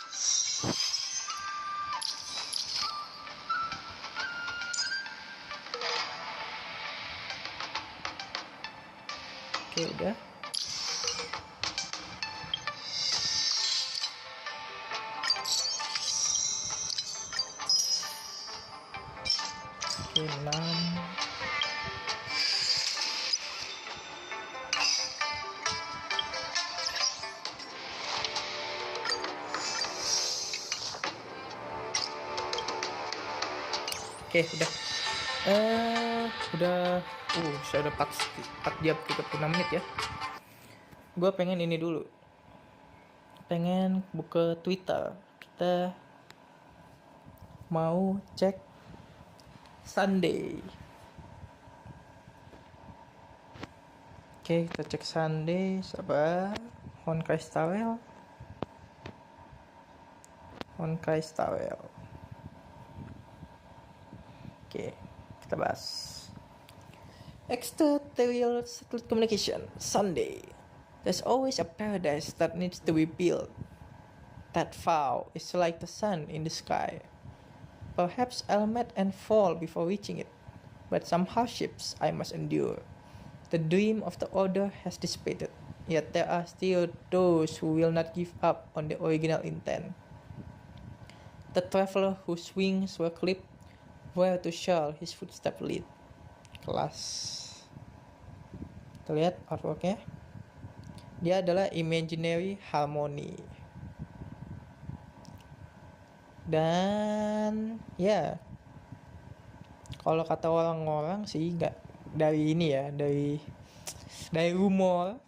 Oke, udah. Oke, 6. Oke, udah. Saya udah 4 jam 36 menit ya. Gue pengen ini dulu. Pengen buka Twitter. Kita mau cek Sunday. Oke, kita cek Sunday. Sabar. Honkai Stawel. Oke, kita bahas. Extraterrestrial satellite communication, Sunday. There's always a paradise that needs to be built. That vow is like the sun in the sky. Perhaps I'll meet and fall before reaching it, but some hardships I must endure. The dream of the order has dissipated, yet there are still those who will not give up on the original intent. The traveler whose wings were clipped, where to shall his footsteps lead? Kelas. Kita lihat artworknya. Dia adalah imaginary harmony. Dan ya, kalau kata orang-orang sih nggak dari ini ya, dari rumor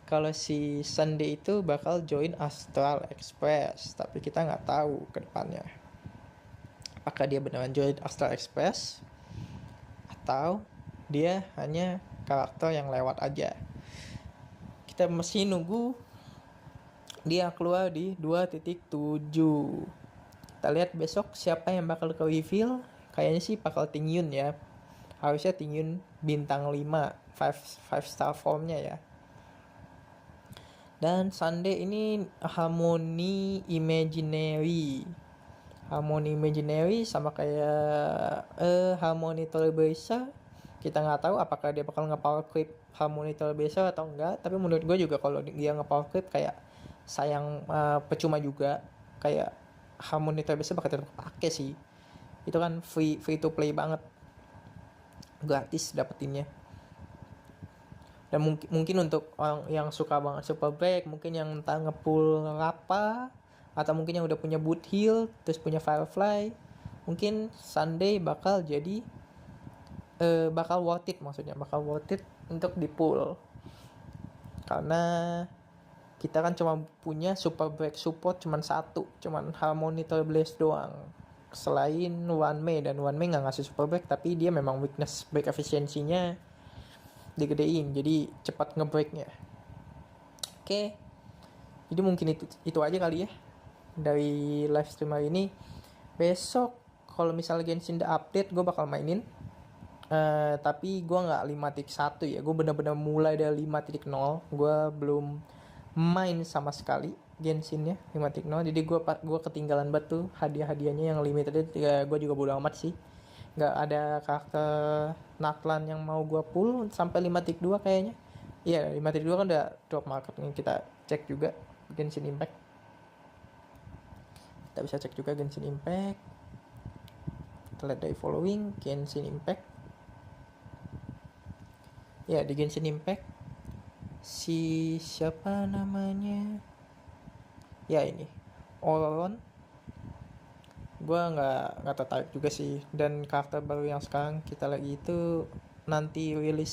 kalau si Sunday itu bakal join Astral Express, tapi kita nggak tahu ke depannya apakah dia beneran join Astral Express atau dia hanya karakter yang lewat aja. Kita mesti nunggu dia keluar di 2.7. Kita lihat besok siapa yang bakal ke reveal. Kayaknya sih bakal Ting Yun ya. Harusnya Ting Yun bintang 5 5 star formnya ya. Dan Sunday ini harmony imaginary. Harmony imaginary sama kayak harmony Trailblazer. Kita nggak tahu apakah dia bakal nge-power clip harmony Trailblazer atau enggak. Tapi menurut gue juga kalau dia nge-power clip kayak sayang, percuma juga. Kayak harmony Trailblazer bakal tetap pakai sih. Itu kan free to play banget, gratis dapetinnya. Dan mungkin untuk orang yang suka banget super break, mungkin yang entah ngepull Rapa atau mungkin yang udah punya boot heal terus punya Firefly, mungkin Sunday bakal jadi bakal worth it untuk di pull. Karena kita kan cuma punya super break support cuman Harmony Trailblazer doang. Selain One May, dan One May nggak ngasih super break, tapi dia memang weakness break efisiensinya digedein, jadi cepat ngebreaknya. Oke. Jadi mungkin itu aja kali ya dari live stream hari ini. Besok kalau misalnya Genshin the update, gue bakal mainin. Tapi gue nggak 5.1 ya, gue benar-benar mulai dari 5.0. Gue belum main sama sekali Genshinnya 5.0, jadi gue ketinggalan banget tuh hadiah-hadiahnya yang limited. Gue juga bodo amat sih, nggak ada karakter Natlan yang mau gue pull sampai 5.2 kayaknya. Iya, 5.2 kan udah drop market. Kita cek juga Genshin Impact. Kita bisa cek juga Genshin Impact. Kita lihat dari following Genshin Impact. Ya, di Genshin Impact si siapa namanya? Ya ini Auron. Gue nggak tertarik juga sih. Dan karakter baru yang sekarang kita lagi itu nanti rilis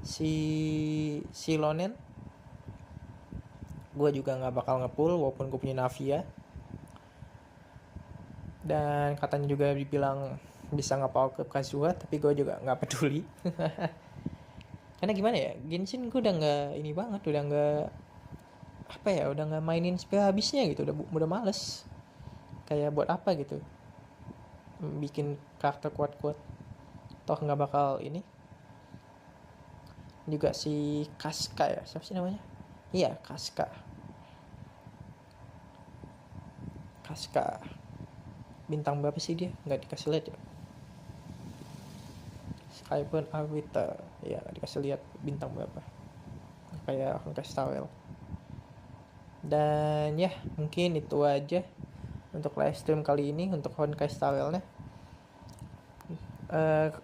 si Lonen. Gue juga nggak bakal ngepull walaupun gue punya Navia. Dan katanya juga dibilang bisa nge-power ke Kazuha, tapi gue juga nggak peduli. Karena gimana ya, Genshin gue udah nggak ini banget, udah nggak mainin sampai habisnya gitu, udah males. Kayak buat apa gitu bikin karakter kuat-kuat, toh nggak bakal ini. Juga si Casca ya, siapa sih namanya? Iya, Casca bintang berapa sih dia, nggak dikasih lihat ya. Skyburn Arbiter ya, dikasih lihat bintang berapa, kayak Honkai. Dan ya mungkin itu aja untuk live stream kali ini untuk Honkai Star-nya.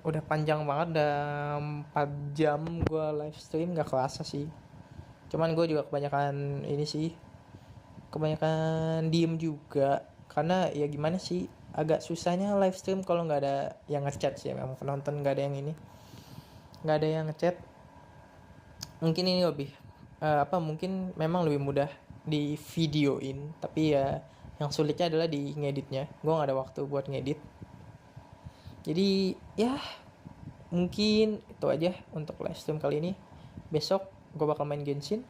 Udah panjang banget, udah 4 jam gue live stream, gak kerasa sih. Cuman gue juga kebanyakan diem juga. Karena ya gimana sih, agak susahnya live stream kalau gak ada yang ngechat sih. Memang penonton gak ada yang ngechat. Mungkin ini lebih mungkin memang lebih mudah di videoin, tapi ya yang sulitnya adalah di ngeditnya. Gue gak ada waktu buat ngedit. Jadi ya mungkin itu aja untuk live stream kali ini. Besok gue bakal main Genshin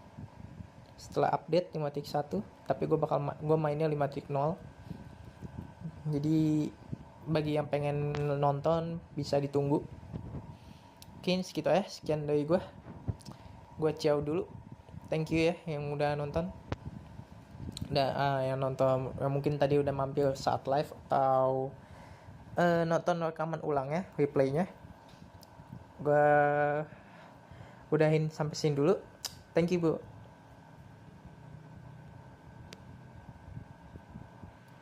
setelah update 5.1, tapi gue mainnya 5.0. Jadi bagi yang pengen nonton bisa ditunggu. Mungkin segitu ya, sekian dari gue ciao dulu. Thank you ya yang udah nonton. yang nonton yang mungkin tadi udah mampir saat live atau nonton rekaman ulangnya, replaynya, gue udahin sampai sini dulu. Thank you, Bu.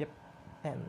Yep, and